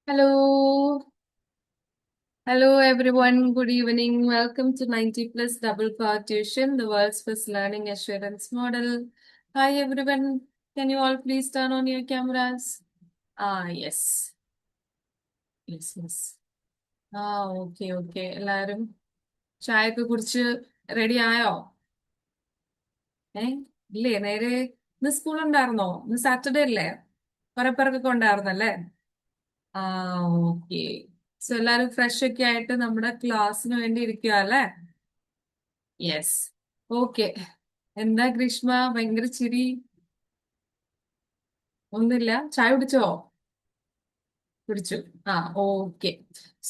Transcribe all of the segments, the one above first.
Hello, hello everyone. Good evening. Welcome to 90 plus double power tuition, the world's first learning assurance model. Hi everyone. Can you all please turn on your cameras? Yes. Yes. Okay. എല്ലാരും ചായയൊക്കെ കുടിച്ച് ready ആയോ? ഏ ഇല്ലേ നേരെ ഇന്ന് school ഉണ്ടായിരുന്നോ? ഇന്ന് സാറ്റർഡേ അല്ലേ? കുറെ പേർക്കൊക്കെ ഉണ്ടായിരുന്നല്ലേ? ആ ഓക്കെ. സോ എല്ലാരും ഫ്രഷ് ഒക്കെ ആയിട്ട് നമ്മുടെ ക്ലാസ്സിന് വേണ്ടി ഇരിക്കുക അല്ലേ? യെസ്. ഓക്കെ. എന്താ ഗ്രീഷ്മ ഭയങ്കര ചിരി? ഒന്നുമില്ല. ചായ കുടിച്ചോ? കുടിച്ചു. Okay.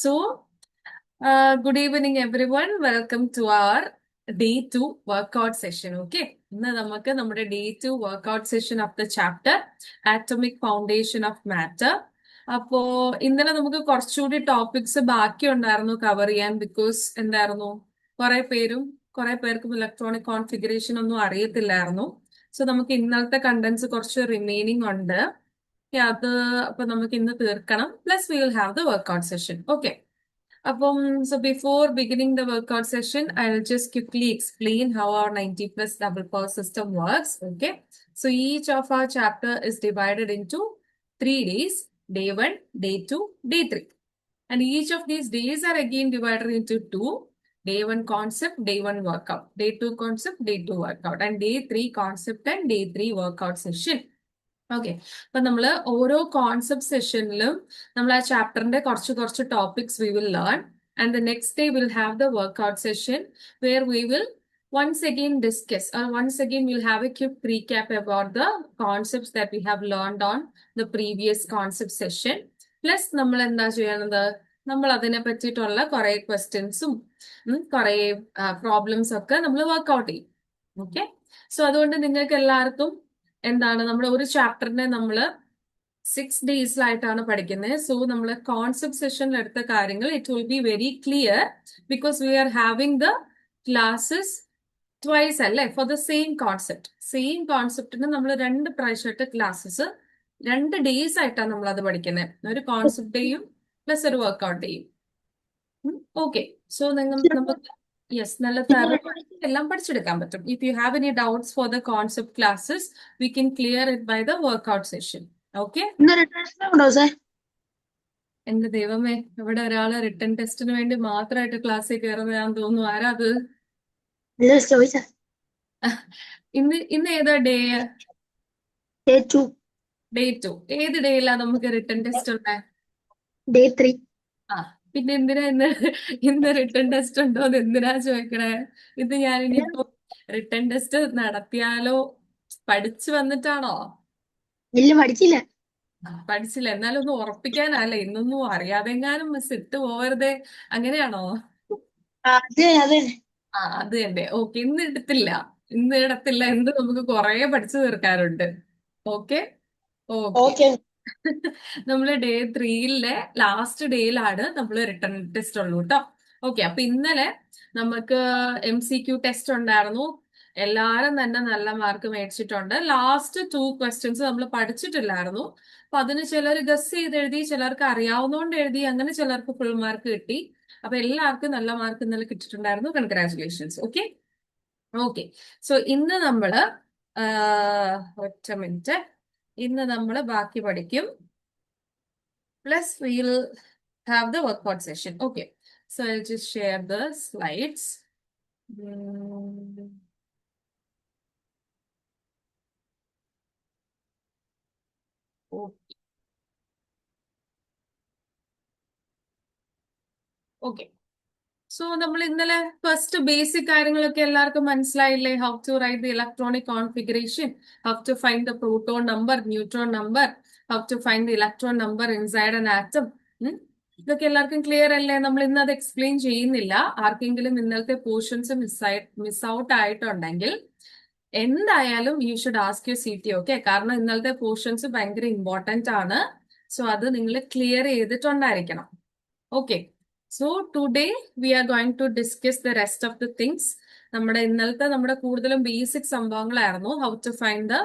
So good evening everyone. Welcome to our day 2 workout session. Okay, ഇന്ന് നമുക്ക് നമ്മുടെ day 2 workout session of the chapter atomic foundation of matter. അപ്പോ ഇന്നലെ നമുക്ക് കുറച്ചുകൂടി ടോപ്പിക്സ് ബാക്കി ഉണ്ടായിരുന്നു കവർ ചെയ്യാൻ. ബിക്കോസ് എന്തായിരുന്നു, കുറെ പേർക്കും ഇലക്ട്രോണിക് കോൺഫിഗറേഷൻ ഒന്നും അറിയത്തില്ലായിരുന്നു. സോ നമുക്ക് ഇന്നലത്തെ കണ്ടന്റ്സ് കുറച്ച് റിമൈനിങ് ഉണ്ട്. അത് അപ്പൊ നമുക്ക് ഇന്ന് തീർക്കണം. Plus we will have the workout session. Okay. So before beginning the workout session, I'll just quickly explain how our 90 plus double power system works. Okay. So each of our chapter is divided into 3 days: day 1, day 2, day 3. And each of these days are again divided into 2. Day 1 concept, day 1 workout. Day 2 concept, day 2 workout. And day 3 concept and day 3 workout session. Okay. അപ്പൊ നമ്മള് ഓരോ concept സെഷനിലും നമ്മൾ ആ ചാപ്റ്ററിന്റെ കുറച്ച് topics we will learn. And the next day will have the workout session where we will once again discuss, or once again we'll have a quick recap about the concepts that we have learned on the previous concept session. Plus നമ്മൾ എന്താ ചെയ്യണത്, നമ്മൾ അതിനെ പറ്റിയിട്ടുള്ള കുറെ ക്വസ്റ്റ്യൻസും കുറെ problems ഒക്കെ നമ്മൾ വർക്ക്ഔട്ട് ചെയ്യും. ഓക്കെ. സോ അതുകൊണ്ട് നിങ്ങൾക്ക് എല്ലാവർക്കും എന്താണ്, നമ്മുടെ ഒരു ചാപ്റ്ററിനെ നമ്മൾ 6 ഡേയ്സിലായിട്ടാണ് പഠിക്കുന്നത്. സോ നമ്മൾ കോൺസെപ്റ്റ് സെഷനിൽ എടുത്ത കാര്യങ്ങൾ it will be very clear because we are having the classes twice അല്ലേ, ഫോർ ദ സെയിം കോൺസെപ്റ്റിന് നമ്മൾ 2 പ്രാവശ്യമായിട്ട് ക്ലാസ്സസ് 2 ഡേയ്സ് ആയിട്ടാണ് നമ്മൾ അത് പഠിക്കുന്നത്. ഒരു കോൺസെപ്റ്റ് ഡേയും പ്ലസ് ഒരു വർക്ക്ഔട്ട് ഡേയും. ഓക്കെ. സോ നമുക്ക് യെസ്, നല്ല തറവായിട്ട് എല്ലാം പഠിച്ചെടുക്കാൻ പറ്റും. If you have any doubts for the concept classes we can clear it by the workout session. Okay. എന്റെ ദൈവമേ, ഇവിടെ ഒരാള് റിട്ടൺ ടെസ്റ്റിന് വേണ്ടി മാത്രമായിട്ട് ക്ലാസ്സിൽ കയറുന്ന ഞാൻ തോന്നുന്നു. ആരാ അത്? ഇന്ന് ഏതാ ഡേ? ഡേ 2. ഏത് ഡേയിലാ നമുക്ക് റിട്ടൺ ടെസ്റ്റ് ഉണ്ടേ? ഡേ 3. പിന്നെ എന്തിനാ ഇന്ന് റിട്ടൺ ടെസ്റ്റ് ഉണ്ടോ എന്ന് എന്തിനാ ചോദിക്കണേ? ഇത് ഞാൻ ഇനിയിപ്പോ റിട്ടൺ ടെസ്റ്റ് നടത്തിയാലോ? പഠിച്ചു വന്നിട്ടാണോ? ഇല്ല, പഠിച്ചില്ല. പഠിച്ചില്ല. എന്നാലും ഒന്ന് ഉറപ്പിക്കാനല്ലേ, ഇന്നൊന്നും അറിയാതെങ്ങാനും മിസ് ഇട്ട് പോവരുതേ, അങ്ങനെയാണോ? അതെ. അത് തന്നെ. ഓക്കെ. ഇന്ന് ഇടത്തില്ല. എന്ത് നമുക്ക് കുറെ പഠിച്ചു തീർക്കാറുണ്ട്. ഓക്കെ. ഓക്കെ. നമ്മള് ഡേ 3യിലെ ലാസ്റ്റ് ഡേയിലാണ് നമ്മൾ റിട്ടേൺ ടെസ്റ്റ് ഉള്ളൂ കേട്ടോ. ഓക്കെ. അപ്പൊ ഇന്നലെ നമുക്ക് MCQ ടെസ്റ്റ് ഉണ്ടായിരുന്നു. എല്ലാരും തന്നെ നല്ല മാർക്ക് മേടിച്ചിട്ടുണ്ട്. ലാസ്റ്റ് 2 ക്വസ്റ്റ്യൻസ് നമ്മൾ പഠിച്ചിട്ടില്ലായിരുന്നു. അപ്പൊ അതിന് ചിലർ ഗസ് ചെയ്ത് എഴുതി, ചിലർക്ക് അറിയാവുന്നതുകൊണ്ട് എഴുതി, അങ്ങനെ ചിലർക്ക് ഫുൾ മാർക്ക് കിട്ടി. അപ്പൊ എല്ലാവർക്കും നല്ല മാർക്ക് ഇന്നലെ കിട്ടിയിട്ടുണ്ടായിരുന്നു. കൺഗ്രാറ്റുലേഷൻസ്. ഓക്കെ. സോ ഇന്ന് നമ്മള് ഒറ്റ മിനിറ്റ്, ഇന്ന് നമ്മൾ ബാക്കി പഠിക്കും. Plus we'll have the workout session. Okay. So I'll just share the slides. Okay. So നമ്മൾ ഇന്നലെ ഫസ്റ്റ് ബേസിക് കാര്യങ്ങളൊക്കെ എല്ലാവർക്കും മനസ്സിലായില്ലേ? How to write the electronic configuration, how to find the proton number, neutron number, how to find the electron number inside an atom. ഇതൊക്കെ എല്ലാവർക്കും clear അല്ലേ? നമ്മൾ ഇന്ന് അത് എക്സ്പ്ലെയിൻ ചെയ്യുന്നില്ല. ആർക്കെങ്കിലും ഇന്നലത്തെ പോർഷൻസ് മിസ് ഔട്ട് ആയിട്ടുണ്ടെങ്കിൽ എന്തായാലും you should ask you CT. Okay. കാരണം ഇന്നലത്തെ പോർഷൻസ് ഭയങ്കര ഇമ്പോർട്ടന്റ് ആണ്. സോ അത് നിങ്ങൾ ക്ലിയർ ചെയ്തിട്ടുണ്ടായിരിക്കണം. Okay. So today we are going to discuss the rest of the things. നമ്മുടെ കൂടുതലും ബേസിക് സംഭവങ്ങളായിരുന്നു. How to find the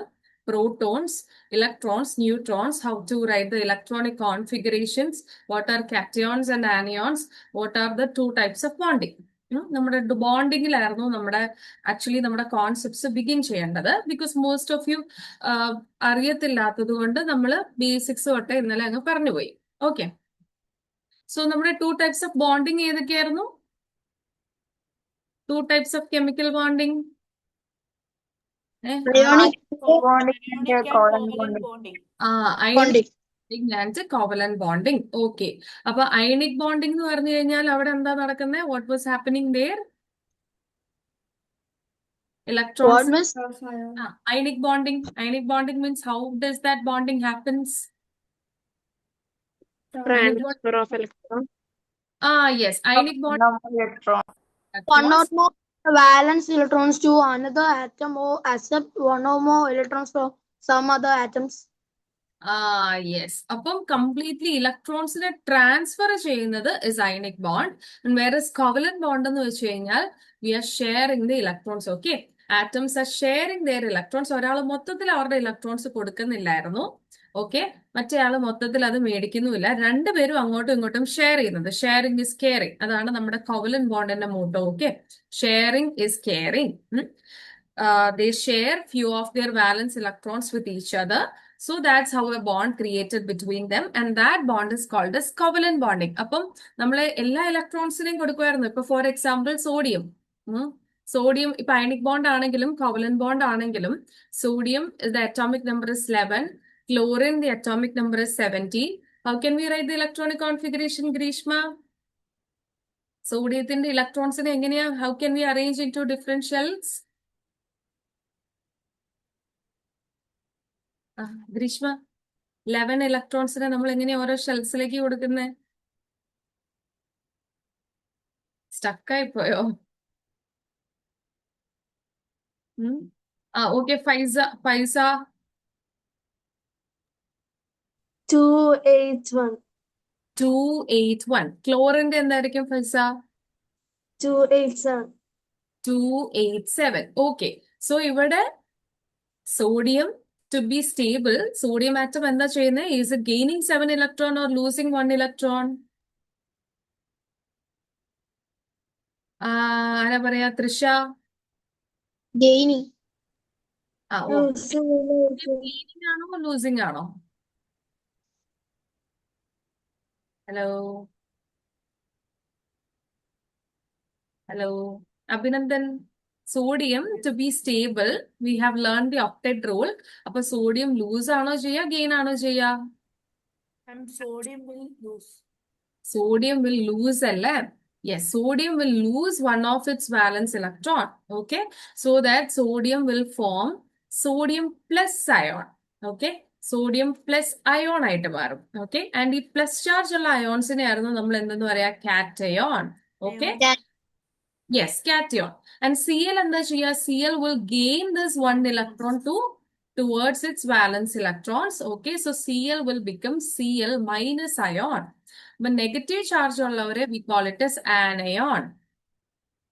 protons, electrons, neutrons, how to write the electronic configurations, what are cations and anions, what are the two types of bonding. നമ്മുടെ ബോണ്ടിങ്ങിലായിരുന്നു actually നമ്മുടെ concepts begin ചെയ്യേണ്ടത്. Because most of you അറിയത്തില്ലാത്തത് കൊണ്ട് നമ്മൾ basics തൊട്ട് ഇന്നലെ അങ്ങ് പറഞ്ഞുപോയി. ഓക്കെ, സോ നമ്മുടെ ടു ടൈപ്സ് ഓഫ് ബോണ്ടിങ് ഏതൊക്കെയായിരുന്നു? Two types of chemical bonding. Ionic Ionic and covalent bonding. Ionic and covalent bonding. Okay. അപ്പൊ അയണിക് ബോണ്ടിങ് എന്ന് പറഞ്ഞു കഴിഞ്ഞാൽ അവിടെ എന്താ നടക്കുന്നത്? What was happening there? Electrons. What was Ionic bonding. Ionic bonding means how does that bonding happens? transfer of electron? Yes. Ionic bonding. One or more valence electrons to another atom or accept one or more electrons from some other atoms. Yes. അപ്പം completely ഇലക്ട്രോൺസിനെ transfer ചെയ്യുന്നത് is ionic bond. വേറെസ് covalent bond എന്ന് വെച്ച് കഴിഞ്ഞാൽ we are sharing the electrons. Okay, atoms are sharing their electrons. ഒരാൾ മൊത്തത്തിൽ അവരുടെ ഇലക്ട്രോൺസ് കൊടുക്കുന്നില്ലായിരുന്നു. ഓക്കെ, മറ്റേ ആൾ മൊത്തത്തിൽ അത് മേടിക്കുന്നുമില്ല. രണ്ടുപേരും അങ്ങോട്ടും ഇങ്ങോട്ടും ഷെയർ ചെയ്യുന്നത്. Sharing is caring. അതാണ് നമ്മുടെ കോവലന്റ് ബോണ്ടിന്റെ motto. Okay, sharing is caring. They share few of their valence electrons with each other. So that's how a bond created between them, and that bond is called as covalent bonding. അപ്പം നമ്മളെ എല്ലാ ഇലക്ട്രോൺസിനെയും കൊടുക്കുമായിരുന്നു. ഇപ്പൊ for example sodium ഇപ്പൊ ionic bond ആണെങ്കിലും covalent bond ആണെങ്കിലും sodium the atomic number is 11, chlorine the atomic number is 17. How can we write the electronic configuration, Grishma? സോഡിയത്തിന്റെ ഇലക്ട്രോൺസിനെ എങ്ങനെയാ, how can we arrange into different shells? Greeshma, 11 ഇലക്ട്രോൺസിനെ നമ്മൾ എങ്ങനെയാ ഓരോ ഷെൽസിലേക്ക് കൊടുക്കുന്നത്? സ്റ്റക്കായി പോയോ? ഓക്കെ, ഫൈസ 281. 281. ക്ലോറിന്റെ എന്തായിരിക്കും ഫൈസ? 287. 287. ഓക്കെ, സോ ഇവിടെ sodium to be stable, sodium atom എന്താ ചെയ്യുന്നത്? Is it gaining 7 electron or losing 1 electron? ആരാ പറയാ? തൃഷ. Gaining. ഗെയിനിങ് ആണോ ലൂസിങ് ആണോ? Hello Abhinandan. Sodium to B stable we have learn the octet rule. അപ്പൊ സോഡിയം ലൂസ് ആണോ ചെയ്യാ, ഗെയിൻ ആണോ ചെയ്യാ? Sodium will lose അല്ലേ? Yes, sodium will lose one of its valence electron. Okay, so that sodium will form sodium plus ion. Okay, sodium plus ion ആയിട്ട് മാറും. Okay, and ഈ plus charge ഉള്ള അയോൺസിനെ ആയിരുന്നു നമ്മൾ എന്തെന്ന് പറയാ? Cation. Okay, yes, cation. And Cl എന്താ ചെയ്യാ? Cl will gain this 1 electron towards its valence electrons. Okay, so Cl will become Cl minus ion. But negative charge ഉള്ളവരെ we call it as anion.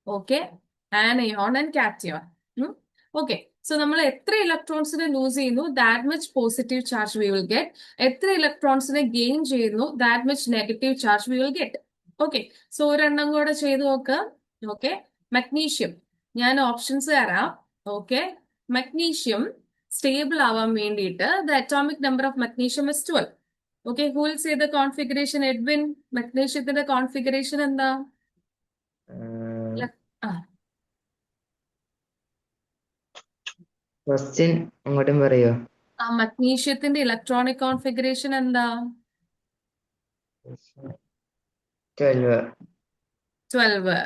Okay, anion and cation. Okay, so നമ്മൾ എത്ര ഇലക്ട്രോൺസിനെ loose ചെയ്യുന്നു that much positive charge we will get. എത്ര ഇലക്ട്രോൺസിനെ gain ചെയ്യുന്നു that much negative charge we will get. Okay, so ഒരെണ്ണം കൂടെ ചെയ്ത് നോക്ക്. Okay, magnesium. ഞാൻ ഓപ്ഷൻസ് തരാം. ഓക്കെ, മഗ്നീഷ്യം സ്റ്റേബിൾ ആവാൻ വേണ്ടിയിട്ട് the atomic number of magnesium is 12. Okay, who will say the configuration? Edwin, മഗ്നീഷ്യത്തിന്റെ കോൺഫിഗറേഷൻ എന്താ? ക്വസ്റ്റ്യൻ അങ്ങോട്ടും പറയോ? മഗ്നീഷ്യത്തിന്റെ ഇലക്ട്രോണിക് കോൺഫിഗറേഷൻ എന്താ? 12. 12.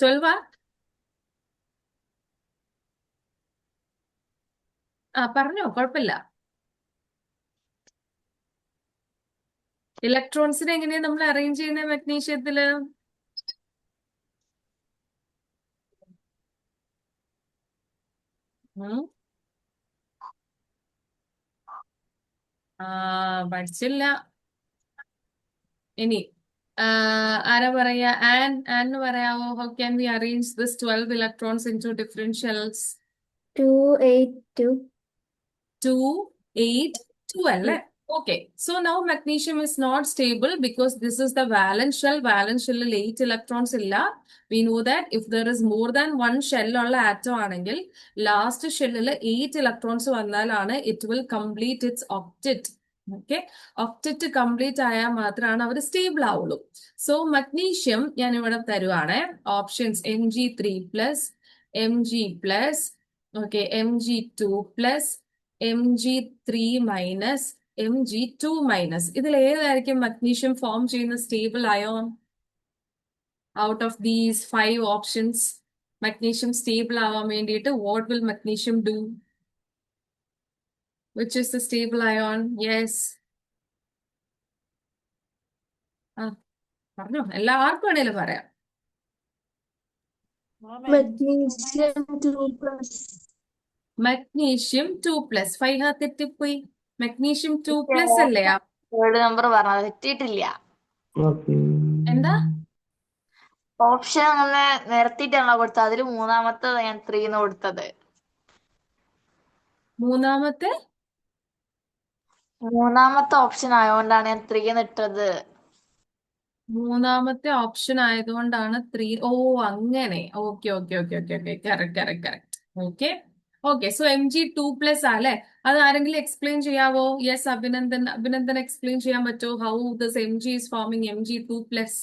12? പറഞ്ഞോ, കുഴപ്പമില്ല. ഇലക്ട്രോൺസിനെ എങ്ങനെയാ നമ്മൾ അറേഞ്ച് ചെയ്യുന്നത് മഗ്നീഷ്യത്തില്? പഠിച്ചില്ല. ഇനി ആരാ പറയാ? ആൻ പറയാവോ? How can we arrange this 12 electrons in two different shells? 282. 2, 8, 2 അല്ലേ? Okay. So now magnesium is not stable because this is the valence shell. Valence shell 8 electrons ഇല്ല. We know that if there is more than one shell ഉള്ള atom ആണെങ്കിൽ last shell 8 electrons വന്നാലാണ് it will complete its octet. Okay. Octet complete ആയാൽ മാത്രമാണ് അവർ stable ആവുള്ളൂ. So magnesium ഞാൻ ഇവിടെ തരുവാണ്. Options Mg3 plus Mg plus okay Mg2 plus Mg3 minus Mg2 minus. ഇതിൽ ഏതായിരിക്കും മഗ്നീഷ്യം ഫോം ചെയ്യുന്ന stable ion? Out of these 5 options magnesium stable ആവാൻ വേണ്ടിയിട്ട് what will magnesium do? Which is the stable ion? Yes. പറഞ്ഞോ, എല്ലാവർക്കും വേണേലും പറയാം. Magnesium 2 plus. Magnesium 2 plus. Faiha തെറ്റിപ്പോയി. മഗ്നീഷ്യം 2 പ്ലസ് അല്ലേ? തേർഡ് നമ്പർ പറഞ്ഞത് തെറ്റിയിട്ടില്ല. എന്താ ഓപ്ഷൻ അങ്ങനെ നിരത്തിയിട്ടാണോ കൊടുത്തത്? അതിൽ മൂന്നാമത്തെ ഞാൻ 3 കൊടുത്തത്. മൂന്നാമത്തെ ഓപ്ഷൻ ആയതുകൊണ്ടാണ് ഞാൻ 3 ഇട്ടത്. മൂന്നാമത്തെ ഓപ്ഷൻ ആയതുകൊണ്ടാണ് 3. ഓ അങ്ങനെ. Okay okay okay okay okay. Correct correct correct. Okay okay. So Mg2 plus അല്ലേ? അത് ആരെങ്കിലും എക്സ്പ്ലെയിൻ ചെയ്യാവോ? യെസ്, അഭിനന്ദൻ എക്സ്പ്ലെയിൻ ചെയ്യാൻ പറ്റുമോ? How this Mg is forming Mg2 plus?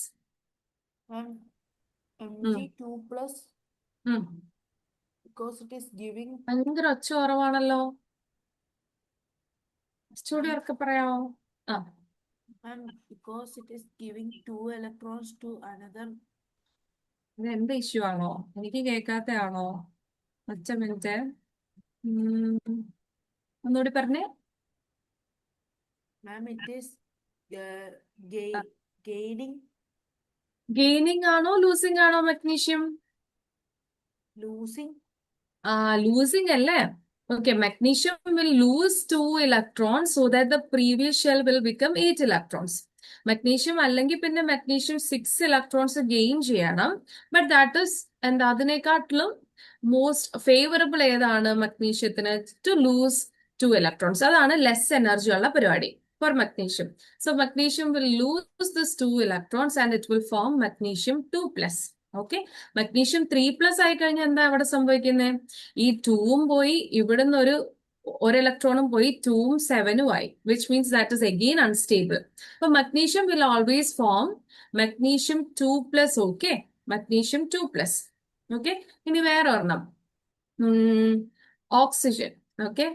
Mg2 plus because it is giving ഭയങ്കര ഒച്ച കുറവാണല്ലോ. സ്റ്റുഡിയോ ഒക്കെ പറയാമോ? and because it is giving 2 electrons to another. ഇത് എന്ത് ഇഷ്യൂ ആണോ? എനിക്ക് കേൾക്കാത്ത ആണോ? ഒറ്റ മിനിറ്റ്. ഒന്നുകൂടി പറഞ്ഞേ. Ma'am, it is gaining gaining ആണോ ലൂസിങ് ആണോ മഗ്നീഷ്യം? losing. Losing അല്ലേ? Okay, magnesium will lose 2 electrons so that the previous shell will become 8 electrons. Magnesium അല്ലെങ്കിൽ പിന്നെ magnesium 6 electrons gain ചെയ്യണം. But that is, and അതിനെക്കാട്ടിലും most favorable ഏതാണ് magnesiumത്തിന്? To lose 2 electrons. അതാണ് less energy ഉള്ള പരിപാടി for magnesium. So magnesium will lose this 2 electrons and it will form magnesium 2 plus. Okay, magnesium 3 plus ആയി കഴിഞ്ഞാൽ എന്താ അവിടെ സംഭവിക്കുന്നത്? ഈ 2ഉം പോയി, ഇവിടുന്ന് ഒരു ഇലക്ട്രോണും പോയി, 2ഉം 7ഉം ആയി, which means that is again unstable. അപ്പൊ magnesium will always form magnesium 2 plus. Okay, magnesium 2 plus. Okay, ഇനി വേറെ ഒരെണ്ണം ഓക്സിജൻ. ഓക്കെ,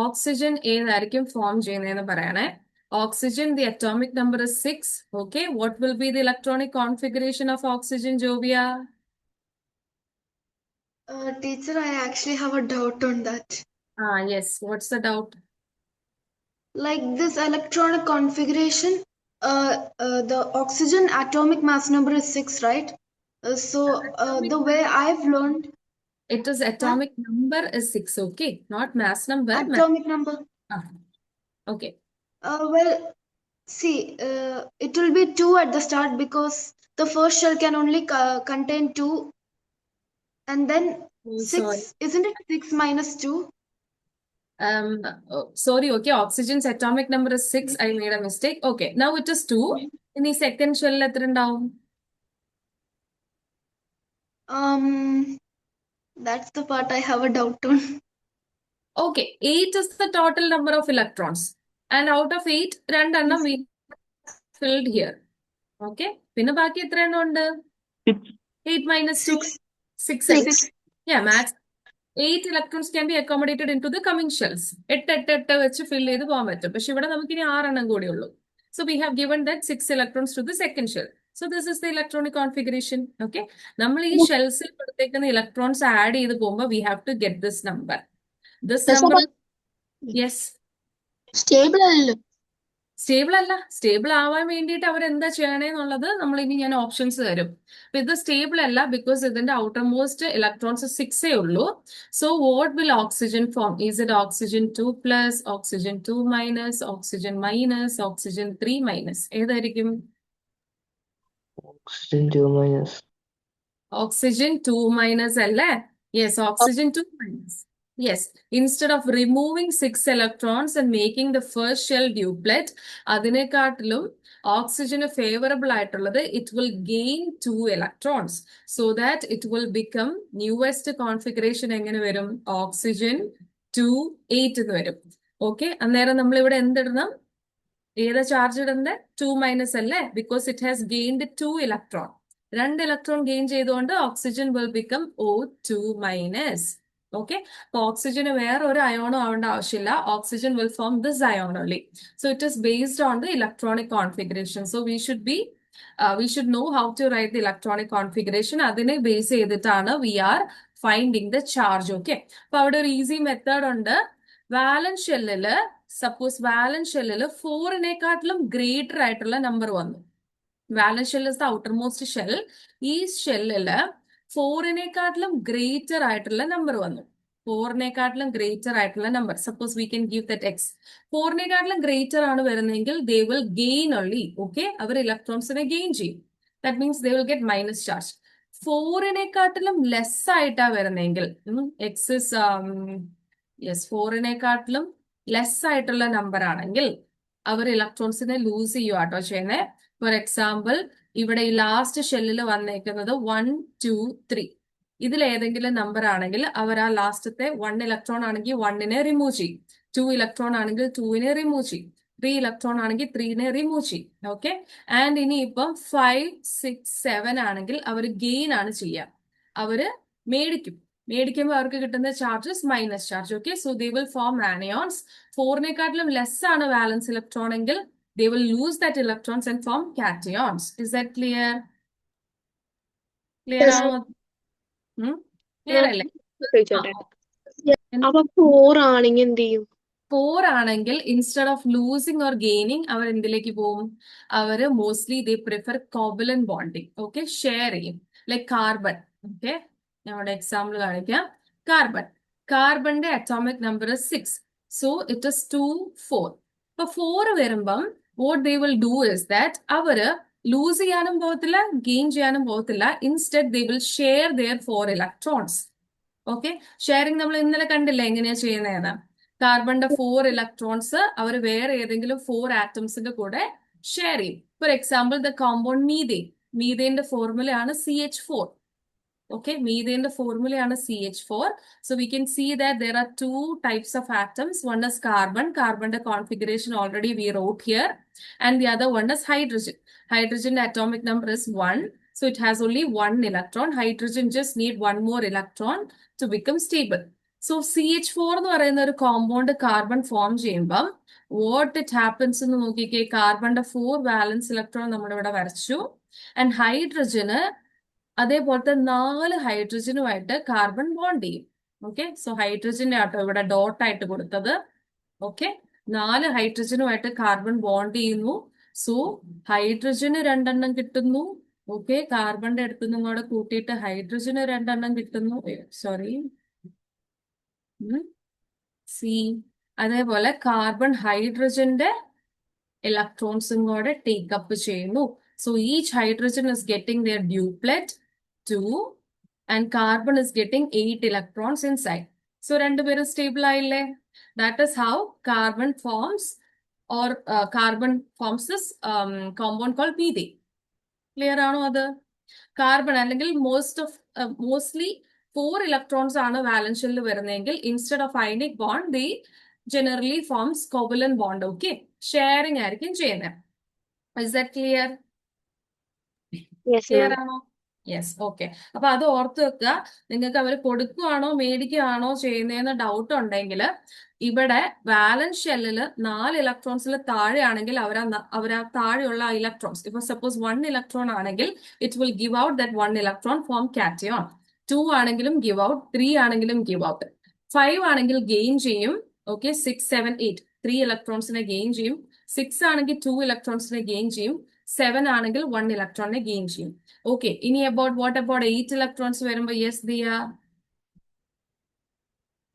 ഓക്സിജൻ ഏതായിരിക്കും ഫോം ചെയ്യുന്നതെന്ന് പറയണേ. Oxygen, the atomic number is 6. Okay, what will be the electronic configuration of oxygen, Jovia? Teacher, I actually have a doubt on that. Yes, what's the doubt? Like this electronic configuration, the oxygen atomic mass number is 6, right? The way I've learned, It is atomic number is 6, okay? Not mass number. atomic number. Okay. Well, see, it will be 2 at the start because the first shell can only contain 2. And then 6, Sorry. isn't it 6 minus 2? Sorry, okay, oxygen's atomic number is 6. I made a mistake. Okay, now it is 2. In the second shell, എത്ര ഉണ്ടാവും? That's the part I have a doubt on. Okay, 8 is the total number of electrons. And out of 8, രണ്ടെണ്ണം we filled here. Okay, പിന്നെ ബാക്കി എത്ര എണ്ണം ഉണ്ട്? 8 minus 2? 6. Yeah, max. 8 electrons can be accommodated into the coming shells. 8 വെച്ച് fill ചെയ്ത് പോകാൻ പറ്റും. പക്ഷെ ഇവിടെ നമുക്കിനി 6 എണ്ണം കൂടി ഉള്ളൂ. So we have given that 6 electrons to the second shell. So this is the electronic configuration. Okay, നമ്മൾ ഈ ഷെൽസിൽ കൊടുത്തേക്കുന്ന ഇലക്ട്രോൺസ് ആഡ് ചെയ്ത് പോകുമ്പോൾ we have to get this number. This number, yes. Stable അല്ലല്ലോ. സ്റ്റേബിൾ അല്ല. സ്റ്റേബിൾ ആവാൻ വേണ്ടിയിട്ട് അവർ എന്താ ചെയ്യണേന്നുള്ളത് നമ്മൾ ഇനി ഞാൻ ഓപ്ഷൻസ് തരും. അപ്പൊ ഇത് സ്റ്റേബിൾ അല്ല ബിക്കോസ് ഇതിന്റെ ഔട്ടർ മോസ്റ്റ് ഇലക്ട്രോൺസ് 6 ഉള്ളൂ. So what will oxygen form? Is it oxygen 2 plus, oxygen 2 minus, oxygen minus, oxygen 3 minus? ഏതായിരിക്കും? Oxygen 2 minus. ഓക്സിജൻ 2 മൈനസ് അല്ലേ? Yes, oxygen 2 minus. Yes, instead of removing 6 electrons and making the first shell duplet, അതിനെക്കാട്ടിലും ഓക്സിജന് favourable ആയിട്ടുള്ളത് it will gain 2 electrons so that it will become newest configuration എങ്ങനെ വരും oxygen 2 8 എന്ന് വരും. Okay, അന്നേരം നമ്മൾ ഇവിടെ എന്തിടണം? ഏതാ ചാർജ് ഇടണ്ടേ? 2- അല്ലേ? Because it has gained 2 electron. 2 electron gain ചെയ്തുകൊണ്ട് oxygen will become O2-. Okay, അപ്പൊ ഓക്സിജന് വേറെ ഒരു അയോണോ ആവേണ്ട ആവശ്യമില്ല. Oxygen will form this ion only. So it is based on the electronic configuration. So we should know how to write the electronic configuration. അതിനെ base ചെയ്തിട്ടാണ് we are finding the charge. Okay, അപ്പൊ അവിടെ ഒരു easy method ഉണ്ട്. Valence ഷെല്ലില് suppose valence ഷെല്ലില് 4-നേക്കാട്ടിലും greater ആയിട്ടുള്ള number വന്നു. Valence shell is the outermost shell. ഈ ഷെല്ലില് 4-നേക്കാട്ടിലും ഗ്രേറ്റർ ആയിട്ടുള്ള നമ്പർ വന്നു. 4-നേക്കാട്ടിലും ഗ്രേറ്റർ ആയിട്ടുള്ള number, suppose we can give that X. 4-നേക്കാട്ടിലും ഗ്രേറ്റർ ആണ് വരുന്നതെങ്കിൽ they will gain only. Okay, അവർ ഇലക്ട്രോൺസിനെ ഗെയിൻ ചെയ്യും. That means they will get minus charge. 4-നേക്കാട്ടിലും ലെസ് ആയിട്ടാ വരുന്നതെങ്കിൽ എക്സ് ഇസ് യെസ് 4-നേക്കാട്ടിലും ലെസ് ആയിട്ടുള്ള നമ്പർ ആണെങ്കിൽ അവർ ഇലക്ട്രോൺസിനെ ലൂസ് ചെയ്യുക ചെയ്യുന്നത്. ഫോർ എക്സാമ്പിൾ, ഇവിടെ ഈ ലാസ്റ്റ് ഷെല്ലിൽ വന്നേക്കുന്നത് 1 2 3. ഇതിൽ ഏതെങ്കിലും നമ്പർ ആണെങ്കിൽ അവർ ആ ലാസ്റ്റത്തെ 1 ഇലക്ട്രോൺ ആണെങ്കിൽ 1-നെ റിമൂവ് ചെയ്യും. 2 ഇലക്ട്രോൺ ആണെങ്കിൽ 2-നെ റിമൂവ് ചെയ്യും. 3 ഇലക്ട്രോൺ ആണെങ്കിൽ 3-നെ റിമൂവ് ചെയ്യും. ഓക്കെ, ആൻഡ് ഇനി ഇപ്പം 5 6 7 ആണെങ്കിൽ അവർ ഗെയിൻ ആണ് ചെയ്യുക. അവര് മേടിക്കുമ്പോൾ അവർക്ക് കിട്ടുന്ന charges minus charge. Okay, so they will form anions. 4-നേക്കാട്ടിലും ലെസ് ആണ് വാലൻസ് ഇലക്ട്രോൺ എങ്കിൽ they will lose that electrons and form cations. Is that clear? Clear Yes. ആണോ? ക്ലിയർ അല്ലേ? ചോദിച്ചോട്ടെ അപ്പൊ 4 ആണെങ്കിൽ എന്ത് ചെയ്യും? 4 ആണെങ്കിൽ instead of losing or gaining അവർ എന്തിലേക്ക് പോകും? അവര് mostly they prefer covalent bonding. Okay, share ചെയ്യും. Like carbon. ഓക്കെ, നമ്മുടെ എക്സാമ്പിൾ കാണിക്കാം. കാർബണിന്റെ atomic number 6. So it is 2 4. അപ്പൊ 4 വരുമ്പം what they will do is that അവര് ലൂസ് ചെയ്യാനും പോകത്തില്ല, ഗെയിൻ ചെയ്യാനും പോകത്തില്ല. Instead they will share their 4 electrons. Okay, sharing നമ്മൾ ഇന്നലെ കണ്ടില്ല എങ്ങനെയാ ചെയ്യുന്നതെന്ന്. കാർബണിന്റെ 4 ഇലക്ട്രോൺസ് അവർ വേറെ ഏതെങ്കിലും 4 ആറ്റംസിന്റെ കൂടെ ഷെയർ ചെയ്യും. ഫോർ എക്സാമ്പിൾ ദ കോമ്പൗണ്ട് മീതേന്റെ ഫോർമുലയാണ് CH4. Okay, methane formula CH4. So we can see that there are 2 types of atoms. One is carbon. Carbon configuration already we wrote here. And the other one is hydrogen. Hydrogen atomic number is 1. So it has only 1 electron. Hydrogen just need 1 more electron to become stable. So CH4 എന്ന് പറയുന്ന ഒരു compound carbon form ചെയ്യുമ്പം what it happens എന്ന് നോക്കിക്കേ. കാർബണിന്റെ 4 വാലൻസ് electron നമ്മളിവിടെ വരച്ചു. And ഹൈഡ്രജന് അതേപോലത്തെ 4 ഹൈഡ്രജനുമായിട്ട് carbon bond ചെയ്യും. ഓക്കെ, സോ ഹൈഡ്രജന്റെ ആട്ടോ ഇവിടെ ഡോട്ട് ആയിട്ട് കൊടുത്തത്. ഓക്കെ, 4 ഹൈഡ്രജനുമായിട്ട് കാർബൺ ബോണ്ട് ചെയ്യുന്നു. സോ ഹൈഡ്രജന് 2 എണ്ണം കിട്ടുന്നു. ഓക്കെ, കാർബണിന്റെ അടുത്ത് നിന്നും കൂടെ കൂട്ടിയിട്ട് ഹൈഡ്രജന് 2 എണ്ണം കിട്ടുന്നു. Sorry, C. അതേപോലെ കാർബൺ ഹൈഡ്രജന്റെ ഇലക്ട്രോൺസും കൂടെ ടേക്കപ്പ് ചെയ്യുന്നു. So each hydrogen is getting their duplet 2 and carbon is getting 8 electrons inside. So രണ്ടുപേരും stable ആയില്ലേ? That is how carbon forms this compound called methane. Clear ആണോ അത്? കാർബൺ അല്ലെങ്കിൽ mostly 4 electrons ആണ് വാലൻസ് ഷെല്ലിൽ വരുന്നതെങ്കിൽ instead of ionic bond they generally forms covalent bond. Okay, sharing ആയിരിക്കും ചെയ്യുന്നത്. Is that clear? Yes, clear ma'am. ആണോ? Yes, okay. അപ്പൊ അത് ഓർത്ത് വെക്കുക. നിങ്ങൾക്ക് അവർ കൊടുക്കുകയാണോ മേടിക്കുകയാണോ ചെയ്യുന്നതെന്ന് ഡൗട്ട് ഉണ്ടെങ്കിൽ ഇവിടെ വാലൻസ് ഷെല്ലില് 4 ഇലക്ട്രോൺസിൽ താഴെയാണെങ്കിൽ അവരാ താഴെയുള്ള ഇലക്ട്രോൺസ്, ഇപ്പൊ സപ്പോസ് 1 ഇലക്ട്രോൺ ആണെങ്കിൽ it will give out that 1 electron form cation. 2 ആണെങ്കിലും ഗിവ് ഔട്ട്, 3 ആണെങ്കിലും ഗിവ് ഔട്ട്, 5 ആണെങ്കിൽ ഗെയിൻ ചെയ്യും. ഓക്കെ, 6 7 8 3 ഇലക്ട്രോൺസിനെ ഗെയിൻ ചെയ്യും. 6 ആണെങ്കിൽ 2 ഇലക്ട്രോൺസിനെ ഗെയിൻ ചെയ്യും. 7 ആണെങ്കിൽ 1 ഇലക്ട്രോണിനെ ഗെയിൻ ചെയ്യും. ഓക്കെ, ഇനി വാട്ട് അബൌട്ട് 8 ഇലക്ട്രോൺസ് വരുമ്പോ? യെസ് ദിയ.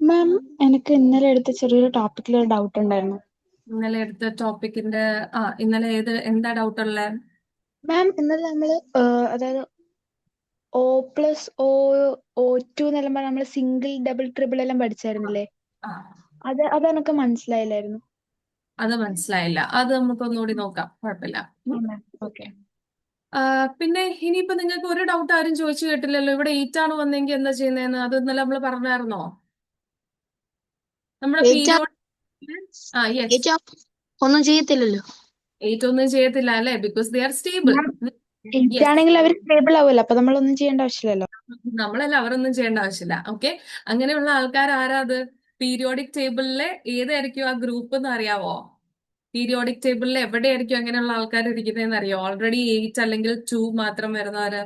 മാം, എനിക്ക് ഇന്നലെ എടുത്ത ചെറിയൊരു ടോപ്പിക്കിൽ ഒരു ഡൗട്ട് ഉണ്ടായിരുന്നു. ഇന്നലെ എടുത്ത ടോപ്പിക്കിന്റെ ഇന്നലെ എന്താ ഡൗട്ട് ഉള്ളത്? മാം, ഇന്നലെ നമ്മള് അതായത് O പ്ലസ് O2 എന്നെല്ലാം പറഞ്ഞാൽ നമ്മൾ സിംഗിൾ ഡബിൾ ട്രിപ്പിൾ എല്ലാം പഠിച്ചായിരുന്നില്ലേ? ആ അത് എനിക്ക് മനസ്സിലായില്ലായിരുന്നു. അത് മനസ്സിലായില്ല. അത് നമുക്ക് ഒന്നുകൂടി നോക്കാം, കുഴപ്പമില്ല. ഓക്കെ. പിന്നെ ഇനിയിപ്പോ നിങ്ങൾക്ക് ഒരു ഡൗട്ട് ആരും ചോദിച്ചു കേട്ടില്ലല്ലോ, ഇവിടെ 8 ആണ് വന്നെങ്കിൽ എന്താ ചെയ്യുന്നതെന്ന്. അത് ഇന്നലെ നമ്മൾ പറഞ്ഞായിരുന്നോ? നമ്മുടെ പീരിയോഡ് യെസ്, ഒന്നും ചെയ്യത്തില്ലല്ലോ. 8 ഒന്നും ചെയ്യത്തില്ല അല്ലേ, because they are stable. Eight ആണെങ്കിൽ അവർ സ്റ്റേബിൾ ആവുമല്ലോ, അപ്പൊ നമ്മളൊന്നും ചെയ്യേണ്ട ആവശ്യമില്ലല്ലോ. നമ്മളല്ല, അവരൊന്നും ചെയ്യേണ്ട ആവശ്യമില്ല. ഓക്കെ, അങ്ങനെയുള്ള ആൾക്കാർ ആരാ? അത് പീരിയോഡിക് ടേബിളിലെ ഏതായിരിക്കും ആ ഗ്രൂപ്പ് എന്ന് അറിയാവോ? പീരിയോഡിക് ടേബിളിൽ എവിടെയായിരിക്കും അങ്ങനെയുള്ള ആൾക്കാർ ഇരിക്കുന്നതെന്ന് അറിയോ? ഓൾറെഡി 8 അല്ലെങ്കിൽ 2 മാത്രം വരുന്നവര്.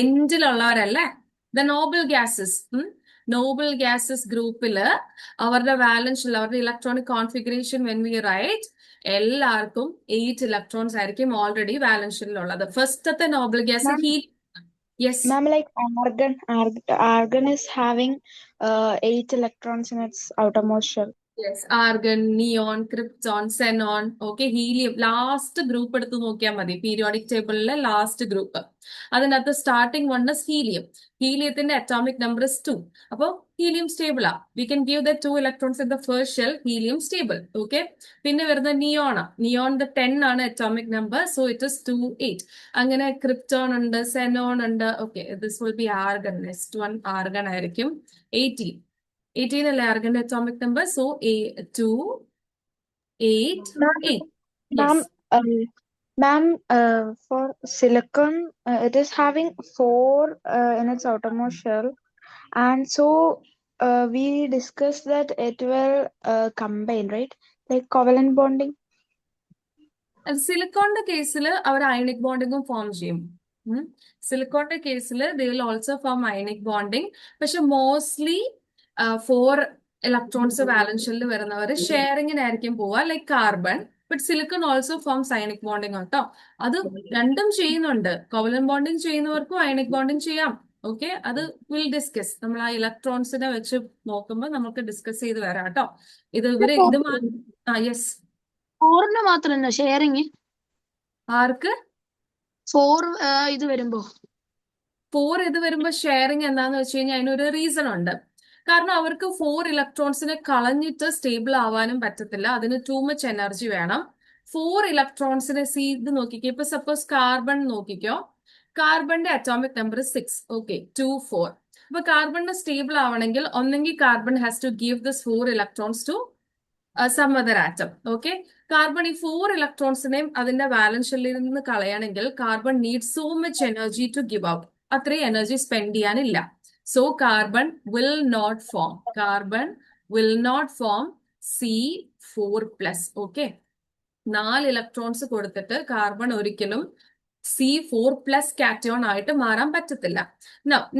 എൻഡിലുള്ളവരല്ലേ, the noble gases. Noble gases ഗ്രൂപ്പില് അവരുടെ വാലൻസ്, അവരുടെ electronic configuration when we write, എല്ലാവർക്കും 8 ഇലക്ട്രോൺസ് ആയിരിക്കും ഓൾറെഡി വാലൻസിലുള്ളത്. ഫസ്റ്റത്തെ നോബിൾ ഗ്യാസ് ഹീറ്റ്. Yes Ma'am, like argon is having 8 electrons in its outermost shell. Yes, argon, neon, krypton, xenon. Okay, helium last group എടുത്ത് നോക്കിയാൽ മതി, പീരിയോഡിക് ടേബിളിലെ ലാസ്റ്റ് ഗ്രൂപ്പ്. അതിനകത്ത് സ്റ്റാർട്ടിംഗ് വൺ ഇസ് ഹീലിയം. ഹീലിയത്തിന്റെ അറ്റോമിക് നമ്പർ ഇസ് 2. അപ്പോൾ helium stable ആ. We can give the 2 electrons in the first shell, helium stable. Okay, പിന്നെ വരുന്ന നിയോൺ. നിയോണിന്റെ 10 ആണ് atomic number, so it is 2, 8. അങ്ങനെ ക്രിപ്റ്റോൺ ഉണ്ട്, സെനോൺ ഉണ്ട്. Okay, this will be argon. Next one argon ആയിരിക്കും. 18 അല്ലേ ആർഗന്റെ atomic number, so 2, 8, 8. Ma'am, ma'am, for silicon, it is having 4 in its outermost shell, and so we discussed that it will combine, right? Like covalent bonding. സിലിക്കോണിന്റെ കേസിൽ അവർ ionic ബോണ്ടിങ്ങും form ചെയ്യും. സിലിക്കോണിന്റെ കേസിൽ they will also form ionic bonding. പക്ഷെ mostly 4 electrons valence ഷെല്ലിൽ വരുന്നവർ ഷെയറിങ്ങിനായിരിക്കും പോവുക, like carbon. But silicon also forms ionic bonding കേട്ടോ. അത് രണ്ടും ചെയ്യുന്നുണ്ട്. കോവലന്റ് ബോണ്ടിങ് ചെയ്യുന്നവർക്കും അയണിക് ബോണ്ടിങ് ചെയ്യാം. ഓക്കെ, അത് വിൽ ഡിസ്കസ്. നമ്മൾ ആ ഇലക്ട്രോൺസിനെ വെച്ച് നോക്കുമ്പോൾ നമുക്ക് ഡിസ്കസ് ചെയ്ത് വരാം കേട്ടോ. ഇത് യെസ്, 4 മാത്രമല്ല ഷെയറിങ്. ആർക്ക് 4 ഇത് വരുമ്പോ 4 ഇത് വരുമ്പോ ഷെയറിങ് എന്താന്ന് വെച്ച് കഴിഞ്ഞാൽ അതിനൊരു റീസൺ ഉണ്ട്. കാരണം അവർക്ക് 4 ഇലക്ട്രോൺസിനെ കളഞ്ഞിട്ട് സ്റ്റേബിൾ ആവാനും പറ്റത്തില്ല, അതിന് ടു മച്ച് എനർജി വേണം. 4 ഇലക്ട്രോൺസിനെ ഇത് നോക്കിക്കോ. ഇപ്പൊ സപ്പോസ് കാർബൺ നോക്കിക്കോ, കാർബണിന്റെ അറ്റോമിക് നമ്പർ 6. ഓക്കെ, 2, 4. അപ്പൊ കാർബണിന് സ്റ്റേബിൾ ആവണമെങ്കിൽ ഒന്നെങ്കിൽ carbon has to give this 4 electrons to some other atom. Okay, carbon ഈ 4 ഇലക്ട്രോൺസിനെയും അതിന്റെ വാലൻസ് ഷെല്ലിൽ നിന്ന് കളയണമെങ്കിൽ carbon need so much energy to give out. അത്രയും എനർജി സ്പെൻഡ് ചെയ്യാനില്ല. So carbon will not form. Carbon will not form C4+. Okay, 4 electrons കൊടുത്തിട്ട് carbon ഒരിക്കലും C4+ കാറ്റയോൺ ആയിട്ട് മാറാൻ പറ്റത്തില്ല.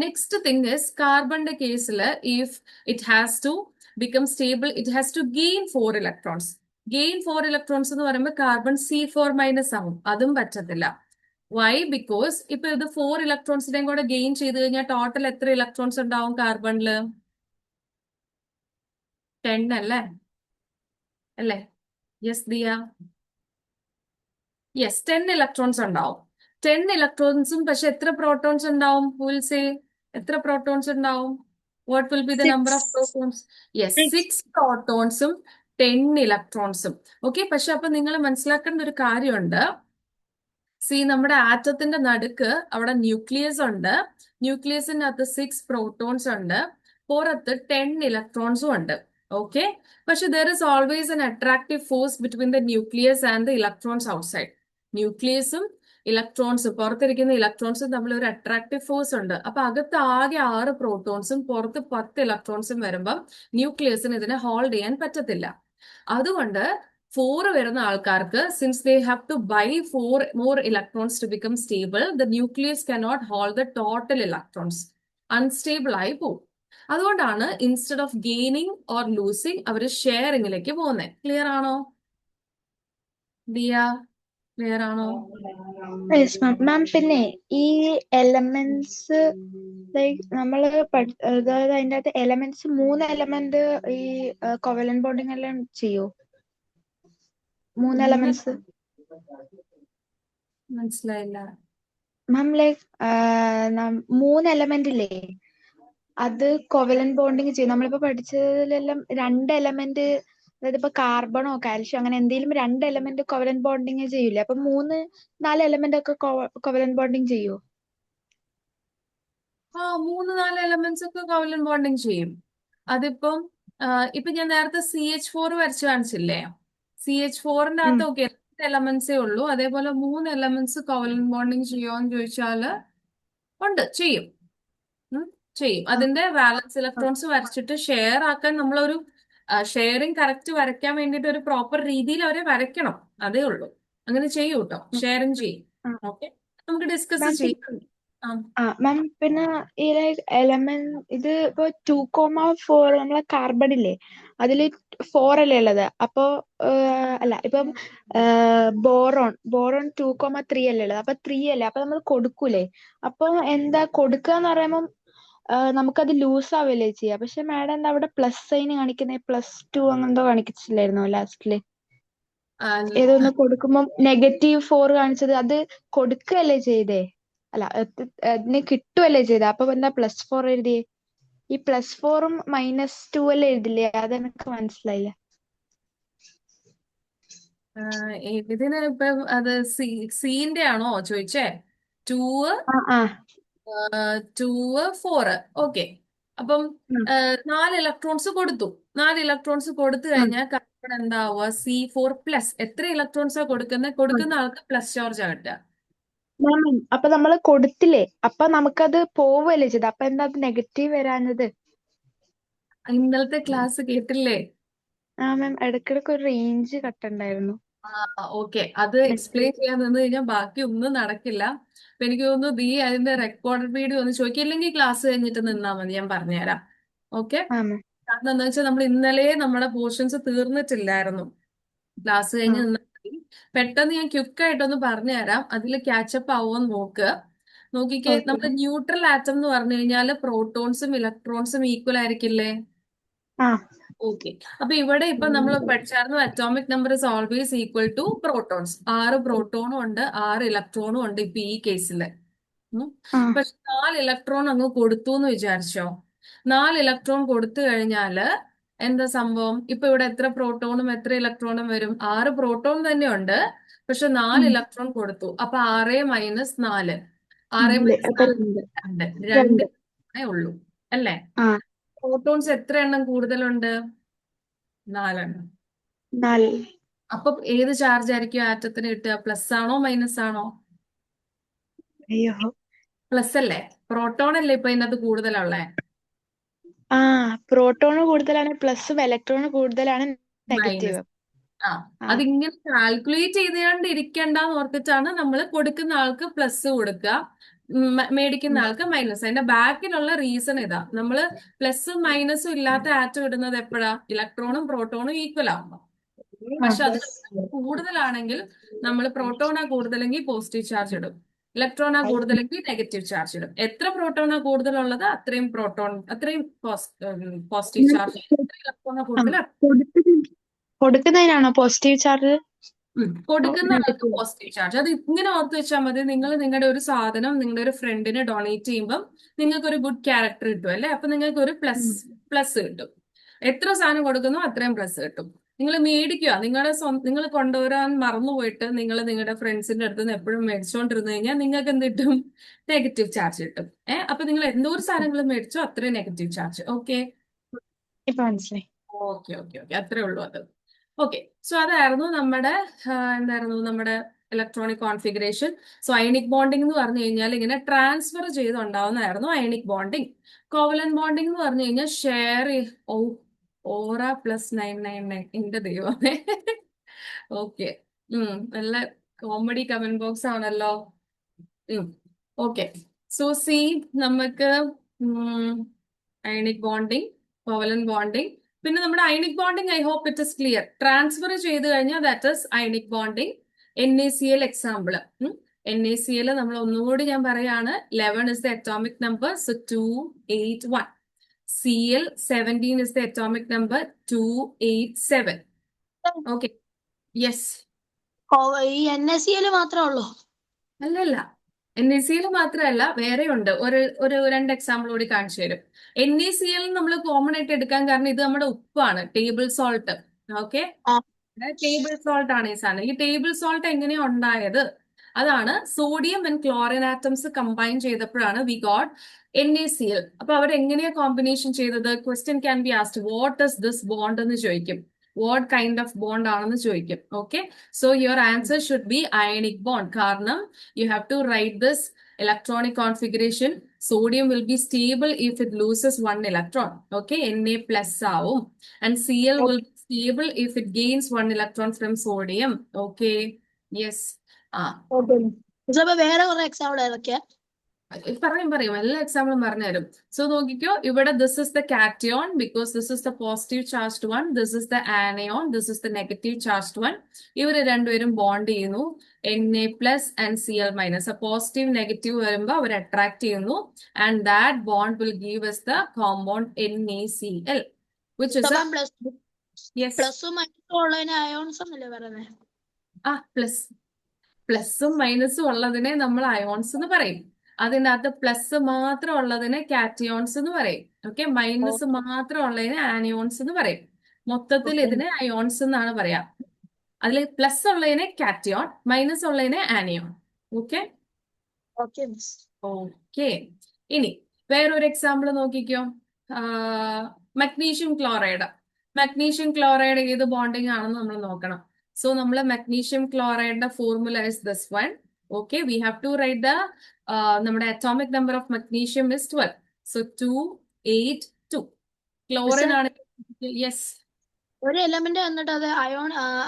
നെക്സ്റ്റ് തിങ് ഇസ്, കാർബണിന്റെ കേസിൽ if it has to become stable, it has to gain 4 electrons. Gain 4 electrons എന്ന് പറയുമ്പോൾ carbon C4- ആവും. അതും പറ്റത്തില്ല. വൈ? ബിക്കോസ് ഇപ്പൊ ഇത് 4 ഇലക്ട്രോൺസിനെയും കൂടെ ഗെയിൻ ചെയ്ത് കഴിഞ്ഞാൽ ടോട്ടൽ എത്ര ഇലക്ട്രോൺസ് ഉണ്ടാവും കാർബണില്? 10 അല്ലേ? യെസ് ദിയ, യെസ്, 10 ഇലക്ട്രോൺസ് ഉണ്ടാവും. 10 ഇലക്ട്രോൺസും പക്ഷെ എത്ര പ്രോട്ടോൺസ് ഉണ്ടാവും? വിൽ സേ എത്ര പ്രോട്ടോൺസ് ഉണ്ടാവും? What will be the number of protons? Yes, 6 protonsum 10 electronsum. Okay, പക്ഷെ അപ്പൊ നിങ്ങൾ മനസ്സിലാക്കേണ്ട ഒരു കാര്യമുണ്ട്. നമ്മുടെ ആറ്റത്തിന്റെ നടുക്ക് അവിടെ ന്യൂക്ലിയസ് ഉണ്ട്. ന്യൂക്ലിയസിനകത്ത് 6 പ്രോട്ടോൺസ് ഉണ്ട്, പുറത്ത് 10 ഇലക്ട്രോൺസും ഉണ്ട്. ഓക്കെ, പക്ഷെ there is always an attractive force between the nucleus and the electrons outside. ന്യൂക്ലിയസും ഇലക്ട്രോൺസും, പുറത്തിരിക്കുന്ന ഇലക്ട്രോൺസും തമ്മിൽ ഒരു അട്രാക്റ്റീവ് ഫോഴ്സ് ഉണ്ട്. അപ്പൊ അകത്ത് ആകെ 6 പ്രോട്ടോൺസും പുറത്ത് 10 ഇലക്ട്രോൺസും വരുമ്പം ന്യൂക്ലിയസിന് ഇതിനെ ഹോൾഡ് ചെയ്യാൻ പറ്റത്തില്ല. അതുകൊണ്ട് 4 വരുന്ന ആൾക്കാർക്ക്, since they have to buy 4 more electrons to become stable, the nucleus cannot hold the total electrons. Unstable ആയി പോകും. അതുകൊണ്ടാണ് instead of gaining or losing അവർ ഷെയറിങ്ങിലേക്ക് പോകുന്നത്. ക്ലിയർ ആണോ ദിയ? ക്ലിയർ ആണോ? മാം, പിന്നെ ഈ എലമെന്റ്സ് ലൈക്ക് നമ്മള് അതായത് അതിന്റെ അകത്ത് എലമെന്റ്സ് 3 എലമെന്റ് ഈ കോവലന്റ് ബോണ്ടിങ് എല്ലാം ചെയ്യോ? 3 എലമെന്റ്സ് മനസ്സിലായില്ല. മാം ലൈക്ക് 3 എലമെന്റ് ഇല്ലേ, അത് കോവലന്റ് ബോണ്ടിങ് ചെയ്യും. നമ്മളിപ്പോ പഠിച്ചതിലെല്ലാം 2 എലമെന്റ്, അതായത് ഇപ്പൊ കാർബണോ കാൽഷ്യോ അങ്ങനെ എന്തെങ്കിലും 2 എലമെന്റ് കോവലന്റ് ബോണ്ടിങ് ചെയ്യൂലേ? അപ്പൊ 3-4 എലമെന്റ് ഒക്കെ കോവലന്റ് ബോണ്ടിങ് ചെയ്യോ? ആ 3-4 എലമെന്റ്സ് ഒക്കെ കോവലന്റ് ബോണ്ടിങ് ചെയ്യും. അതിപ്പം ഇപ്പൊ ഞാൻ നേരത്തെ CH4 വരച്ചു കാണിച്ചില്ലേ? CH4ന്റെ അകത്ത് ഓക്കെ 2 എലമെന്റ്സേ ഉള്ളൂ. അതേപോലെ 3 എലമെന്റ്സ് കോവലന്റ് ബോണ്ടിങ് ചെയ്യുമോന്ന് ചോദിച്ചാല് ഉണ്ട്, ചെയ്യും. ചെയ്യും. അതിന്റെ വാലൻസ് ഇലക്ട്രോൺസ് വരച്ചിട്ട് ഷെയർ ആക്കാൻ നമ്മളൊരു ഷെയറിങ് കറക്റ്റ് വരയ്ക്കാൻ വേണ്ടിയിട്ട് ഒരു പ്രോപ്പർ രീതിയിൽ അവരെ വരയ്ക്കണം. അതേ ഉള്ളൂ. അങ്ങനെ ചെയ്യൂ കേട്ടോ, ഷെയറിങ് ചെയ്യും. ഓക്കെ, നമുക്ക് ഡിസ്കസ് ചെയ്യാം. മാം പിന്നെ ഈ ലൈക്ക് എലമെന്റ് ഇത് ഇപ്പൊ 2,4 നമ്മളെ കാർബൺ ഇല്ലേ, അതില് 4 അല്ലേ ഉള്ളത്? അപ്പൊ അല്ല, ഇപ്പം ബോറോൺ 2,3 അല്ലേ ഉള്ളത്? അപ്പൊ 3 അല്ലേ? അപ്പൊ നമ്മൾ കൊടുക്കൂലേ? അപ്പൊ എന്താ കൊടുക്കാന്ന് പറയുമ്പം നമുക്കത് ലൂസ് ആവല്ലേ ചെയ്യാ. പക്ഷെ മാഡം എന്താ അവിടെ പ്ലസ് സൈൻ കാണിക്കുന്നത്? +2 അങ്ങനെന്തോ കാണിച്ചില്ലായിരുന്നോ ലാസ്റ്റില്? ഏതൊന്ന് കൊടുക്കുമ്പം -4 കാണിച്ചത്, അത് കൊടുക്കല്ലേ ചെയ്തേ? അല്ല, അതിന് കിട്ടുവല്ലേ ചെയ്തേ? അപ്പൊ എന്താ +4 എഴുതിയേ? ഈ +4ഉം -2 അല്ലേ എഴുതില്ലേ? അതെനിക്ക് മനസ്സിലായില്ല. ഇതിന് ഇപ്പം അത് സീന്റെ ആണോ ചോദിച്ചേ? 2 ആ 2 4 ഓക്കെ. അപ്പം 4 ഇലക്ട്രോൺസ് കൊടുത്തു. 4 ഇലക്ട്രോൺസ് കൊടുത്തു കഴിഞ്ഞാൽ കാർബൺ എന്താവുക? C4+. എത്ര ഇലക്ട്രോൺസാ കൊടുക്കുന്ന ആൾക്ക് പ്ലസ് ചാർജ് ആകട്ടെ. അപ്പൊ നമ്മള് കൊടുത്തില്ലേ? അപ്പൊ നമുക്കത് പോവല്ലേ ചെയ്ത്? അപ്പൊ എന്താ നെഗറ്റീവ് വരാഞ്ഞത്? ഇന്നലത്തെ ക്ലാസ് കേട്ടില്ലേ? മാം ഇടയ്ക്കിടയ്ക്ക് ഒരു റേഞ്ച് കട്ടുണ്ടായിരുന്നു. ഓക്കെ, അത് എക്സ്പ്ലെയിൻ ചെയ്യാൻ നിന്ന് കഴിഞ്ഞാൽ ബാക്കി ഒന്നും നടക്കില്ല. അപ്പൊ എനിക്ക് തോന്നുന്നു നീ അതിന്റെ റെക്കോർഡഡ് വീഡിയോ ഒന്ന് ചോദിക്കില്ലെങ്കിൽ ക്ലാസ് കഴിഞ്ഞിട്ട് നിന്നാ മതി, ഞാൻ പറഞ്ഞുതരാം. ഓക്കെ, കാരണം എന്താ വെച്ചാൽ നമ്മൾ ഇന്നലെ നമ്മുടെ പോർഷൻസ് തീർന്നിട്ടില്ലായിരുന്നു. ക്ലാസ് കഴിഞ്ഞ് നിന്നാൽ മതി. പെട്ടെന്ന് ഞാൻ ക്വിക്കായിട്ടൊന്ന് പറഞ്ഞുതരാം, അതിൽ ക്യാച്ചപ്പ് ആവുമെന്ന് നോക്കിക്കേ. നമ്മുടെ ന്യൂട്രൽ ആറ്റം എന്ന് പറഞ്ഞു കഴിഞ്ഞാൽ പ്രോട്ടോൺസും ഇലക്ട്രോൺസും ഈക്വൽ ആയിരിക്കില്ലേ? ഓക്കെ, അപ്പൊ ഇവിടെ ഇപ്പൊ നമ്മൾ പഠിച്ചായിരുന്നു atomic number is always equal to protons. 6 പ്രോട്ടോണും ഉണ്ട്, 6 ഇലക്ട്രോണും ഉണ്ട് ഇപ്പൊ ഈ കേസില്. പക്ഷെ 4 ഇലക്ട്രോൺ അങ്ങ് കൊടുത്തു എന്ന് വിചാരിച്ചോ. 4 ഇലക്ട്രോൺ കൊടുത്തു കഴിഞ്ഞാല് എന്താ സംഭവം? ഇപ്പൊ ഇവിടെ എത്ര പ്രോട്ടോണും എത്ര ഇലക്ട്രോണും വരും? 6 പ്രോട്ടോൺ തന്നെ ഉണ്ട്, പക്ഷെ 4 ഇലക്ട്രോൺ കൊടുത്തു. അപ്പൊ 6 - 4 6 - 4 2 ഉള്ളൂ അല്ലേ? പ്രോട്ടോൺസ് എത്ര എണ്ണം കൂടുതലുണ്ട്? 4 എണ്ണം. അപ്പൊ ഏത് ചാർജ് ആയിരിക്കും ആറ്റത്തിന് കിട്ടുക? പ്ലസ് ആണോ മൈനസ് ആണോ? പ്ലസ് അല്ലേ? പ്രോട്ടോൺ അല്ലേ ഇപ്പൊ ഇതിനകത്ത് കൂടുതലുള്ളേ? പ്രോട്ടോൺ കൂടുതലാണ് പ്ലസും, ഇലക്ട്രോൺ കൂടുതലാണ് നെഗറ്റീവ്. അതിങ്ങനെ കാൽക്കുലേറ്റ് ചെയ്തുകൊണ്ടിരിക്കണ്ടെന്ന് ഓർത്തിട്ടാണ് നമ്മൾ കൊടുക്കുന്ന ആൾക്ക് പ്ലസ് കൊടുക്കുക, മേടിക്കുന്ന ആൾക്ക് മൈനസ്. അതിന്റെ ബാക്കിലുള്ള റീസൺ ഇതാ. നമ്മള് പ്ലസും മൈനസും ഇല്ലാത്ത ആറ്റം ഇടുന്നത് എപ്പോഴാ? ഇലക്ട്രോണും പ്രോട്ടോണും ഈക്വൽ ആവുമ്പോ. പക്ഷെ അത് കൂടുതലാണെങ്കിൽ നമ്മൾ പ്രോട്ടോണാ കൂടുതലെങ്കിൽ പോസിറ്റീവ് ചാർജ് ഇടും, ഇലക്ട്രോണാ കൂടുതലെങ്കിൽ നെഗറ്റീവ് ചാർജ് ഇടും. എത്ര പ്രോട്ടോണാ കൂടുതലുള്ളത് അത്രയും പോസിറ്റീവ് ചാർജ്, എത്ര ഇലക്ട്രോണാ കൂടുതൽ കൊടുക്കുന്നതിനാണോ പോസിറ്റീവ് ചാർജ്? കൊടുക്കുന്ന ആൾക്ക് പോസിറ്റീവ് ചാർജ്. അത് ഇങ്ങനെ ഓർത്ത് വെച്ചാൽ മതി. നിങ്ങൾ നിങ്ങളുടെ ഒരു സാധനം നിങ്ങളുടെ ഒരു ഫ്രണ്ടിന് ഡൊണേറ്റ് ചെയ്യുമ്പോൾ നിങ്ങൾക്ക് ഒരു ഗുഡ് ക്യാരക്ടർ കിട്ടും അല്ലേ? അപ്പൊ നിങ്ങൾക്ക് ഒരു പ്ലസ് കിട്ടും. എത്ര സാധനം കൊടുക്കുന്നോ അത്രയും പ്ലസ് കിട്ടും. നിങ്ങൾ മേടിക്കുക, നിങ്ങൾ കൊണ്ടുവരാൻ മറന്നുപോയിട്ട് നിങ്ങൾ നിങ്ങളുടെ ഫ്രണ്ട്സിന്റെ അടുത്ത് നിന്ന് എപ്പോഴും മേടിച്ചുകൊണ്ടിരുന്നു കഴിഞ്ഞാൽ നിങ്ങൾക്ക് എന്ത് കിട്ടും? നെഗറ്റീവ് ചാർജ് കിട്ടും. അപ്പൊ നിങ്ങൾ എന്തോരം സാധനങ്ങൾ മേടിച്ചോ അത്രയും negative charge. Okay okay okay okay, അത്രേ ഉള്ളൂ അത്. ഓക്കെ, സോ അതായിരുന്നു നമ്മുടെ നമ്മുടെ electronic configuration. So ionic bonding എന്ന് പറഞ്ഞു കഴിഞ്ഞാൽ ഇങ്ങനെ ട്രാൻസ്ഫർ ചെയ്തുണ്ടാവുന്നതായിരുന്നു അയണിക് ബോണ്ടിങ്. കോവലന്റ് ബോണ്ടിങ് എന്ന് പറഞ്ഞു കഴിഞ്ഞാൽ ഷെയർ ഓറ +999 എന്റെ ദൈവമേ. ഓക്കെ, നല്ല കോമഡി കമന്റ് ബോക്സ് ആണല്ലോ. ഓക്കെ, സോ സി നമുക്ക് അയണിക് ബോണ്ടിങ്, കോവലന്റ് ബോണ്ടിങ്, പിന്നെ നമ്മുടെ ionic bonding I hope it is clear. Transfer ചെയ്ത് കഴിഞ്ഞാൽ that is ionic bonding. NaCl example. NaCl നമ്മൾ ഒന്നുകൂടി ഞാൻ പറയാണ്, 11 is the atomic number, so 281. Cl 17 is the atomic number, 287. Okay, yes. ഈ NaCl മാത്രമേ ഉള്ളൂ? അല്ലല്ല, NaCl മാത്രമല്ല, വേറെ ഉണ്ട്. ഒരു ഒരു രണ്ട് എക്സാമ്പിൾ കൂടി കാണിച്ചു തരും. NaCl നമ്മൾ കോമൺ ആയിട്ട് എടുക്കാൻ കാരണം ഇത് നമ്മുടെ ഉപ്പാണ്, table salt. Okay, table salt ആണ് ഈ സാധനം. ഈ ടേബിൾ സോൾട്ട് എങ്ങനെയാ ഉണ്ടായത്? അതാണ് sodium and chlorine atoms combine ചെയ്തപ്പോഴാണ് വി ഗോട്ട് NaCl. അപ്പൊ അവർ എങ്ങനെയാ കോമ്പിനേഷൻ ചെയ്തത്? Question can be ആസ്ഡ്, what is this bond എന്ന് ചോദിക്കും. വാട്ട് കൈൻഡ് ഓഫ് ബോണ്ട് ആണെന്ന് ചോദിക്കും. Okay, so your answer should be ionic bond. കാരണം you have to write this electronic configuration. Sodium will be stable if it loses one electron. Okay, Na plus ആവും. And Cl will be stable if it gains one electron from sodium. Okay, yes. അപ്പൊ വേറെ കുറെ example ഏതൊക്കെയാ? പറയും എല്ലാ എക്സാമ്പിളും പറഞ്ഞുതരും. So നോക്കിക്കോ, ഇവിടെ this is the cation because this is the positive charged one, this is the anion, this is the negative charged one. ഇവര് രണ്ടുപേരും ബോണ്ട് ചെയ്യുന്നു, Na plus and Cl minus. Positive negative വരുമ്പോൾ അവർ അട്രാക്ട് ചെയ്യുന്നു, and that bond will give us the compound NaCl, which is a yes. പ്ലസും മൈനസും ഉള്ളതിന് ions എന്നല്ലേ പറയുന്നത്? പ്ലസും മൈനസും ഉള്ളതിനെ നമ്മൾ അയോൺസ് എന്ന് പറയും. അതിൻ്റെ അകത്ത് പ്ലസ് മാത്രം ഉള്ളതിനെ കാറ്റിയോൺസ് എന്ന് പറയും. ഓക്കെ, മൈനസ് മാത്രം ഉള്ളതിനെ ആനിയോൺസ് എന്ന് പറയും. മൊത്തത്തിൽ ഇതിനെ അയോൺസ് എന്നാണ് പറയാ. അതിൽ പ്ലസ് ഉള്ളതിനെ കാറ്റിയോൺ, മൈനസ് ഉള്ളതിനെ ആനിയോൺ. ഓക്കെ ഓക്കെ, ഇനി വേറൊരു എക്സാമ്പിൾ നോക്കിക്കോ. Magnesium chloride. മഗ്നീഷ്യം ക്ലോറൈഡ് ഏത് ബോണ്ടിങ് ആണെന്ന് നമ്മൾ നോക്കണം. സോ നമ്മൾ മഗ്നീഷ്യം ക്ലോറൈഡിന്റെ formula is this one. Okay, we have to write the നമ്മുടെ atomic number of magnesium is 12. So 2, 8, 2. Chlorine ആണ്. Yes. ഒരു എലമെന്റ് എന്നിട്ട് അത്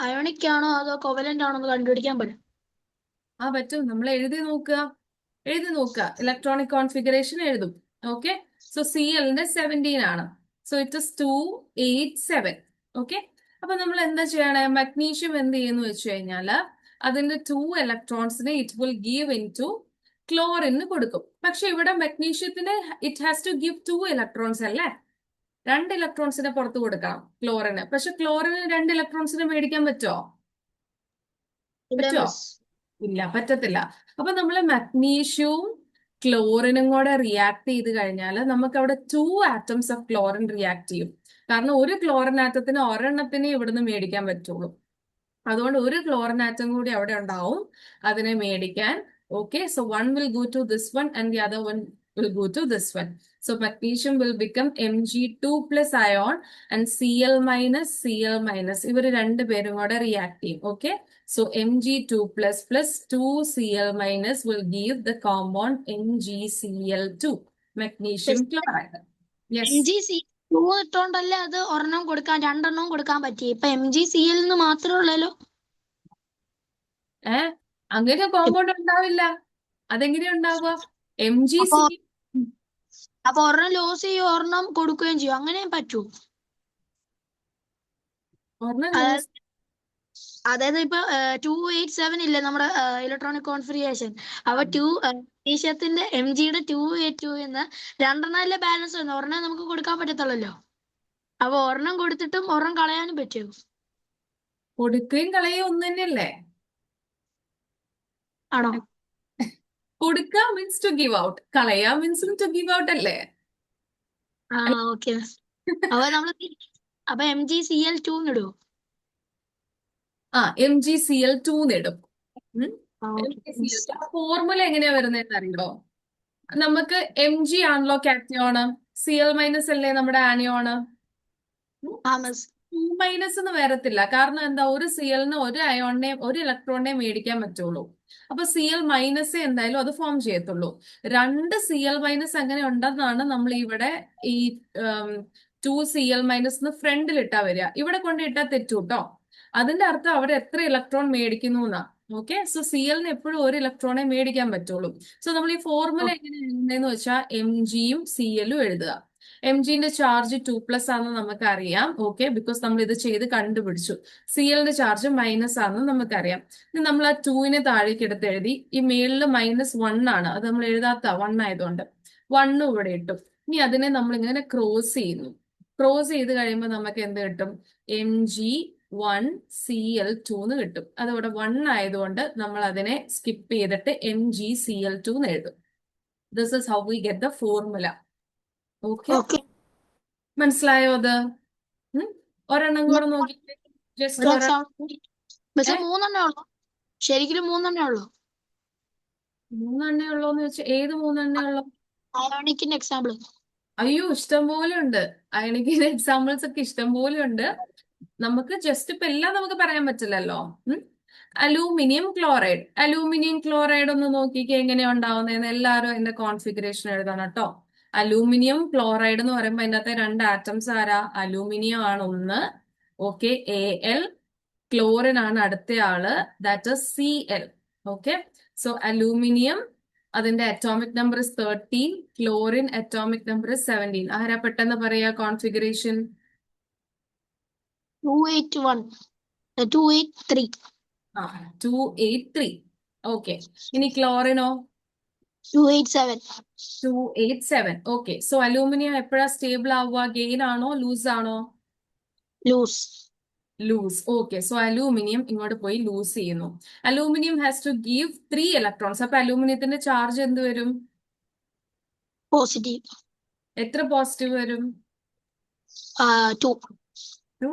അയോണിക് ആണോ അതോ കോവലന്റ് ആണോ എന്ന് കണ്ടുപിടിക്കാൻ പറ്റും? പറ്റും. നമ്മൾ എഴുതി നോക്കുക. ഇലക്ട്രോണിക് കോൺഫിഗറേഷൻ എഴുതും. ഓക്കെ, സോ Cl-ന്റെ 17 ആണ്. So it is 2, 8, 7. ഓക്കെ, അപ്പൊ നമ്മൾ എന്താ ചെയ്യണേ? മഗ്നീഷ്യം എന്ത് ചെയ്യുന്നു വെച്ച് കഴിഞ്ഞാല് അതിന്റെ 2 ഇലക്ട്രോൺസിനെ it will give in to ക്ലോറിന് കൊടുക്കും. പക്ഷെ ഇവിടെ മഗ്നീഷ്യത്തിന് it has to give 2 electrons അല്ലേ? 2 ഇലക്ട്രോൺസിനെ പുറത്ത് കൊടുക്കണം ക്ലോറിന്. പക്ഷെ ക്ലോറിന് 2 ഇലക്ട്രോൺസിനെ മേടിക്കാൻ പറ്റുമോ? ഇല്ല, പറ്റത്തില്ല. അപ്പൊ നമ്മൾ മഗ്നീഷ്യവും ക്ലോറിനും കൂടെ റിയാക്ട് ചെയ്ത് കഴിഞ്ഞാൽ നമുക്ക് അവിടെ 2 ആറ്റംസ് ഓഫ് ക്ലോറിൻ റിയാക്ട് ചെയ്യും. കാരണം ഒരു ക്ലോറിൻ ആറ്റത്തിന് ഒരെണ്ണത്തിനെ ഇവിടുന്ന് മേടിക്കാൻ പറ്റുള്ളൂ. അതുകൊണ്ട് ഒരു ക്ലോറിൻ ആറ്റം കൂടി അവിടെ ഉണ്ടാവും അതിനെ മേടിക്കാൻ. Okay, so one will go to this one and the other one will go to this one. So magnesium will become Mg2 plus ion and Cl minus. ഇവർ രണ്ടുപേരും കൂടെ റിയാക്ട് ചെയ്യും. Okay, so Mg2 plus 2 Cl minus will give the compound MgCl2, magnesium chloride. Yes. MgCl2 ഇട്ടോണ്ടല്ലേ അത് ഒരെണ്ണം കൊടുക്കാൻ 2 എണ്ണവും കൊടുക്കാൻ പറ്റി. ഇപ്പൊ MgCl എന്ന് മാത്രമേ ഉള്ളല്ലോ. അങ്ങനെ കോമ്പൗണ്ട് ഉണ്ടാവില്ല. അതെങ്ങനെയാ ഉണ്ടാവുക? MgCl അപ്പൊ ഒരെണ്ണം ലോസ് ചെയ്യും, ഒരെണ്ണം കൊടുക്കുകയും ചെയ്യും. അങ്ങനെ പറ്റൂ? അതായത് ഇപ്പൊ 287 ഇല്ലേ നമ്മുടെ ഇലക്ട്രോണിക് കോൺഫിഗറേഷൻ. അപ്പൊ മഗ്നീഷ്യത്തിന്റെ Mgയുടെ 282 എന്ന് 2 എണ്ണല്ലേ ബാലൻസ് വരുന്നത്. ഒരെണ്ണം നമുക്ക് കൊടുക്കാൻ പറ്റത്തുള്ളല്ലോ. അപ്പൊ ഒരെണ്ണം കൊടുത്തിട്ടും ഒരെണ്ണം കളയാനും പറ്റുമോ? കൊടുക്കുകയും കളയുകയും ഒന്ന് തന്നെയല്ലേ? ആണോ? കൊടുക്കുക മീൻസ് ടു ഗിവ് ഔട്ട്, കളയാ മീൻസ് ടു ഗിവ് ഔട്ട് അല്ലേ? ഓക്കെ. അപ്പൊ MgCl2 ഇടുവോ? MgCl2 ഇടും. ഫോർമുല എങ്ങനെയാ വരുന്നതെന്ന് അറിയോ? നമുക്ക് Mg ആണല്ലോ കാറ്റയോണ്, Cl മൈനസ് അല്ലേ നമ്മുടെ ആനിയോണ്. 2 മൈനസ് എന്ന് വരത്തില്ല. കാരണം എന്താ? ഒരു Cl-ന് ഒരു അയോണിനെ ഒരു ഇലക്ട്രോണിനെ മേടിക്കാൻ പറ്റുള്ളൂ. അപ്പൊ Cl മൈനസ് എന്തായാലും അത് ഫോം ചെയ്യത്തുള്ളൂ. 2 Cl മൈനസ് അങ്ങനെ ഉണ്ടെന്നാണ് നമ്മൾ ഇവിടെ ഈ 2 Cl മൈനസ് ഫ്രണ്ടിൽ ഇട്ടാ വരിക. ഇവിടെ കൊണ്ട് ഇട്ടാ തെറ്റു കേട്ടോ. അതിന്റെ അർത്ഥം അവിടെ എത്ര ഇലക്ട്രോൺ മേടിക്കുന്നു എന്നാ. ഓക്കെ, സോ Cl-ന് എപ്പോഴും ഒരു ഇലക്ട്രോണെ മേടിക്കാൻ പറ്റുള്ളൂ. സോ നമ്മൾ ഈ ഫോർമുല എങ്ങനെ എഴുതുന്നതെന്ന് വെച്ചാൽ Mgയും Cl-ഉം എഴുതുക. Mgന്റെ ചാർജ് 2+ ആണെന്ന് നമുക്ക് അറിയാം. ഓക്കെ, ബിക്കോസ് നമ്മൾ ഇത് ചെയ്ത് കണ്ടുപിടിച്ചു. Cl-ന്റെ ചാർജ് മൈനസ് ആണെന്ന് നമുക്കറിയാം. ഇനി നമ്മൾ ആ 2-നെ താഴേക്ക് എടുത്ത് എഴുതി. ഈ മേളില് -1 ആണ്, അത് നമ്മൾ എഴുതാത്ത 1 ആയതുകൊണ്ട് 1 ഇവിടെ ഇട്ടു. ഇനി അതിനെ നമ്മൾ ഇങ്ങനെ ക്രോസ് ചെയ്യുന്നു. ക്രോസ് ചെയ്ത് കഴിയുമ്പോൾ നമുക്ക് എന്ത് കിട്ടും? Mg Mg1Cl2 എന്ന് കിട്ടും. അതവിടെ 1 ആയതുകൊണ്ട് നമ്മൾ അതിനെ സ്കിപ്പ് ചെയ്തിട്ട് MgCl2 എന്ന് എഴുതും. This is how we get the formula. Okay, okay. മനസ്സിലായോ അത്? ഒരെണ്ണം കൂടെ നോക്കിയിട്ട് ജസ്റ്റ് ഒരു ഒരെണ്ണം. എക്സാമ്പിൾ പക്ഷെ 3 ഉള്ളൂ. ശരിക്കും 3 ഉള്ളൂ. 3 ഉള്ളോന്ന് വെച്ചാൽ ഏത് 3 ഉള്ളു? അയോണിക്കിന്റെ എക്സാമ്പിൾ. അയ്യോ, ഇഷ്ടം പോലെ ഉണ്ട്. അയണിക്കിന്റെ എക്സാമ്പിൾസ് ഒക്കെ ഇഷ്ടം പോലെ ഉണ്ട്. നമുക്ക് ജസ്റ്റ് ഇപ്പൊ എല്ലാം നമുക്ക് പറയാൻ പറ്റില്ലല്ലോ. അലൂമിനിയം ക്ലോറൈഡ് ഒന്ന് നോക്കിക്കേ എങ്ങനെയാ ഉണ്ടാവുന്നതെന്ന്. എല്ലാവരും അതിന്റെ കോൺഫിഗറേഷൻ എഴുതണം കേട്ടോ. അലൂമിനിയം ക്ലോറൈഡ് എന്ന് പറയുമ്പോൾ അതിനകത്തെ 2 ആറ്റംസ് ആരാ? അലൂമിനിയം ആണ് ഒന്ന്. Okay, Al. ക്ലോറിൻ ആണ് അടുത്ത ആള്, that is Cl. Okay, so aluminium അതിന്റെ atomic number is 13, chlorine atomic number is 17. ആരാ പെട്ടെന്ന് പറയാ കോൺഫിഗറേഷൻ? 281 283. 283. ഓക്കെ, ഇനി ക്ലോറിനോ? 287. 287. ഓക്കെ, സോ അലൂമിനിയം എപ്പോഴാ സ്റ്റേബിൾ ആവുക? ഗെയിൻ ആണോ ലൂസ് ആണോ? Lose. Lose. Okay, so aluminium ഇങ്ങോട്ട് പോയി ലൂസ് ചെയ്യുന്നു. Aluminium has to give 3 electrons. അപ്പൊ അലൂമിനിയത്തിന്റെ ചാർജ് എന്ത് വരും? പോസിറ്റീവ്. എത്ര പോസിറ്റീവ് വരും? 2 2.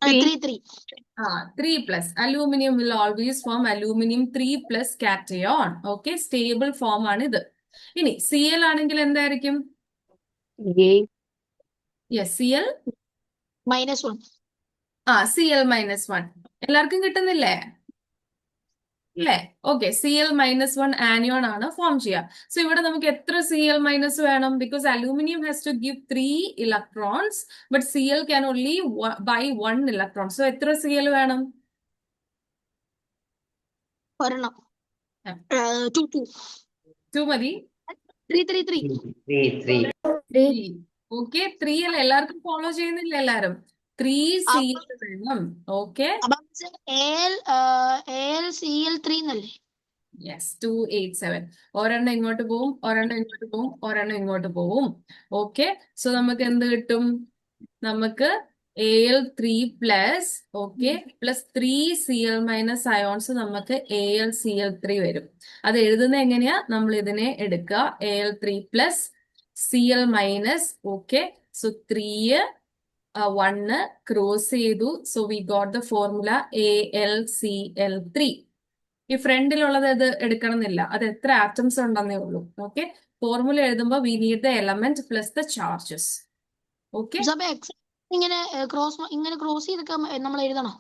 3 3 plus. Aluminum will always form aluminium 3 plus cation. Okay, stable form ആണ് ഇത്. ഇനി Cl ആണെങ്കിൽ എന്തായിരിക്കും? Yes, Cl. -1. Cl -1. എല്ലാവർക്കും കിട്ടുന്നില്ലേ? ഇല്ലേ? ഓക്കെ, Cl-1 ആനിയോൺ ആണ് ഫോം ചെയ്യുക. സോ ഇവിടെ നമുക്ക് എത്ര Cl- വേണം? Because aluminium has to give 3 electrons, but Cl can only buy 1 electron. So എത്ര Cl വേണം? ഒരെണ്ണം. 2 2 മതി. 3 ഓക്കെ, 3 അല്ല, എല്ലാവർക്കും ഫോളോ ചെയ്യുന്നില്ല എല്ലാരും. 3 Cl വേണം. ഓക്കെ, AlCl3 എന്നല്ലേ? യെസ്, 287. ഒരെണ്ണം ഇങ്ങോട്ട് പോവും, ഒരെണ്ണം ഇങ്ങോട്ട് പോവും, ഒരെണ്ണം ഇങ്ങോട്ട് പോവും. ഓക്കെ, സോ നമുക്ക് എന്ത് കിട്ടും? നമുക്ക് Al3 plus okay plus 3 Cl- ions നമുക്ക് AlCl3 വരും. അത് എഴുതുന്നത് എങ്ങനെയാ? നമ്മൾ ഇതിനെ എടുക്കുക, Al3 plus Cl- okay, so 3 1 cross ചെയ്തു. So we got the formula AlCl3. ഈ ഫ്രണ്ടിലുള്ളത് ഇത് എടുക്കണം എന്നില്ല, അത് എത്ര ആറ്റംസ് ഉണ്ടെന്നേ ഉള്ളൂ. ഓക്കെ, ഫോർമുല എഴുതുമ്പോൾ we need the element plus the charges. Okay, ഇങ്ങനെ ക്രോസ് ചെയ്തൊക്കെ നമ്മൾ എഴുതണം.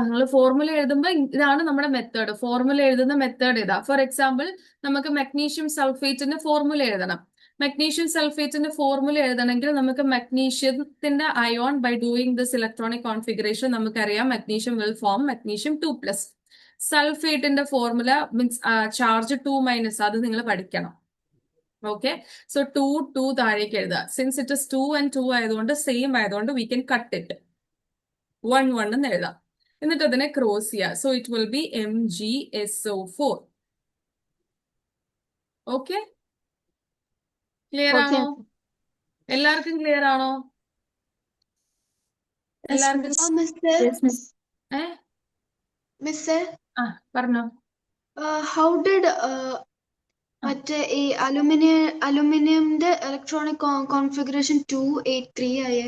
നിങ്ങൾ ഫോർമുല എഴുതുമ്പോൾ ഇതാണ് നമ്മുടെ മെത്തേഡ്. ഫോർമുല എഴുതുന്ന മെത്തേഡ് ഇതാ. ഫോർ എക്സാമ്പിൾ, നമുക്ക് മഗ്നീഷ്യം സൾഫേറ്റിന്റെ ഫോർമുല എഴുതണം. മഗ്നീഷ്യം സൾഫേറ്റിന്റെ ഫോർമുല എഴുതണമെങ്കിൽ നമുക്ക് മഗ്നീഷ്യത്തിന്റെ ion by doing this electronic configuration നമുക്കറിയാം മഗ്നീഷ്യം വിൽ ഫോം മഗ്നീഷ്യം 2+. സൾഫേറ്റിന്റെ ഫോർമുല മീൻസ് ചാർജ് 2-, അത് നിങ്ങൾ പഠിക്കണം. ഓക്കെ, സോ 2 താഴേക്ക് എഴുതുക. സിൻസ് ഇറ്റ് ഇസ് 2 and 2 ആയതുകൊണ്ട് സെയിം ആയതുകൊണ്ട് വി കൻ കട്ട് ഇറ്റ്. 1 എന്ന് എഴുതാം. എന്നിട്ട് അതിനെ ക്രോസ് ചെയ്യുക. So it will B MgSO4. Okay, clear ആണോ? എല്ലാവർക്കും ക്ലിയർ ആണോ? എല്ലാവർക്കും മിസ്സേ, പറഞ്ഞോ. ഹൗ ഡിഡ് മറ്റേ ഈ അലുമിനിയമിന്റെ ഇലക്ട്രോണിക് കോൺഫിഗറേഷൻ 283 ആയേ?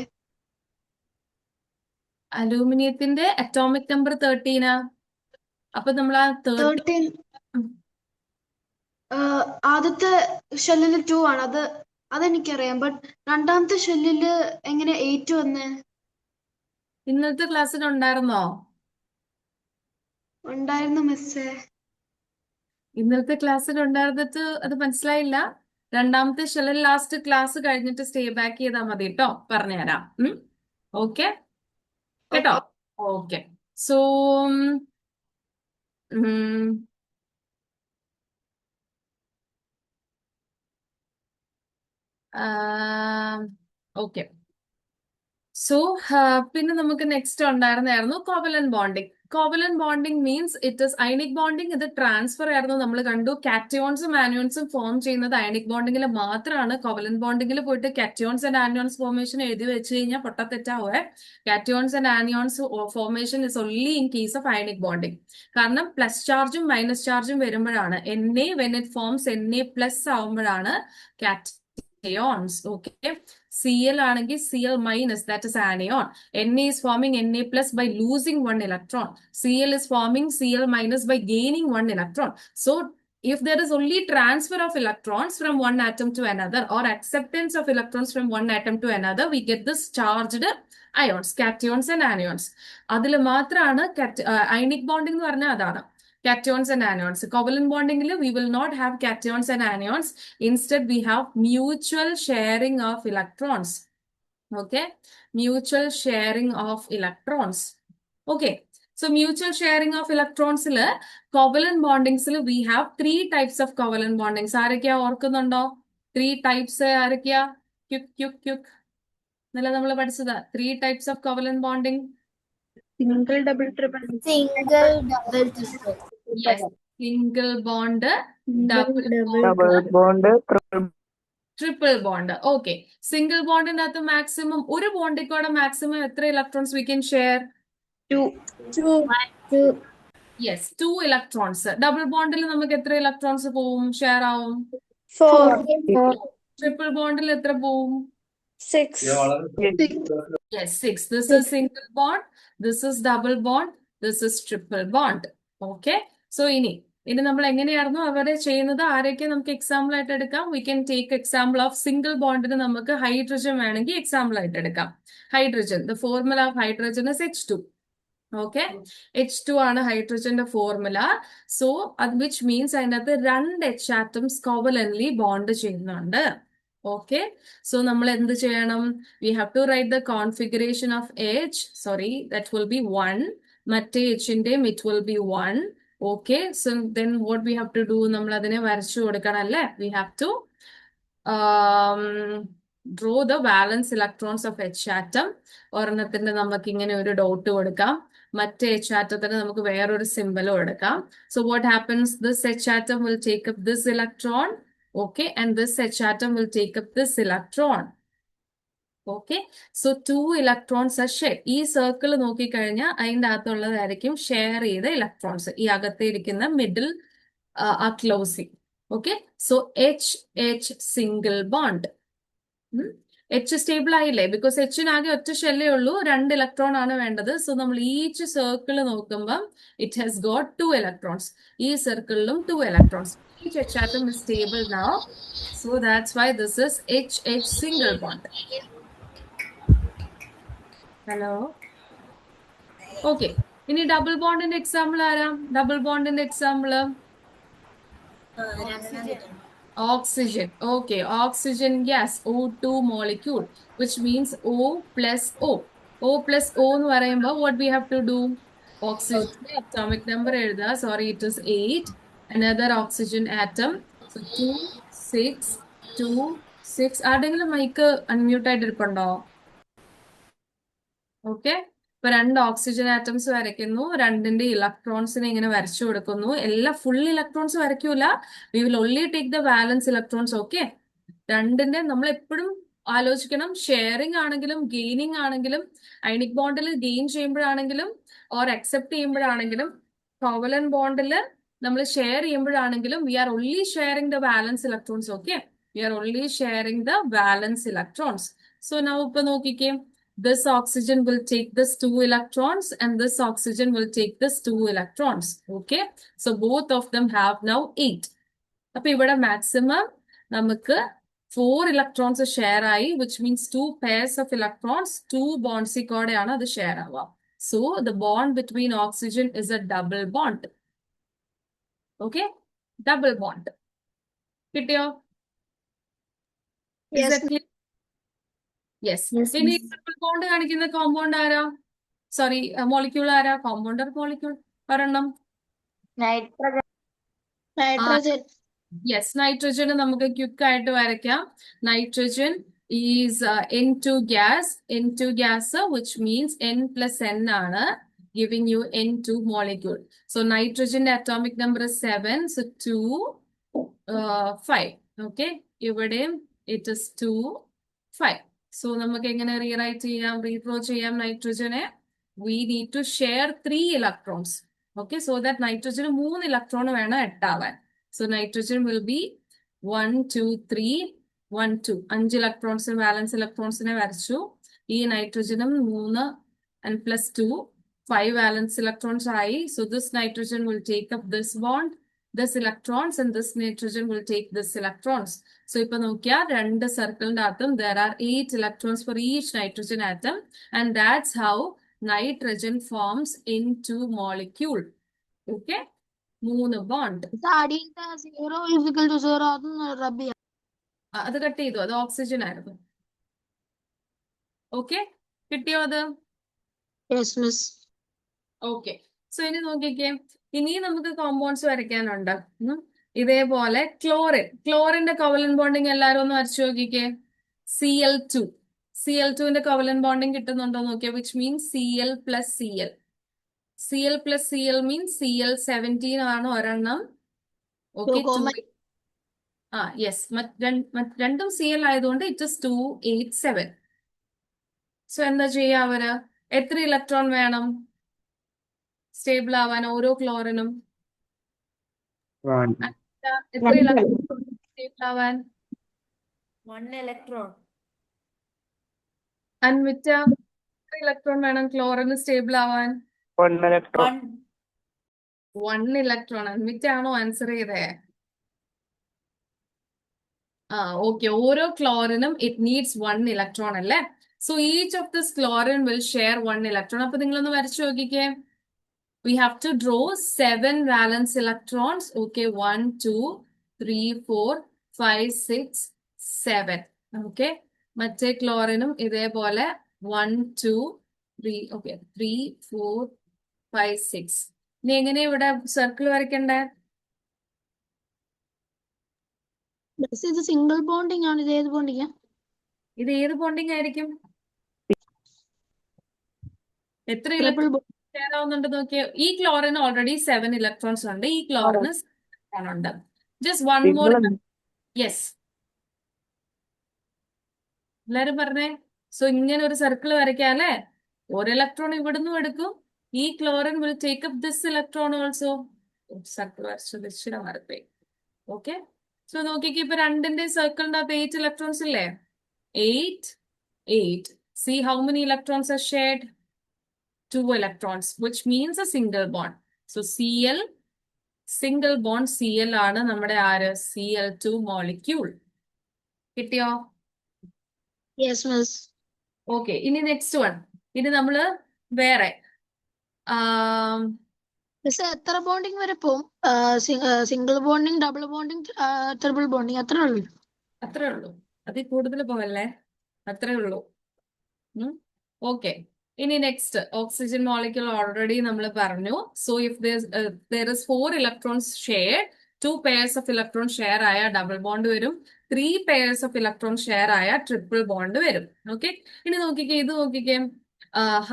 അലൂമിനിയത്തിന്റെ അറ്റോമിക് നമ്പർ 13. അപ്പൊ നമ്മൾ ആ 13 ആദ്യത്തെ ഷെല്ലില് 2 ആണ്. അതെനിക്കറിയാം. ബട്ട് രണ്ടാമത്തെ ഷെല്ലില് എങ്ങനെ 8 വന്നേ? ഇന്നത്തെ ക്ലാസ്സിൽ ഉണ്ടായിരുന്നോ? ഉണ്ടായിരുന്നു മിസ്സേ. ഇന്നത്തെ ക്ലാസ്സിൽ ഉണ്ടായിരുന്നിട്ട് അത് മനസ്സിലായില്ല. രണ്ടാമത്തെ ഷെല്ലിൽ ലാസ്റ്റ് ക്ലാസ് കഴിഞ്ഞിട്ട് സ്റ്റേ ബാക്ക് ചെയ്താൽ മതി കേട്ടോ, പറഞ്ഞുതരാം. ഓക്കെ കേട്ടോ? ഓക്കെ, സോ ഓക്കെ, സോ പിന്നെ നമുക്ക് നെക്സ്റ്റ് ഉണ്ടായിരുന്നായിരുന്നു covalent bonding. Covalent bonding means it is ionic bonding. ഇത് ട്രാൻസ്ഫർ ആയിരുന്നു. നമ്മൾ കണ്ടു കാറ്റയോൺസും ആനിയോൺസും ഫോം ചെയ്യുന്നത് അയണിക് ബോണ്ടിങ്ങിൽ മാത്രമാണ്. കോവലന്റ് ബോണ്ടിങ്ങിൽ പോയിട്ട് കാറ്റയോൺസ് ആൻഡ് ആനിയോൺസ് ഫോർമേഷൻ എഴുതി വെച്ച് കഴിഞ്ഞാൽ പൊട്ടത്തെറ്റാവേ. Cations and anions formation is only in case of ionic bonding. കാരണം പ്ലസ് ചാർജും മൈനസ് ചാർജും വരുമ്പോഴാണ് Na when it forms Na plus ആവുമ്പോഴാണ് cations. Okay. Cl ആണെങ്കിൽ Cl minus, that is anion. Na is forming Na plus by losing one electron. Cl is forming Cl minus by gaining one electron. So if there is only transfer of electrons from one atom to another or acceptance of electrons from one atom to another, we get this charged ions, cations and anions. അതിൽ മാത്രമാണ് ionic bonding എന്ന് പറഞ്ഞാൽ അതാണ്. Cations and anions. Covalent bonding, we will not have cations and anions. Instead, we have mutual sharing of electrons. Okay, mutual sharing of electrons. Okay, so mutual sharing of electrons, covalent bondings, we have 3 types of covalent bondings. ആരൊക്കെയാ ഓർക്കുന്നുണ്ടോ? 3 types ആരൊക്കെയാ? Quick. ഇന്നലെ നമ്മൾ പഠിച്ചതാ 3 types of covalent bonding. Single, double, triple. Single, double, triple. Yes, single bond, double double bond triple bond. Okay, single bond in at the maximum, ഒരു ബോണ്ടിൽ കൂടെ maximum എത്ര electrons we can share? 2. Yes, 2 electrons. Double bondil നമുക്ക് എത്ര electrons പോവും, share ആവും? 4. Triple bondil എത്ര പോവും? 6. Yes, 6. This is single bond, this is double bond, this is triple bond. Okay, so ഇനി നമ്മൾ എങ്ങനെയായിരുന്നു അവരെ ചെയ്യുന്നത്, ആരൊക്കെ നമുക്ക് എക്സാമ്പിൾ ആയിട്ട് എടുക്കാം? We can take example of single ബോണ്ടിന് നമുക്ക് ഹൈഡ്രജൻ വേണമെങ്കിൽ എക്സാമ്പിൾ ആയിട്ട് എടുക്കാം. Hydrogen, the formula of hydrogen is H2. Okay, H2 ആണ് ഹൈഡ്രജന്റെ ഫോർമുല. സോ അത് വിച്ച് മീൻസ് അതിനകത്ത് 2 H ആറ്റംസ് കോവലന്റ്ലി ബോണ്ട് ചെയ്യുന്നുണ്ട്. ഓക്കെ, സോ നമ്മൾ എന്ത് ചെയ്യണം? We have to write the configuration of H. Sorry, that will be 1. മറ്റേ Hന്റെയും it will be 1. Okay, so then what we have to do, നമ്മൾ അതിനെ വരച്ചു കൊടുക്കണം അല്ലേ? We have to draw the valence electrons of H atom. ഒരെണ്ണത്തിന്റെ നമുക്ക് ഇങ്ങനെ ഒരു ഡോട്ട് കൊടുക്കാം, മറ്റേ H ആറ്റത്തിന് നമുക്ക് വേറൊരു സിംബലും എടുക്കാം. So what happens? This H atom will take up this electron. Okay, and this H atom will take up this electron. Okay, so 2 electrons are shared. ഈ circle നോക്കിക്കഴിഞ്ഞാൽ അതിൻ്റെ അകത്തുള്ളതായിരിക്കും ഷെയർ ചെയ്ത ഇലക്ട്രോൺസ്, ഈ അകത്തെ ഇരിക്കുന്ന മിഡിൽ ആ closing. Okay, so H single bond. H stable ആയില്ലേ? Because Hനാകെ ഒറ്റ ഷെല്ലേ ഉള്ളൂ, 2 ഇലക്ട്രോൺ ആണ് വേണ്ടത്. സോ നമ്മൾ ഈച്ച് സർക്കിൾ നോക്കുമ്പം ഇറ്റ് ഹാസ് ഗോട്ട് 2 electrons. ഈ സർക്കിളിലും 2 electrons. Each H atom is stable now. So that's why this is H single bond. Hello, okay. ഇനി double ബോണ്ടിന്റെ എക്സാമ്പിൾ ആരാ? ഡബിൾ ബോണ്ടിന്റെ example oxygen. Okay, oxygen gas O2 molecule, which means O plus O. O plus O എന്ന് പറയുമ്പോൾ what we have to do? Oxygen atomic number എഴുതുക. Sorry, it is 8. Another oxygen atom. So 2, 6, 2, 6. ആരുടെങ്കിലും mic unmute ആയിട്ട് ഇരിപ്പുണ്ടോ? Okay, ഇപ്പൊ 2 oxygen atoms വരയ്ക്കുന്നു, 2ന്റെ ഇലക്ട്രോൺസിനെ ഇങ്ങനെ വരച്ചു കൊടുക്കുന്നു. എല്ലാം ഫുൾ ഇലക്ട്രോൺസ് വരയ്ക്കൂല, we will only take the valence electrons. Okay, 2ന്റെ നമ്മൾ എപ്പോഴും ആലോചിക്കണം, ഷെയറിംഗ് ആണെങ്കിലും ഗെയിനിങ് ആണെങ്കിലും, അയണിക് ബോണ്ടിൽ ഗെയിൻ ചെയ്യുമ്പോഴാണെങ്കിലും ഓർ അക്സെപ്റ്റ് ചെയ്യുമ്പോഴാണെങ്കിലും, കോവലന്റ് ബോണ്ടിൽ നമ്മൾ ഷെയർ ചെയ്യുമ്പോഴാണെങ്കിലും, we are only sharing the valence electrons. Okay, we are only sharing the valence electrons. So now ഇപ്പൊ നോക്കിക്കേ, this oxygen will take this 2 electrons and this oxygen will take this 2 electrons. Okay, so both of them have now 8. അപ്പൊ ഇവിടെ maximum നമുക്ക് 4 electrons share ആയി, which means 2 pairs of electrons, 2 bonds കൂടെയാണ് അത് share ആവുക. So the bond between oxygen is a double bond. Okay, double bond. കിട്ടിയോ? Is that clear? Yes. ഇനി triple bond കാണിക്കുന്ന കോമ്പൗണ്ട് ആരാ? സോറി, മോളിക്യൂൾ ആരാ? കോമ്പൗണ്ടർ മോളിക്യൂൾ ഒരെണ്ണം. നൈട്രജൻ. യെസ്, നൈട്രജന് നമുക്ക് ക്വിക്ക് ആയിട്ട് വരയ്ക്കാം. Nitrogen is N2 gas. N2 gas, which means N plus N ആണ് giving you N2 molecule. So nitrogen atomic number is 7. So 2, 5. Okay. ഇവിടെയും it is 2, 5. So നമുക്ക് എങ്ങനെ rewrite ചെയ്യാം, redraw ചെയ്യാം നൈട്രജനെ? We need to share 3 electrons. Okay. So that nitrogen 3 electron വേണം എട്ടാവാൻ. So nitrogen will be 1, 2, 3, 1, 2. 5 electrons valence electrons വരച്ചു. ഈ നൈട്രജനും 3 and plus 2, 5 valence electrons ആയി. So this nitrogen will take up this bond, this electrons, and this nitrogen will take this electrons. So ഇപ്പൊ നോക്കിയാൽ രണ്ട് സർക്കിളിന്റെ അകത്തും there are 8 electrons for each nitrogen atom, and that's how nitrogen forms into molecule. Okay. 3 bond. അടിയിലത്തെ 0 equal to 0 അതൊന്ന് റബ് ചെയ്യാം. അത് cut ചെയ്തു, അത് ഓക്സിജൻ ആയിരുന്നു. ഓക്കെ, കിട്ടിയോ അത്? Yes miss. ഓക്കെ. സോ ഇനി നോക്കിക്കേ, ഇനി നമുക്ക് കോമ്പൗണ്ട്സ് വരയ്ക്കാനുണ്ട്. ഇതേപോലെ ക്ലോറിന്റെ കോവലന്റ് ബോണ്ടിങ് എല്ലാവരും ഒന്ന് വരച്ചു നോക്കിക്കേ. Cl2. Cl2ന്റെ കോവലന്റ് ബോണ്ടിങ് കിട്ടുന്നുണ്ടോ നോക്കിയാ, which means Cl plus Cl. Cl plus Cl means Cl17 ആണ് ഒരെണ്ണം. ഓക്കെ, യെസ്, രണ്ടും Cl ആയതുകൊണ്ട് ഇറ്റ് ഇസ് 287. സോ എന്താ ചെയ്യാ അവര്? എത്ര ഇലക്ട്രോൺ വേണം സ്റ്റേബിൾ ആവാൻ ഓരോ ക്ലോറിനും? 1. എത്ര ഇലക്ട്രോൺ സ്റ്റേബിൾ ആവാൻ? 1 electron. അൻവിറ്റ, എത്ര ഇലക്ട്രോൺ വേണം ക്ലോറിന് സ്റ്റേബിൾ ആവാൻ? 1 electron. 1 ഇലക്ട്രോൺ. അൻവിറ്റ ആണോ ആൻസർ ചെയ്തേ? ഓക്കെ, ഓരോ ക്ലോറിനും ഇറ്റ് നീഡ്സ് 1 ഇലക്ട്രോൺ അല്ലേ? So each of this chlorine will share 1 electron. അപ്പൊ നിങ്ങളൊന്ന് വരച്ചു നോക്കിക്കേ. We have to draw 7 valence electrons. Okay, 1, 2, 3, 4, 5, 6, 7. Okay, മറ്റേ ക്ലോറിനും ഇതേപോലെ 1, 2, 3, okay, 3, 4, 5, 6. ഇനി എങ്ങനെ ഇവിടെ സർക്കിൾ വരയ്ക്കണ്ടേ? ഇത് സിംഗിൾ ബോണ്ടിങ് ആണ്. ഇത് ഏത് ബോണ്ടിങ്ങാ? ഇത് ഏത് ബോണ്ടിങ് ആയിരിക്കും? എത്ര ട്രിപ്പിൾ ഇലക്ട്രോൺ ഷെയർ ആവുന്നുണ്ട് നോക്കിയേ. ഈ ക്ലോറിന് ഓൾറെഡി 7 ഇലക്ട്രോൺസ് ഉണ്ട്, ഈ ക്ലോറിന് 7 ഉണ്ട്. Just one more. യെസ്, എല്ലാരും പറഞ്ഞേ. സോ ഇങ്ങനെ ഒരു സർക്കിൾ വരയ്ക്കാല്ലേ, ഒരു ഇലക്ട്രോൺ ഇവിടുന്ന് എടുക്കും, ഈ chlorine will take up this electron also. Circle വരച്ചത് ഇച്ചിരി മറപ്പേ. ഓക്കെ, സോ നോക്കിക്ക്, ഇപ്പൊ രണ്ടിന്റെ സർക്കിളിന്റെ അകത്ത് 8 ഇലക്ട്രോൺസ് ഇല്ലേ? 8, 8. See how many electrons are shared? 2 electrons, which means a single bond. So Cl, single bond Cl ആണ് നമ്മുടെ ആര്? Cl2 molecule. കിട്ടിയോ? Yes miss. ഓക്കെ, ഇനി നെക്സ്റ്റ് വൺ. ഇനി നമ്മള് വേറെ മിസ് എത്ര ബോണ്ടിങ് വരെ പോവും? Single bonding, double bonding, triple bonding അത്രേ ഉള്ളൂ? അത്രേ ഉള്ളൂ, അതിൽ കൂടുതൽ പോവല്ലേ, അത്രേ ഉള്ളൂ. ഓക്കെ, ഇനി നെക്സ്റ്റ് ഓക്സിജൻ മോളിക്യൂൾ ഓൾറെഡി നമ്മൾ പറഞ്ഞു. So if there is 4 electrons shared, 2 pairs of electron share ആയ ഡബിൾ ബോണ്ട് വരും, 3 pairs of electron ഷെയർ ആയ ട്രിപ്പിൾ ബോണ്ട് വരും. ഓക്കെ, ഇനി നോക്കിക്കേ, ഇത് നോക്കിക്കേ,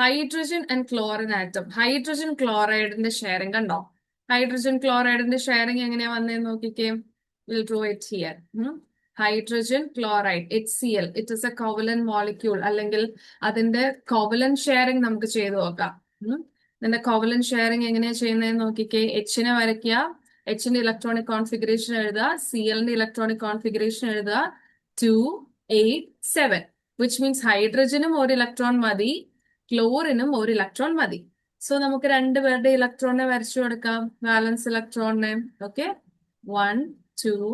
hydrogen and chlorine atom. Hydrogen ക്ലോറൈഡിന്റെ ഷെയറിംഗ് കണ്ടോ? ഹൈഡ്രജൻ ക്ലോറൈഡിന്റെ ഷെയറിംഗ് എങ്ങനെയാ വന്നേന്ന് നോക്കിക്കേ. Will draw it here. Hydrogen chloride HCl, it is a covalent molecule. അല്ലെങ്കിൽ അതിന്റെ കോവലന്റ് ഷെയറിംഗ് നമുക്ക് ചെയ്തു നോക്കാം. ഇതിന്റെ കോവലന്റ് ഷെയറിംഗ് എങ്ങനെയാ ചെയ്യുന്നതെന്ന് നോക്കിക്കേ. എച്ചിനെ വരയ്ക്കുക, എച്ചിന്റെ ഇലക്ട്രോണിക് കോൺഫിഗറേഷൻ എഴുതുക, Clന്റെ ഇലക്ട്രോണിക് കോൺഫിഗറേഷൻ എഴുതുക, 2, 8, 7, വിച്ച് മീൻസ് ഹൈഡ്രജനും 1 ഇലക്ട്രോൺ മതി, ക്ലോറിനും 1 ഇലക്ട്രോൺ മതി. സോ നമുക്ക് രണ്ടുപേരുടെ ഇലക്ട്രോണിനെ വരച്ചു കൊടുക്കാം, വാലൻസ് ഇലക്ട്രോണിനെ. ഓക്കെ, 1, 2,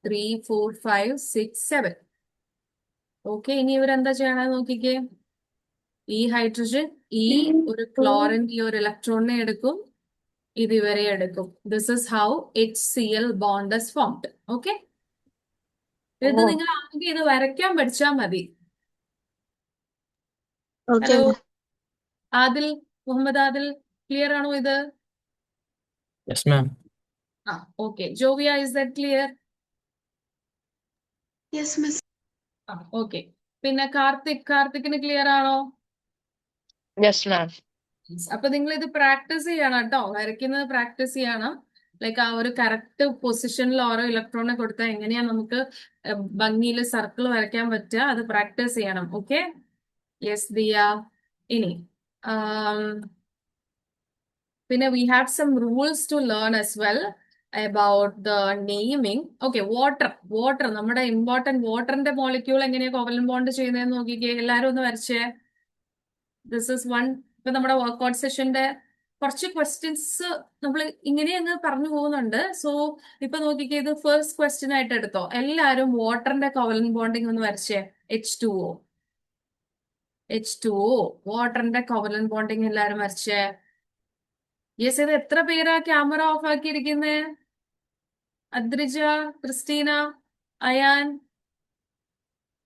3, 4, 5, 6, 7. ഓക്കെ, ഇനി ഇവരെന്താ ചെയ്യണമെന്ന് നോക്കിക്കേ. ഈ ഹൈഡ്രജൻ ഈ ഒരു ക്ലോറിൻ ഈ ഒരു ഇലക്ട്രോണിനെ എടുക്കും, ഇത് ഇവരെ എടുക്കും. This is how HCl bond is formed. Okay, ഇത് നിങ്ങൾ ആദ്യം ഇത് വരയ്ക്കാൻ പഠിച്ചാൽ മതി. ഹലോ ആദിൽ, മുഹമ്മദ് ആദിൽ, ക്ലിയർ ആണോ ഇത്? Yes, ma'am. Okay, Jovia, is that clear? Yes, miss. Okay. പിന്നെ കാർത്തിക്കിന് ക്ലിയർ ആണോ? Yes, ma'am. അപ്പൊ നിങ്ങൾ ഇത് പ്രാക്ടീസ് ചെയ്യണം കേട്ടോ. വരയ്ക്കുന്നത് പ്രാക്ടീസ് ചെയ്യണം. ലൈക്ക് ആ ഒരു കറക്റ്റ് പൊസിഷനിൽ ഓരോ ഇലക്ട്രോണിനെ കൊടുത്താൽ എങ്ങനെയാ നമുക്ക് ഭംഗിയിൽ സർക്കിൾ വരയ്ക്കാൻ പറ്റുക, അത് പ്രാക്ടീസ് ചെയ്യണം. ഓക്കെ. യെസ് ദിയ. ഇനി പിന്നെ we have some rules to learn as well about the naming. Okay, water നമ്മുടെ ഇമ്പോർട്ടന്റ് വാട്ടറിന്റെ മോളിക്യൂൾ എങ്ങനെയാ കോവലന്റ് ബോണ്ട് ചെയ്യുന്നതെന്ന് നോക്കിക്കേ. എല്ലാരും ഒന്ന് വരച്ചേ. This is one. ഇപ്പൊ നമ്മുടെ വർക്ക്ഔട്ട് സെഷന്റെ കുറച്ച് ക്വസ്റ്റ്യൻസ് നമ്മൾ ഇങ്ങനെ അങ്ങ് പറഞ്ഞു പോകുന്നുണ്ട്. സോ ഇപ്പൊ നോക്കിക്കേ, ഇത് ഫസ്റ്റ് ക്വസ്റ്റ്യൻ ആയിട്ട് എടുത്തോ. എല്ലാരും വാട്ടറിന്റെ കോവലന്റ് ബോണ്ടിങ് ഒന്ന് വരച്ചേ. H2O. വാട്ടറിന്റെ കോവലന്റ് ബോണ്ടിങ് എല്ലാരും വരച്ചേ. യെസ്, ഇത് എത്ര പേരാ ക്യാമറ ഓഫ് ആക്കിയിരിക്കുന്നേ? അദ്രിജ, ക്രിസ്റ്റീന, അയാൻ,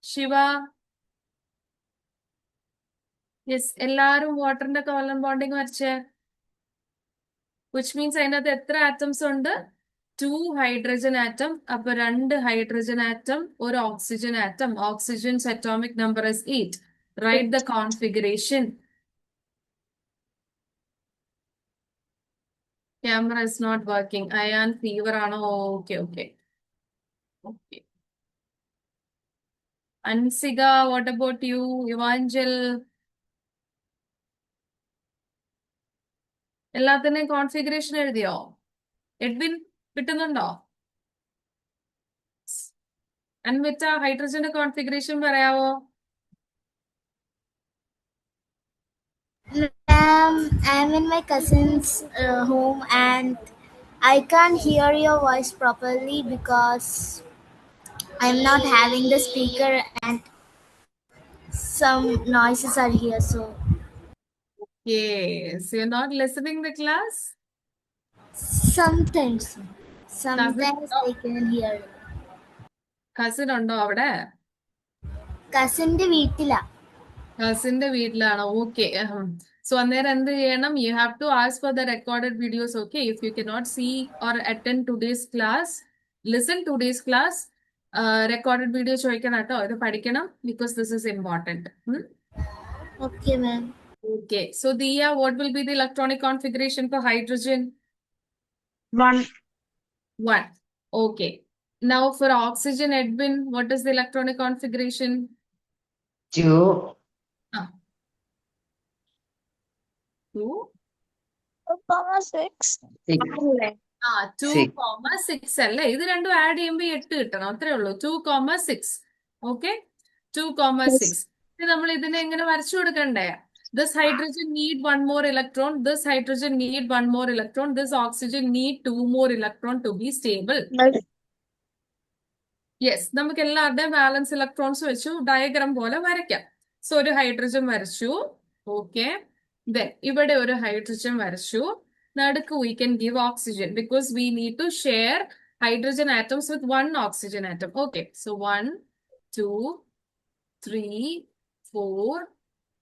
ശിവ. യെസ്, എല്ലാരും വാട്ടറിന്റെ കോവലന്റ് ബോണ്ടിങ് വരച്ചേ. വിച്ച് മീൻസ് അതിനകത്ത് എത്ര ആറ്റംസ് ഉണ്ട്? 2 ഹൈഡ്രജൻ ആറ്റം. അപ്പൊ 2 ഹൈഡ്രജൻ ആറ്റം, ഒരു oxygen atom. Oxygen's atomic number is 8. Write the configuration. Camera is not working. Ayan, fever ആണോ? Okay. Ansika, what about you? Evangel? എല്ലാത്തിനെയും കോൺഫിഗറേഷൻ എഴുതിയോ? Edwin കിട്ടുന്നുണ്ടോ? അൻവിറ്റ, ഹൈഡ്രജന്റെ കോൺഫിഗറേഷൻ പറയാവോ? Ma'am, I'm in my cousin's home and I can't hear your voice properly because I'm not having the speaker and some noises are here. So Yes, you're not listening the class? sometimes I can hear. Cousin ഉണ്ടോ അവിടെ? കസിന്റെ വീട്ടിലാ. കസിന്റെ വീട്ടിലാണോ? Okay. So അന്നേരം എന്ത് ചെയ്യണം? You have to ask for the recorded videos. Okay, if you cannot see or attend today's class, listen today's class, recorded video ചോദിക്കണം കേട്ടോ. ഇത് പഠിക്കണം, because this is important. Okay, ma'am. Okay, so Diya, what will be the electronic configuration for hydrogen? 1. 1. Okay. Now for oxygen, Edwin, what is the electronic configuration? 2. 2. 6. 2,6 അല്ലേ? ഇത് രണ്ടും add ചെയ്യുമ്പോൾ 8 കിട്ടണം. അത്രേ ഉള്ളൂ. 2,6. ഓക്കെ, 2,6. നമ്മൾ ഇതിനെ എങ്ങനെ വരച്ചു കൊടുക്കണ്ടേ? This hydrogen need 1 more electron. This hydrogen need 1 more electron. This oxygen need 2 more electron to be stable. Yes, നമുക്ക് എല്ലാവരുടെയും ബാലൻസ് ഇലക്ട്രോൺസ് വെച്ചു ഡയഗ്രാം പോലെ വരയ്ക്കാം. സോ ഒരു ഹൈഡ്രജൻ വരച്ചു. ഓക്കെ, ഇവിടെ ഒരു ഹൈഡ്രജൻ വരച്ചു. നടുക്ക് we can give oxygen because we need to share hydrogen atoms with 1 oxygen atom. Okay, so 1, 2, 3, 4,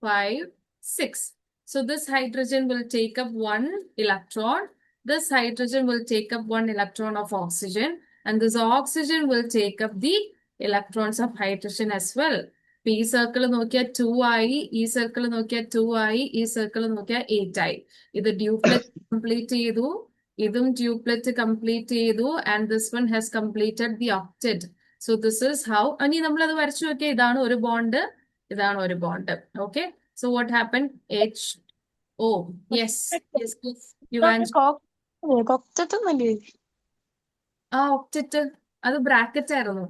5, 6. So this hydrogen will take up 1 electron. This hydrogen will take up 1 electron of oxygen. And this oxygen will take up the electrons of hydrogen as well. ഈ circle നോക്കിയാൽ 2 ആയി, ഈ circle നോക്കിയാൽ 2 ആയി, ഈ circle നോക്കിയാൽ 8 ആയി. ഇത് ഡ്യൂപ്ലെറ്റ് കംപ്ലീറ്റ് ചെയ്തു, ഇതും ഡ്യൂപ്ലെറ്റ് കംപ്ലീറ്റ് ചെയ്തു. And this one has completed the octet. So this is how. ഇനി നമ്മളത് വരച്ചു നോക്കിയാൽ ഇതാണ് ഒരു ബോണ്ട്, ഇതാണ് ഒരു bond. Okay, so what happen? HO. Yes, ആ ഒക്ടറ്റ് അത് ബ്രാക്കറ്റ് ആയിരുന്നു.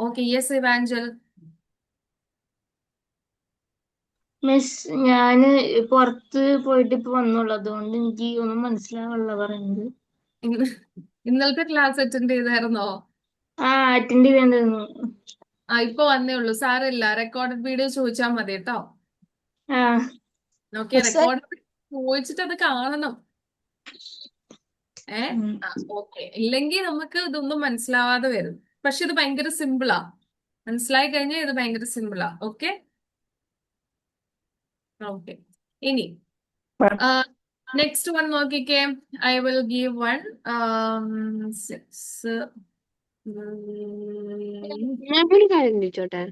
Okay, yes evangel. മിസ്, ഞാന് പുറത്ത് പോയിട്ട് ഇപ്പൊ വന്നുള്ളൂ, അതുകൊണ്ട് എനിക്ക് ഒന്നും മനസ്സിലാവുള്ള പറയുന്നത്. ഇന്നലത്തെ ക്ലാസ് അറ്റൻഡ് ചെയ്തായിരുന്നോ? അറ്റൻഡ് ചെയ്തിരുന്നു. ഇപ്പൊ വന്നേ ഉള്ളൂ. സാരമില്ല, റെക്കോർഡഡ് വീഡിയോ ചോദിച്ചാൽ മതി കേട്ടോ. ഓക്കെ, റെക്കോർഡ് ചോദിച്ചിട്ട് അത് കാണണം. ഓക്കെ, ഇല്ലെങ്കിൽ നമുക്ക് ഇതൊന്നും മനസ്സിലാവാതെ വരും. പക്ഷെ ഇത് ഭയങ്കര സിമ്പിളാ. മനസ്സിലായി കഴിഞ്ഞാൽ ഇത് ഭയങ്കര സിമ്പിളാ. ഓക്കെ, ഇനി നെക്സ്റ്റ് വൺ നോക്കിക്കേ. I will give 1 6. ഞാൻ ഒരു കാര്യം ചോദിച്ചോട്ടെ?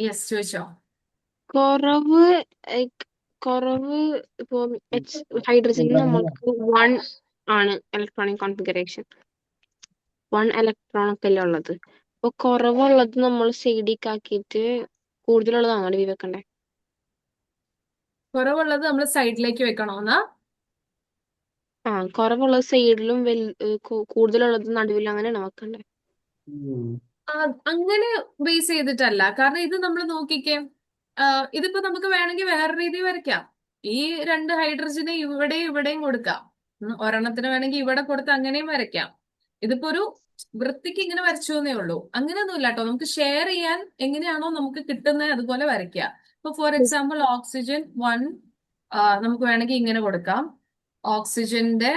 യെസ്, ചോദിച്ചോ. കുറവ് കുറവ് ഇപ്പൊ ഹൈഡ്രജനിൽ നമ്മൾക്ക് 1 ആണ് ഇലക്ട്രോണിക് കോൺഫിഗറേഷൻ, 1 ഇലക്ട്രോൺ ഒക്കെ അല്ലേ ഉള്ളത്. അപ്പൊ കുറവുള്ളത് നമ്മൾ സൈഡിലേക്ക് ആക്കിയിട്ട് കൂടുതലുള്ളതാണോ ഡി വെക്കണ്ടേ? കുറവുള്ളത് നമ്മൾ സൈഡിലേക്ക് വെക്കണോന്നാ? കുറവുള്ളത് സൈഡിലും കൂടുതലുള്ളത് നടുവിലും, അങ്ങനെയാണോ വെക്കണ്ടേ? അങ്ങനെ ബേസ് ചെയ്തിട്ടല്ല. കാരണം ഇത് നമ്മൾ നോക്കിക്കേ, ഇതിപ്പോ നമുക്ക് വേണമെങ്കിൽ വേറെ രീതി വരയ്ക്കാം. ഈ 2 ഹൈഡ്രജനെ ഇവിടെയും കൊടുക്കാം. ഒരെണ്ണത്തിന് വേണമെങ്കിൽ ഇവിടെ കൊടുത്ത് അങ്ങനെയും വരയ്ക്കാം. ഇതിപ്പോ ഒരു വൃത്തിക്ക് ഇങ്ങനെ വരച്ചു എന്നേ ഉള്ളൂ. അങ്ങനെയൊന്നുമില്ല കേട്ടോ. നമുക്ക് ഷെയർ ചെയ്യാൻ എങ്ങനെയാണോ നമുക്ക് കിട്ടുന്നത് അതുപോലെ വരയ്ക്കുക. ഇപ്പൊ ഫോർ എക്സാമ്പിൾ ഓക്സിജൻ 1 നമുക്ക് വേണമെങ്കിൽ ഇങ്ങനെ കൊടുക്കാം. ഓക്സിജന്റെ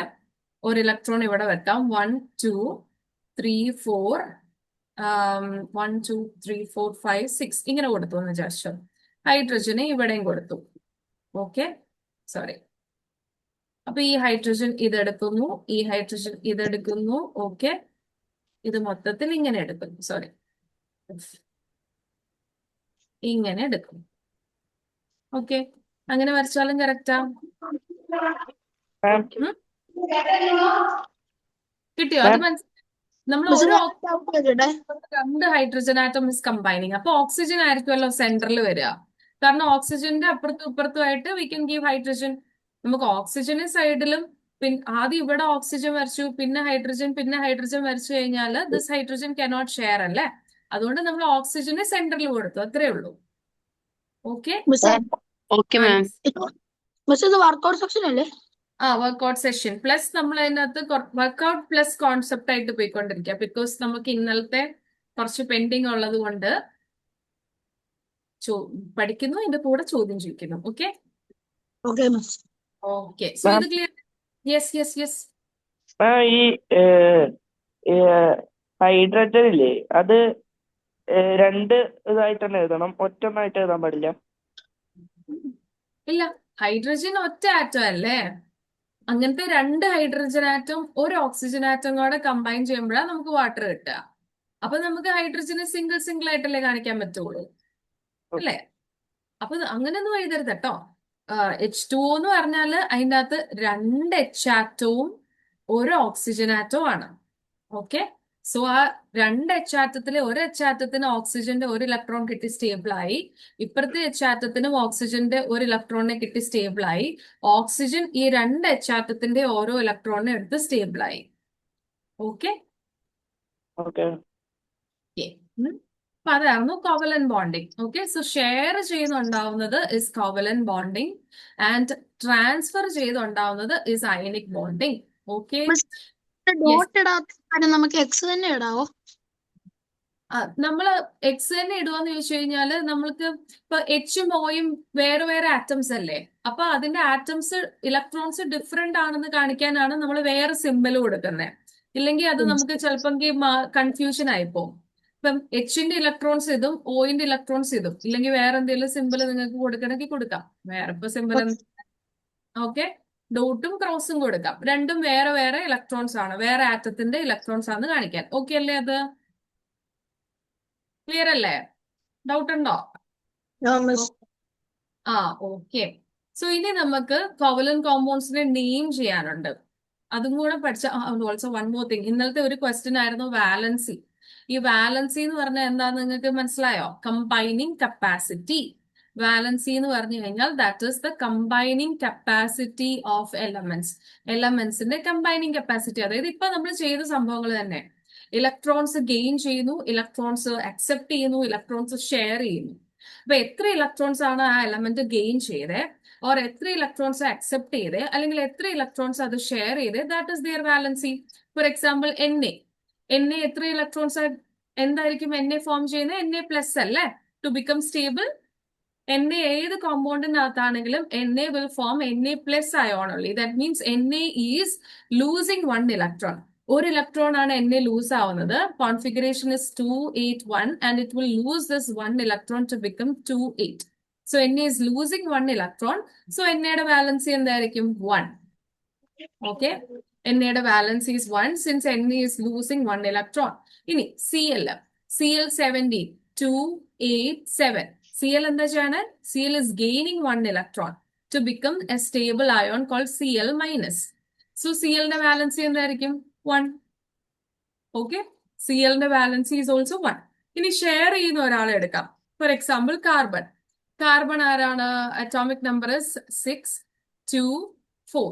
ഒരു ഇലക്ട്രോൺ ഇവിടെ വെക്കാം. 1 2 3 4 1 2 3 4 5 6 ഇങ്ങനെ കൊടുത്തു എന്ന് വിചാരിച്ചു. ഹൈഡ്രജന് ഇവിടെയും കൊടുത്തു. Okay, sorry. അപ്പൊ ഈ ഹൈഡ്രജൻ ഇതെടുക്കുന്നു, ഈ ഹൈഡ്രജൻ ഇതെടുക്കുന്നു. ഓക്കെ, ഇത് മൊത്തത്തിൽ ഇങ്ങനെ എടുക്കും. സോറി, ഇങ്ങനെ എടുക്കും. ഓക്കെ, അങ്ങനെ വരച്ചാലും കറക്റ്റാ? കിട്ടിയോ? അത് മനസ്സിലായി. നമ്മൾ ഒരു 2 ഹൈഡ്രജൻ ആറ്റം ഇസ് കമ്പൈനിങ്. അപ്പൊ ഓക്സിജൻ ആയിരിക്കുമല്ലോ സെന്ററിൽ വരിക. കാരണം ഓക്സിജന്റെ അപ്പുറത്തും ഇപ്പുറത്തുമായിട്ട് വി കൻ ഗീവ് ഹൈഡ്രജൻ. നമുക്ക് ഓക്സിജന് സൈഡിലും ആദ്യം ഇവിടെ ഓക്സിജൻ വരച്ചു, പിന്നെ ഹൈഡ്രജൻ വരച്ചു കഴിഞ്ഞാൽ ദിസ് ഹൈഡ്രജൻ കനോട്ട് ഷെയർ അല്ലേ. അതുകൊണ്ട് നമ്മൾ ഓക്സിജന് സെന്ററിൽ കൊടുത്തു, അത്രേ ഉള്ളൂ. ഓക്കെ, വർക്കൗട്ട് സെക്ഷൻ അല്ലേ? വർക്ക്ഔട്ട് സെഷൻ പ്ലസ് നമ്മൾ അതിനകത്ത് വർക്ക്ഔട്ട് പ്ലസ് കോൺസെപ്റ്റ് ആയിട്ട് പോയിക്കൊണ്ടിരിക്കുക. ബിക്കോസ് നമുക്ക് ഇന്നലത്തെ കുറച്ച് പെൻഡിങ് ഉള്ളത് കൊണ്ട് പഠിക്കുന്നു, അതിന്റെ കൂടെ ചോദ്യം ചോദിക്കുന്നു. Okay, okay. സോ ഇത് ക്ലിയർ? Yes yes yes. ഈ ഹൈഡ്രജൻ ഇല്ലേ, അത് 2 ഇതായിട്ട് തന്നെ എഴുതണം, ഒറ്റൊന്നായിട്ട് എഴുതാൻ പാടില്ല? ഇല്ല, ഹൈഡ്രജൻ ഒറ്റ ആറ്റം അല്ലേ. അങ്ങനത്തെ 2 ഹൈഡ്രജൻ ആറ്റം ഒരു ഓക്സിജൻ ആറ്റം കൂടെ കമ്പൈൻ ചെയ്യുമ്പോഴാണ് നമുക്ക് വാട്ടർ കിട്ടുക. അപ്പൊ നമുക്ക് ഹൈഡ്രജനെ സിംഗിൾ ആയിട്ടല്ലേ കാണിക്കാൻ പറ്റുള്ളൂ, അല്ലേ? അപ്പൊ അങ്ങനെയൊന്നും എഴുതരുത് കേട്ടോ. H2O എന്ന് പറഞ്ഞാല് അതിൻ്റെ അകത്ത് 2 H ആറ്റവും ഒരു ഓക്സിജൻ ആറ്റവും ആണ്. ഓക്കെ, സോ ആ 2 H ആറ്റത്തിലെ ഒരു H ആറ്റത്തിന് ഓക്സിജന്റെ ഒരു ഇലക്ട്രോൺ കിട്ടി സ്റ്റേബിളായി, ഇപ്പുറത്തെ H ആറ്റത്തിനും ഓക്സിജന്റെ ഒരു ഇലക്ട്രോണിനെ കിട്ടി സ്റ്റേബിളായി. ഓക്സിജൻ ഈ 2 H ആറ്റത്തിന്റെ ഓരോ ഇലക്ട്രോണിനെ എടുത്ത് സ്റ്റേബിളായി. ഓക്കെ, അപ്പൊ അതായിരുന്നു covalent bonding. Okay, so share ചെയ്തുണ്ടാവുന്നത് is covalent bonding and transfer ചെയ്തുണ്ടാവുന്നത് ഇസ് അയണിക് ബോണ്ടിങ്. ഓക്കെ, നമുക്ക് എക്സ് തന്നെ ഇടാവോ? നമ്മള് എക്സ് തന്നെ ഇടുവാന്ന് ചോദിച്ചു കഴിഞ്ഞാല് നമ്മൾക്ക് ഇപ്പൊ എച്ചും ഓയും വേറെ വേറെ ആറ്റംസ് അല്ലേ. അപ്പൊ അതിന്റെ ആറ്റംസ് ഇലക്ട്രോൺസ് ഡിഫറെന്റ് ആണെന്ന് കാണിക്കാനാണ് നമ്മൾ വേറെ സിമ്പിൾ കൊടുക്കുന്നത്. ഇല്ലെങ്കിൽ അത് നമുക്ക് ചിലപ്പോൾ കൺഫ്യൂഷൻ ആയിപ്പോവും. ഇപ്പം എച്ചിന്റെ ഇലക്ട്രോൺസ് ഇതും ഓയിന്റെ ഇലക്ട്രോൺസ് ഇതും, ഇല്ലെങ്കിൽ വേറെ എന്തെങ്കിലും സിമ്പിൾ നിങ്ങൾക്ക് കൊടുക്കണമെങ്കിൽ കൊടുക്കാം. വേറെ ഇപ്പൊ സിമ്പിൾ ഓക്കെ, ഡോട്ടും ക്രോസും കൊടുക്കാം. രണ്ടും വേറെ വേറെ ഇലക്ട്രോൺസ് ആണ്, വേറെ ആറ്റത്തിന്റെ ഇലക്ട്രോൺസ് ആണ് കാണിക്കാൻ. ഓക്കെ അല്ലേ? അത് ക്ലിയർ അല്ലേ? ഡൗട്ട് ഉണ്ടോ? ഓക്കെ. സോ ഇനി നമുക്ക് കോവലന്റ് കോമ്പൗണ്ട്സിനെ നെയിം ചെയ്യാനുണ്ട്. അതും കൂടെ പഠിച്ച ഓൾസോ വൺ മോർ തിങ്. ഇന്നലത്തെ ഒരു ക്വസ്റ്റ്യൻ ആയിരുന്നു വാലൻസി. ഈ വാലൻസി എന്ന് പറഞ്ഞാൽ എന്താന്ന് നിങ്ങൾക്ക് മനസ്സിലായോ? Combining capacity. വാലൻസി എന്ന് പറഞ്ഞു കഴിഞ്ഞാൽ that is the combining capacity of elements. എലമെന്റ്സിന്റെ കമ്പൈനിങ് കപ്പാസിറ്റി. അതായത് ഇപ്പൊ നമ്മൾ ചെയ്ത സംഭവങ്ങൾ തന്നെ. ഇലക്ട്രോൺസ് ഗെയിൻ ചെയ്യുന്നു, ഇലക്ട്രോൺസ് അക്സെപ്റ്റ് ചെയ്യുന്നു, ഇലക്ട്രോൺസ് ഷെയർ ചെയ്യുന്നു. അപ്പൊ എത്ര ഇലക്ട്രോൺസ് ആണ് ആ എലമെന്റ് ഗെയിൻ ചെയ്തേ, ഓർ എത്ര ഇലക്ട്രോൺസ് അക്സെപ്റ്റ് ചെയ്തേ, അല്ലെങ്കിൽ എത്ര ഇലക്ട്രോൺസ് അത് ഷെയർ ചെയ്തേ, that is their valency. For example N A എത്ര ഇലക്ട്രോൺസ് എന്തായിരിക്കും എൻ എ ഫോം ചെയ്യുന്നത്? എൻ എ പ്ലസ് അല്ലേ, to become stable. N A ഏത് കോമ്പൗണ്ടിനകത്താണെങ്കിലും N A will form N A plus ion only. That means N A is losing 1 electron. ഒരു electron ആണ് N A lose ആവുന്നത്. Configuration is 281 and it will lose this 1 electron to become 28. So N A is losing 1 electron. So N എയുടെ valency എന്തായിരിക്കും? 1. Okay, Na valence is 1 since Na is losing 1 electron. ഇനി Cl17 2 8 7. Cl എന്താ ചെയ്യണേ? Cl is gaining 1 electron to become a stable ion called Cl minus. So Cl ന്റെ valency എന്തായിരിക്കും? 1. Okay, Cl ന്റെ valency is also 1. ഇനി share ചെയ്യുന്ന ഒരാളെ എടുക്കാം. Four example carbon. കാർബൺ ആരാണ്? Atomic number is 6 2 4.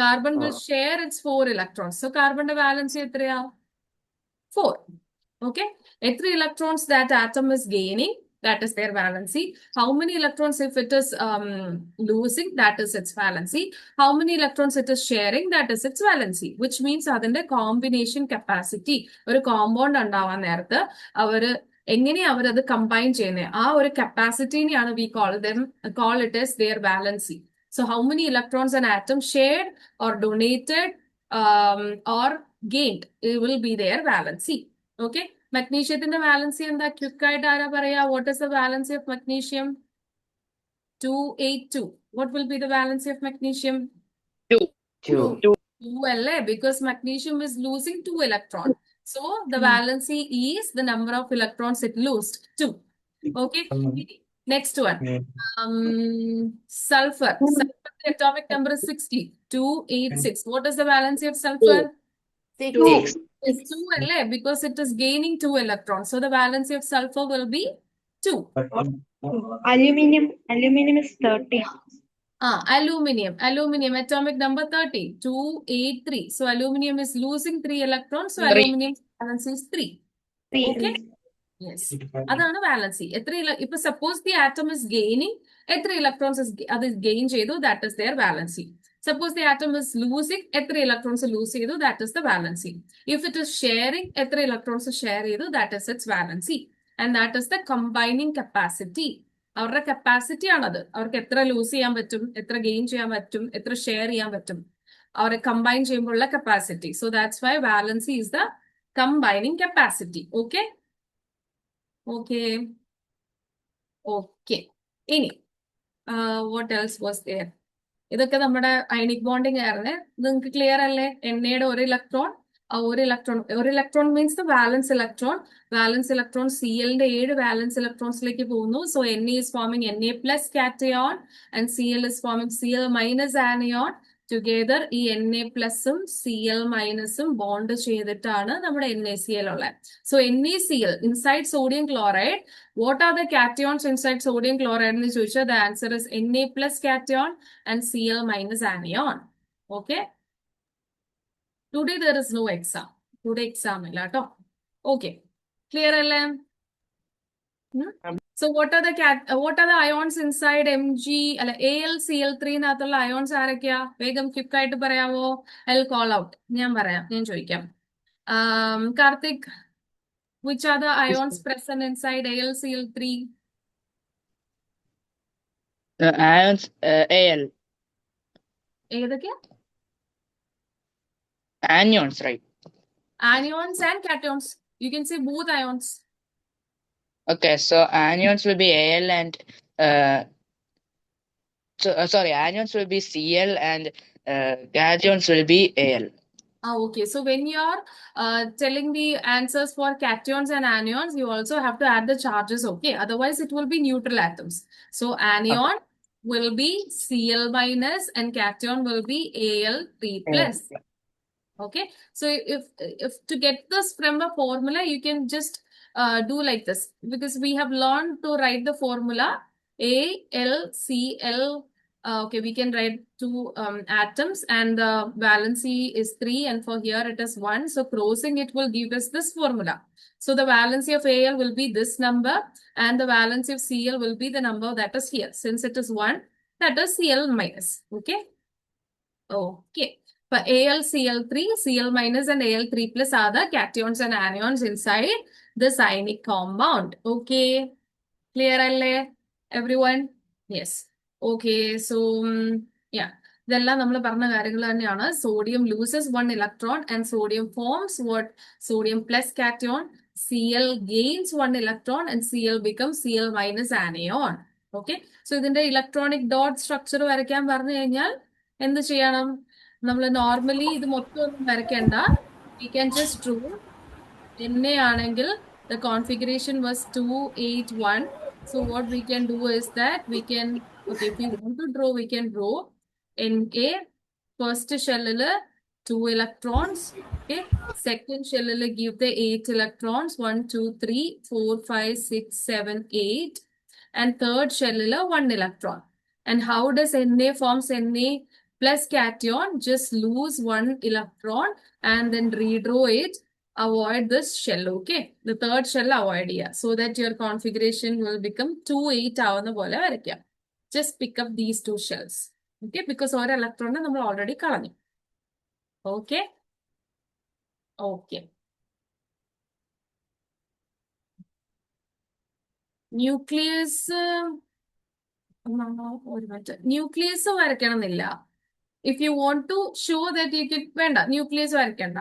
Carbon will share its 4 electrons. So carbon valency എത്രയാ? 4. Okay. Electron electrons that atom is gaining, that is their valency. How many electrons if it is losing, that is its valency. How many electrons it is sharing, that is its valency. Which means അതിന്റെ combination capacity. ഒരു compound ഉണ്ടാവാൻ നേരത്ത് അവര് എങ്ങനെയാ അവരത് combine ചെയ്യുന്നത്, ആ ഒരു കപ്പാസിറ്റിനെയാണ് we call it as their valency. So how many electrons an atom shared or donated or gained, it will be their valency. Okay. Magnesiumത്തിന്റെ valency എന്താ? Quick ആയിട്ട് ആരാ പറയാ? What is the valency of magnesium? 282. What will be the valency of magnesium? 2 അല്ലേ? Because magnesium is losing 2 electrons. So the valency is the number of electrons it lost, 2. Okay. Next one. Sulfur. Sulfur, the atomic number is 60. 286. What is the valency of sulfur? 6. It's 2, because it is gaining 2 electrons. So the valency of sulfur will be 2. Aluminium is 30. Aluminium, atomic number 30. 283. So aluminium is losing 3 electrons. So aluminium valency is 3. Okay. Yes. അതാണ് valency. ഇപ്പൊ suppose the atom is gaining, എത്ര electrons അത് gain ചെയ്തു, that is their valency. Suppose the atom is losing, എത്ര electrons lose ചെയ്തു, that is the valency. If it is sharing, എത്ര electrons share ചെയ്തു, that is its valency. And that is the combining capacity. അവരുടെ capacity ആണത്. അവർക്ക് എത്ര loose ചെയ്യാൻ പറ്റും, എത്ര ഗെയിൻ ചെയ്യാൻ പറ്റും, എത്ര ഷെയർ ചെയ്യാൻ പറ്റും, അവരെ കമ്പൈൻ ചെയ്യുമ്പോഴുള്ള capacity. So that's why valency is the combining capacity. Okay okay okay. ഇനി വാട്ട് എൽസ് വാസ് ദെയർ? ഇതൊക്കെ നമ്മുടെ അയണിക് ബോണ്ടിങ് ആയിരുന്നേ. നിങ്ങൾക്ക് ക്ലിയർ അല്ലേ? എണ്ണയുടെ ഒരു electron means the valence electron. Valence electron Cl-ന്റെ 7 വാലൻസ് ഇലക്ട്രോൺസിലേക്ക് പോകുന്നു. So Na is forming Na plus cation and Cl is forming Cl minus anion. Together ഈ Na പ്ലസും Cl മൈനസും ബോണ്ട് ചെയ്തിട്ടാണ് നമ്മുടെ NaCl ഉള്ളത്. So NaCl inside sodium chloride. What are the cations inside sodium chloride എന്ന് ചോദിച്ചാൽ the answer is Na plus cation and Cl minus anion. Okay. Today there is no exam. Today exam ഇല്ല കേട്ടോ. Okay, clear അല്ലേ? So what are the ions inside Mg അല്ല AlCl3 നകത്തുള്ള ions ആരൊക്കെയാ? വേഗം quick ആയിട്ട് പറയാവോ? I'll call out. ഞാൻ ചോദിക്കാം. Karthik, which are the ions present inside AlCl3? Ions Al. ഏതൊക്കെയാ? Anions, right? Anions and cations. You can say both ions. Okay, so anions will be Al and anions will be Cl and cations will be Al. Okay. So when you are telling the answers for cations and anions, you also have to add the charges. Okay. Otherwise, it will be neutral atoms. So anion will be Cl minus and cation will be Al3 plus. Okay. So if to get this from the formula, you can just do like this, because we have learned to write the formula AlCl. Okay, we can write 2 atoms and the valency is 3 and for here it is 1. So crossing it will give us this formula. So the valency of Al will be this number and the valency of Cl will be the number that is here. Since it is 1, that is Cl minus. Okay. Okay. For AlCl3, Cl minus and Al3 plus are the cations and anions inside this ionic compound. Okay. Clear alle everyone? Yes. Okay. So yeah, ഇതെല്ലാം നമ്മൾ പറഞ്ഞ കാര്യങ്ങൾ തന്നെയാണ്. Sodium loses 1 electron and sodium forms what? Sodium plus cation. Cl gains 1 electron and Cl becomes Cl minus anion. Okay. So ഇതിന്റെ electronic dot structure വരയ്ക്കാൻ പറഞ്ഞു കഴിഞ്ഞാൽ എന്ത് ചെയ്യണം? നമ്മൾ നോർമലി ഇത് മൊത്തം ഒന്നും വരയ്ക്കണ്ട. We can just draw. Na ആണെങ്കിൽ the configuration was 281. So what we can do is that we can, okay, if we want to draw, we can draw Na. First shell 2 electrons. Okay. Second shell give the 8 electrons. 1, 2, 3, 4, 5, 6, 7, 8. And third shell 1 electron. And how does Na forms Na plus cation? Just lose 1 electron and then redraw it. Avoid this shell, okay? The third shell avoid here, so that your configuration will become 2-8 ആവുന്ന പോലെ വരയ്ക്കാം. Just pick up these two shells, okay? Because ഒരു electron നമ്മൾ already കളഞ്ഞു. Okay? Okay. Nucleus, ഒരു minute. Nucleus വരയ്ക്കണമെന്നില്ല. If you want to show that you can, വേണ്ട, nucleus വരയ്ക്കണ്ട.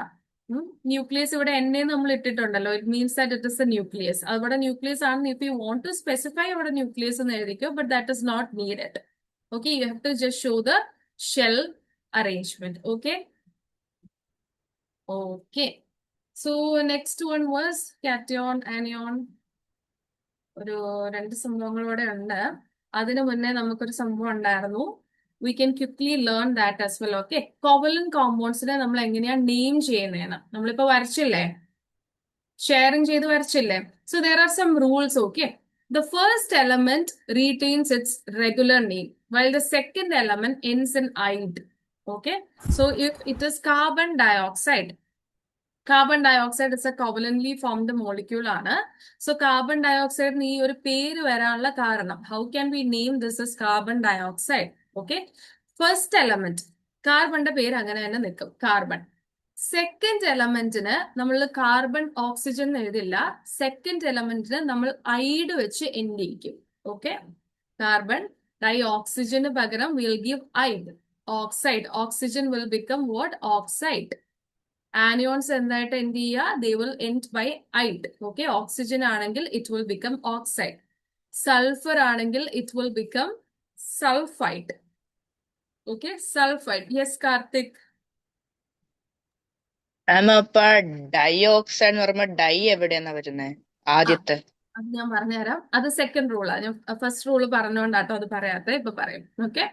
ന്യൂക്ലിയസ് ഇവിടെ എന്നെ നമ്മൾ ഇട്ടിട്ടുണ്ടല്ലോ. It means that it is a nucleus. അവിടെ ന്യൂക്ലിയസ് ആണ്. If you want to specify അവിടെ ന്യൂക്ലിയസ് എന്ന് എഴുതിക്കോ, but that is not needed. Okay, you have to just show the shell arrangement. Okay, okay. So next one was cation, anion. ഒരു 2 സംഭവങ്ങളോടെ ഉണ്ട്. അതിനു മുന്നേ നമുക്കൊരു സംഭവം ഉണ്ടായിരുന്നു. We can quickly learn that as well, okay? Covalent compounds നെ നമ്മൾ എങ്ങനെയാണ് നെയിം ചെയ്യുന്നതെന്ന് നമ്മളിപ്പോ വരച്ചില്ലേ, ഷെയറിംഗ് ചെയ്ത് വരച്ചില്ലേ. So there are some rules, okay? The first element retains its regular name while the second element ends in "ide." Okay? So if it is carbon dioxide is a covalently formed molecule ആണ്. So carbon dioxide ഈ ഒരു പേര് വരാനുള്ള കാരണം, how can we name this as carbon dioxide? Okay, first element കാർബണിന്റെ പേര് അങ്ങനെ തന്നെ നിൽക്കും, കാർബൺ. സെക്കൻഡ് എലമെന്റിന് നമ്മൾ കാർബൺ ഓക്സിജൻ എഴുതില്ല. സെക്കൻഡ് എലമെന്റിന് നമ്മൾ ഐഡ് വെച്ച് എൻഡ് ചെയ്യിക്കും. ഓക്കെ, കാർബൺ ഡൈ ഓക്സിജന് പകരം will give ide. Oxide, oxygen will become what? Oxide. Anions എന്തായിട്ട് എൻഡ് ചെയ്യുക? They will end by ide. Okay, oxygen ആണെങ്കിൽ it will become oxide. Sulphur ആണെങ്കിൽ it will become sulphide. Okay, sulphide. Yes Karthik. അപ്പൊ dioxide എന്ന് പറയുമ്പോ dye എവിടെയാ വരുന്നത്? ആദ്യത്തെ അത് ഞാൻ പറഞ്ഞുതരാം. അത് സെക്കൻഡ് റൂളാ. ഞാൻ ഫസ്റ്റ് റൂള് പറഞ്ഞുകൊണ്ടാട്ടോ അത് പറയാത്ത. ഇപ്പൊ പറയും. ഓക്കെ,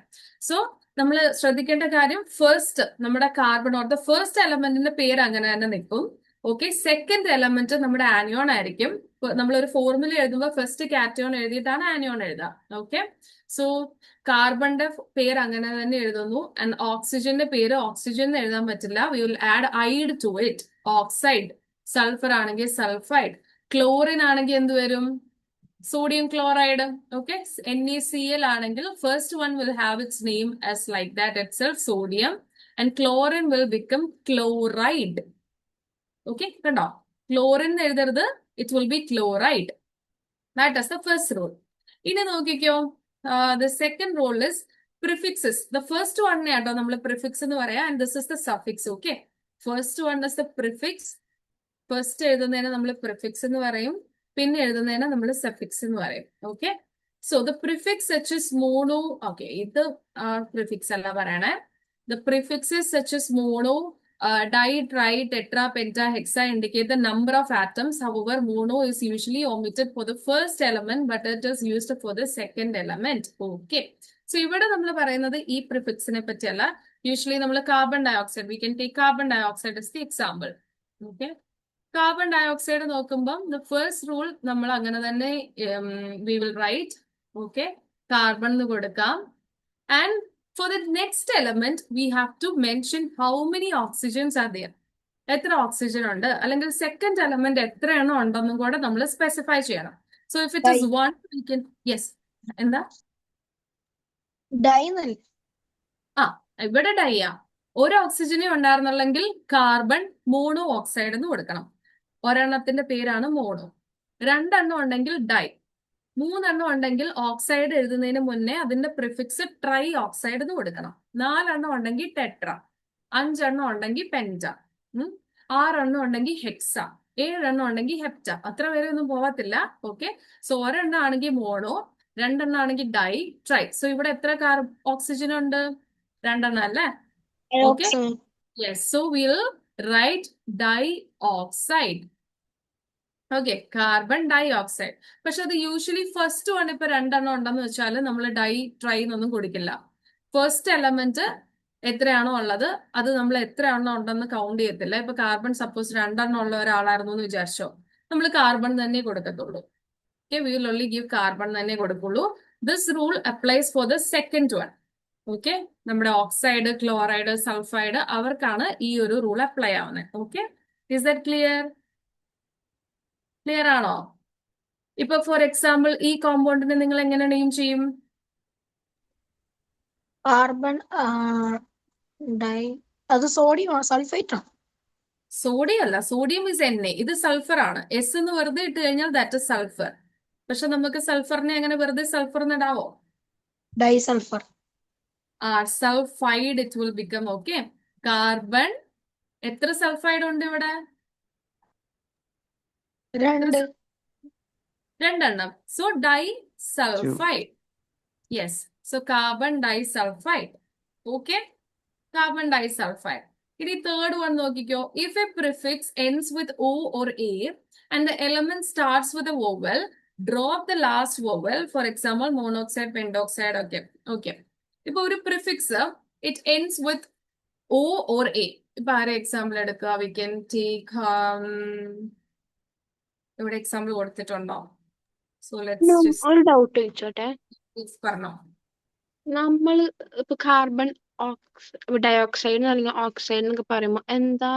സോ നമ്മൾ ശ്രദ്ധിക്കേണ്ട കാര്യം, ഫസ്റ്റ് നമ്മുടെ കാർബൺ ഓർ ദ ഫസ്റ്റ് എലമെന്റിന്റെ പേര് അങ്ങനെ തന്നെ നിൽക്കും. ഓക്കെ, സെക്കൻഡ് എലമെന്റ് നമ്മുടെ ആനിയോൺ ആയിരിക്കും. നമ്മളൊരു ഫോർമുല എഴുതുമ്പോൾ ഫസ്റ്റ് കാറ്റയോൺ എഴുതിയിട്ടാണ് ആനിയോൺ എഴുതുക. ഓക്കെ, സോ കാർബണിന്റെ പേര് അങ്ങനെ തന്നെ എഴുതുന്നു. ആൻഡ് ഓക്സിജന്റെ പേര് ഓക്സിജൻ എന്ന് എഴുതാൻ പറ്റില്ല. We will add ide to it. Oxide. Sulphur ആണെങ്കിൽ സൾഫൈഡ്. ക്ലോറിൻ ആണെങ്കിൽ എന്ത് വരും? sodium chloride. Okay, NaCl ആണെങ്കിൽ first one will have its name as like that itself, sodium, and chlorine will become chloride. Okay, കണ്ടോ? chlorine എഴുതരുത്, it will be chloride. That is the first rule. ഇനി നോക്കിക്കോ, the second rule is prefixes. The first one ആട്ടോ നമ്മൾ prefix എന്ന് പറയാം, and this is the suffix. Okay, first one is the prefix. First എഴുതുന്നതിനെ നമ്മൾ prefix എന്ന് പറയും, പിന്നെ എഴുതുന്നതിനെ നമ്മൾ സഫിക്സ് എന്ന് പറയും. Okay, so the prefix such is mono. Okay, ഇത് പ്രിഫിക്സ് അല്ല പറയണേ. The prefixes such is mono, di, tri, tetra, penta, hexa indicate the number of atoms. However, mono is usually omitted for the first element, but it is used for the second element. Okay, so ഇവിടെ നമ്മൾ പറയുന്നത് ഈ പ്രിഫിക്സിനെ പറ്റിയല്ല. Usually നമ്മൾ carbon dioxide, we can take carbon dioxide is the example. Okay, carbon dioxide നോക്കുമ്പം the first rule നമ്മൾ അങ്ങനെ തന്നെ we will write. Okay, carbon എന്ന് കൊടുക്കാം. And for the next element we have to mention how many oxygens are there. എത്ര oxygen ഉണ്ട്, അല്ലെങ്കിൽ second element എത്ര എണ്ണം ഉണ്ടെന്നും കൂടെ നമ്മൾ സ്പെസിഫൈ ചെയ്യണം. So if it is 1, we can, yes, എന്താ ഇവിടെ ഡൈയാ. ഒരു ഓക്സിജനെ ഉണ്ടായിരുന്നുള്ളെങ്കിൽ കാർബൺ മോണോ ഓക്സൈഡ് എന്ന് കൊടുക്കണം. ഒരെണ്ണത്തിന്റെ പേരാണ് മോണോ. 2 എണ്ണം ഉണ്ടെങ്കിൽ ഡൈ. 3 എണ്ണം ഉണ്ടെങ്കിൽ ഓക്സൈഡ് എഴുതുന്നതിന് മുന്നേ അതിന്റെ പ്രിഫിക്സ് ട്രൈ ഓക്സൈഡ് എന്ന് കൊടുക്കണം. 4 എണ്ണം ഉണ്ടെങ്കിൽ ടെട്ര. 5 എണ്ണം ഉണ്ടെങ്കിൽ പെന്റ. 6 എണ്ണം ഉണ്ടെങ്കിൽ ഹെക്സ. 7 എണ്ണം ഉണ്ടെങ്കിൽ ഹെപ്റ്റ. അത്ര പേരെ ഒന്നും പോകത്തില്ല. ഓക്കെ, സോ ഒരെണ്ണം ആണെങ്കിൽ മോണോ, 2 എണ്ണം ആണെങ്കിൽ ഡൈ, ട്രൈ. സോ ഇവിടെ എത്ര ഓക്സിജൻ ഉണ്ട്? 2 എണ്ണം അല്ലേ? Okay? Dioxide. Yes. So we'll write dioxide. Okay, carbon dye oxide. പക്ഷെ അത് യൂഷ്വലി ഫസ്റ്റ് വൺ ഇപ്പൊ രണ്ടെണ്ണം ഉണ്ടെന്ന് വെച്ചാൽ നമ്മൾ ഡൈ ട്രൈ എന്നൊന്നും കൊടുക്കില്ല. ഫസ്റ്റ് എലമെന്റ് എത്രയാണോ ഉള്ളത് അത് നമ്മൾ എത്ര എണ്ണം ഉണ്ടെന്ന് കൗണ്ട് ചെയ്യത്തില്ല. ഇപ്പൊ കാർബൺ സപ്പോസ് രണ്ടെണ്ണം ഉള്ള ഒരാളായിരുന്നു എന്ന് വിചാരിച്ചോ, നമ്മൾ കാർബൺ തന്നെ കൊടുക്കത്തുള്ളൂ. Okay, we will only give carbon തന്നെ കൊടുക്കുള്ളൂ. This rule applies for the second one. Okay, നമ്മുടെ ഓക്സൈഡ്, ക്ലോറൈഡ്, സൾഫൈഡ് അവർക്കാണ് ഈ ഒരു റൂൾ അപ്ലൈ ആവുന്നത്. Okay, is that clear? Clear ആണോ? ഇപ്പൊ ഫോർ എക്സാമ്പിൾ ഈ കോമ്പൗണ്ടിനെ നിങ്ങൾ എങ്ങനെ നെയിം ചെയ്യും? കാർബൺ ഡൈ, അത് സോഡിയം സൾഫേറ്റ് ആണ്. സോഡിയം അല്ല, സോഡിയം ഇസ് Na. ഇത് സൾഫർ ആണ്. എസ് എന്ന് വെറുതെ ഇട്ട് കഴിഞ്ഞാൽ ദാറ്റ് ഇസ് സൾഫർ. പക്ഷെ നമുക്ക് സൾഫറിനെ അങ്ങനെ വെറുതെ സൾഫർ എന്നിടാവോ? Di sulphur. Sulphide it will become. Okay, carbon എത്ര സൾഫൈഡ് ഉണ്ട് ഇവിടെ? രണ്ടെണ്ണം. So di sulphide. Yes, so carbon di sulphide. Okay, carbon di sulphide. ഇനി തേർഡ് വൺ നോക്കിക്കോ. If a prefix ends with O or A and the element starts with a vowel, drop the last vowel. For example, monoxide, pentoxide. Okay, okay. ഇപ്പൊ ഒരു prefix it ends with O or A. ഇപ്പൊ ആരെ example എടുക്കുക? We can take ഇവിടെ example കൊടുത്തിട്ടുണ്ടോ? So let's just ഒരു doubt ചോദിച്ചോട്ടെ. പറഞ്ഞോ. നമ്മള് ഇപ്പൊ കാർബൺ ഡയോക്സൈഡ് അല്ലെങ്കിൽ ഓക്സൈഡ് എന്നൊക്കെ പറയുമ്പോ എന്താ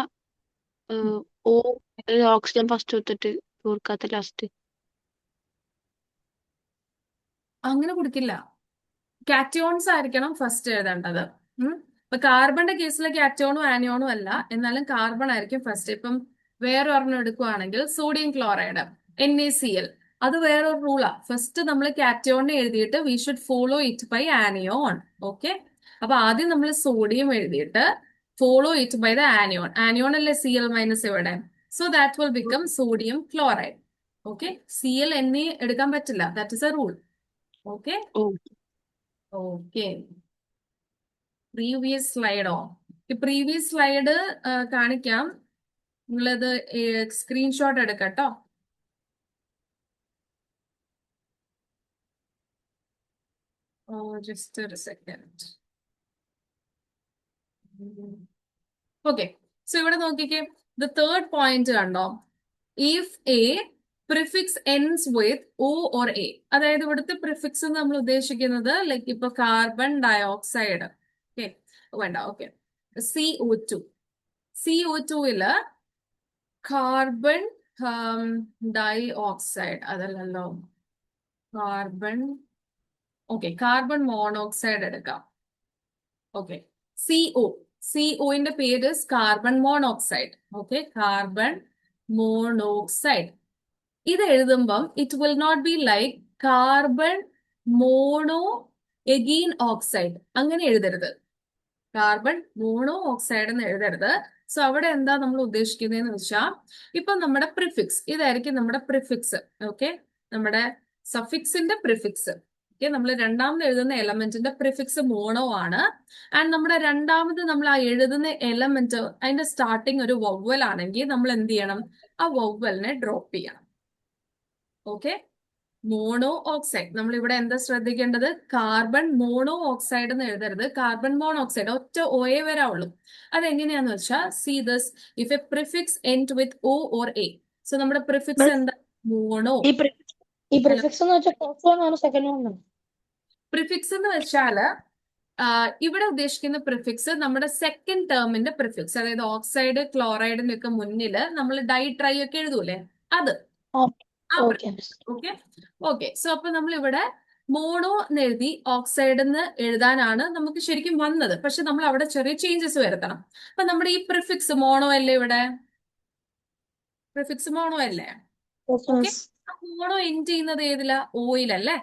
ഓക്സിജൻ ഫസ്റ്റ് കൊടുത്തിട്ട് ഓർക്കാത്ത ലാസ്റ്റ്? അങ്ങനെ കൊടുക്കില്ല. കാറ്റയോൺസ് ആയിരിക്കണം ഫസ്റ്റ് എഴുതേണ്ടത്. ഇപ്പൊ കാർബണിന്റെ കേസിൽ കാറ്റയോണും ആനിയോണും അല്ല, എന്നാലും കാർബൺ ആയിരിക്കും ഫസ്റ്റ്. ഇപ്പം വേറെ ഒരെണ്ണം എടുക്കുവാണെങ്കിൽ സോഡിയം ക്ലോറൈഡ് NaCl, അത് വേറൊരു റൂളാ. ഫസ്റ്റ് നമ്മൾ കാറ്റയോണിനെ എഴുതിയിട്ട് we should follow it by anion. Okay, അപ്പൊ ആദ്യം നമ്മൾ സോഡിയം എഴുതിയിട്ട് follow it by the anion. Anion അല്ലേ Cl- ഇവിടെ. So that will become sodium chloride. Okay, Cl Na എടുക്കാൻ പറ്റില്ല. That is a rule. Okay, okay. Previous സ്ലൈഡോ? ഈ പ്രീവിയസ് സ്ലൈഡ് കാണിക്കാം. നിങ്ങളത് സ്ക്രീൻഷോട്ട് എടുക്കട്ടോ. ജസ്റ്റ് ഒരു സെക്കൻഡ്. ഓക്കെ, സോ ഇവിടെ നോക്കിക്കേ. ദ തേർഡ് പോയിന്റ് കണ്ടോ? If a prefix ends with O or A, അതായത് ഇവിടുത്തെ പ്രിഫിക്സ് നമ്മൾ ഉദ്ദേശിക്കുന്നത് ലൈക്ക് ഇപ്പൊ കാർബൺ ഡയോക്സൈഡ്. ഓക്കെ, വേണ്ട. Okay, CO2. CO2-ല് കാർബൺ ഡൈ ഓക്സൈഡ് അതല്ലല്ലോ, കാർബൺ. ഓക്കെ, കാർബൺ മോണോക്സൈഡ് എടുക്കാം. ഓക്കെ, CO-ന്റെ പേര് carbon monoxide. Okay, carbon monoxide. ഇത് എഴുതുമ്പം it will not be like carbon mono again oxide. അങ്ങനെ എഴുതരുത്. കാർബൺ മോണോ ഓക്സൈഡ് എന്ന് എഴുതരുത്. സോ അവിടെ എന്താ നമ്മൾ ഉദ്ദേശിക്കുന്നതെന്ന് വെച്ചാൽ ഇപ്പൊ നമ്മുടെ പ്രിഫിക്സ് ഇതായിരിക്കും നമ്മുടെ പ്രിഫിക്സ്. ഓക്കെ, നമ്മുടെ സഫിക്സിന്റെ പ്രിഫിക്സ്. ഓക്കെ, നമ്മൾ രണ്ടാമത് എഴുതുന്ന എലമെന്റിന്റെ പ്രിഫിക്സ് മോണോ ആണ്. ആൻഡ് നമ്മുടെ രണ്ടാമത് നമ്മൾ ആ എഴുതുന്ന എലമെന്റ് അതിന്റെ സ്റ്റാർട്ടിങ് ഒരു വവ്വൽ ആണെങ്കിൽ നമ്മൾ എന്ത് ചെയ്യണം? ആ വവ്വലിനെ ഡ്രോപ്പ് ചെയ്യണം. Okay, mono oxide. നമ്മൾ ഇവിടെ എന്താ ശ്രദ്ധിക്കേണ്ടത്? കാർബൺ മോണോ ഓക്സൈഡ് എന്ന് എഴുതരുത്. കാർബൺ മോണോക്സൈഡ് ഒറ്റ ഓയെ വരാവുള്ളൂ. അതെങ്ങനെയാന്ന് വെച്ചാൽ see this if a prefix end with O or A. So നമ്മുടെ പ്രിഫിക്സ് എന്താ? മോണോ. ഈ പ്രിഫിക്സ് എന്ന് വെച്ചാൽ ഫസ്റ്റ് വൺ ആണ് സെക്കൻഡ് വൺ ആണ്? പ്രിഫിക്സ് എന്ന് വെച്ചാല് ഇവിടെ ഉദ്ദേശിക്കുന്ന പ്രിഫിക്സ് നമ്മുടെ സെക്കൻഡ് ടേമിന്റെ പ്രിഫിക്സ്, അതായത് ഓക്സൈഡ് ക്ലോറൈഡിന്റെ ഒക്കെ മുന്നിൽ നമ്മൾ ഡൈ ട്രൈ ഒക്കെ എഴുതൂലേ, അത്. Okay, okay. സോ അപ്പൊ നമ്മൾ ഇവിടെ മോണോ എന്ന് എഴുതി ഓക്സൈഡ് എന്ന് എഴുതാനാണ് നമുക്ക് ശരിക്കും വന്നത്. പക്ഷെ നമ്മൾ അവിടെ ചെറിയ ചേഞ്ചസ് വരുത്തണം. അപ്പൊ നമ്മുടെ ഈ പ്രിഫിക്സ് മോണോ അല്ലേ? ഇവിടെ പ്രിഫിക്സ് മോണോ അല്ലേ? ഓക്കെ, മോണോ എൻഡ് ചെയ്യുന്നത് ഏതിലാ? ഓയിലല്ലേ?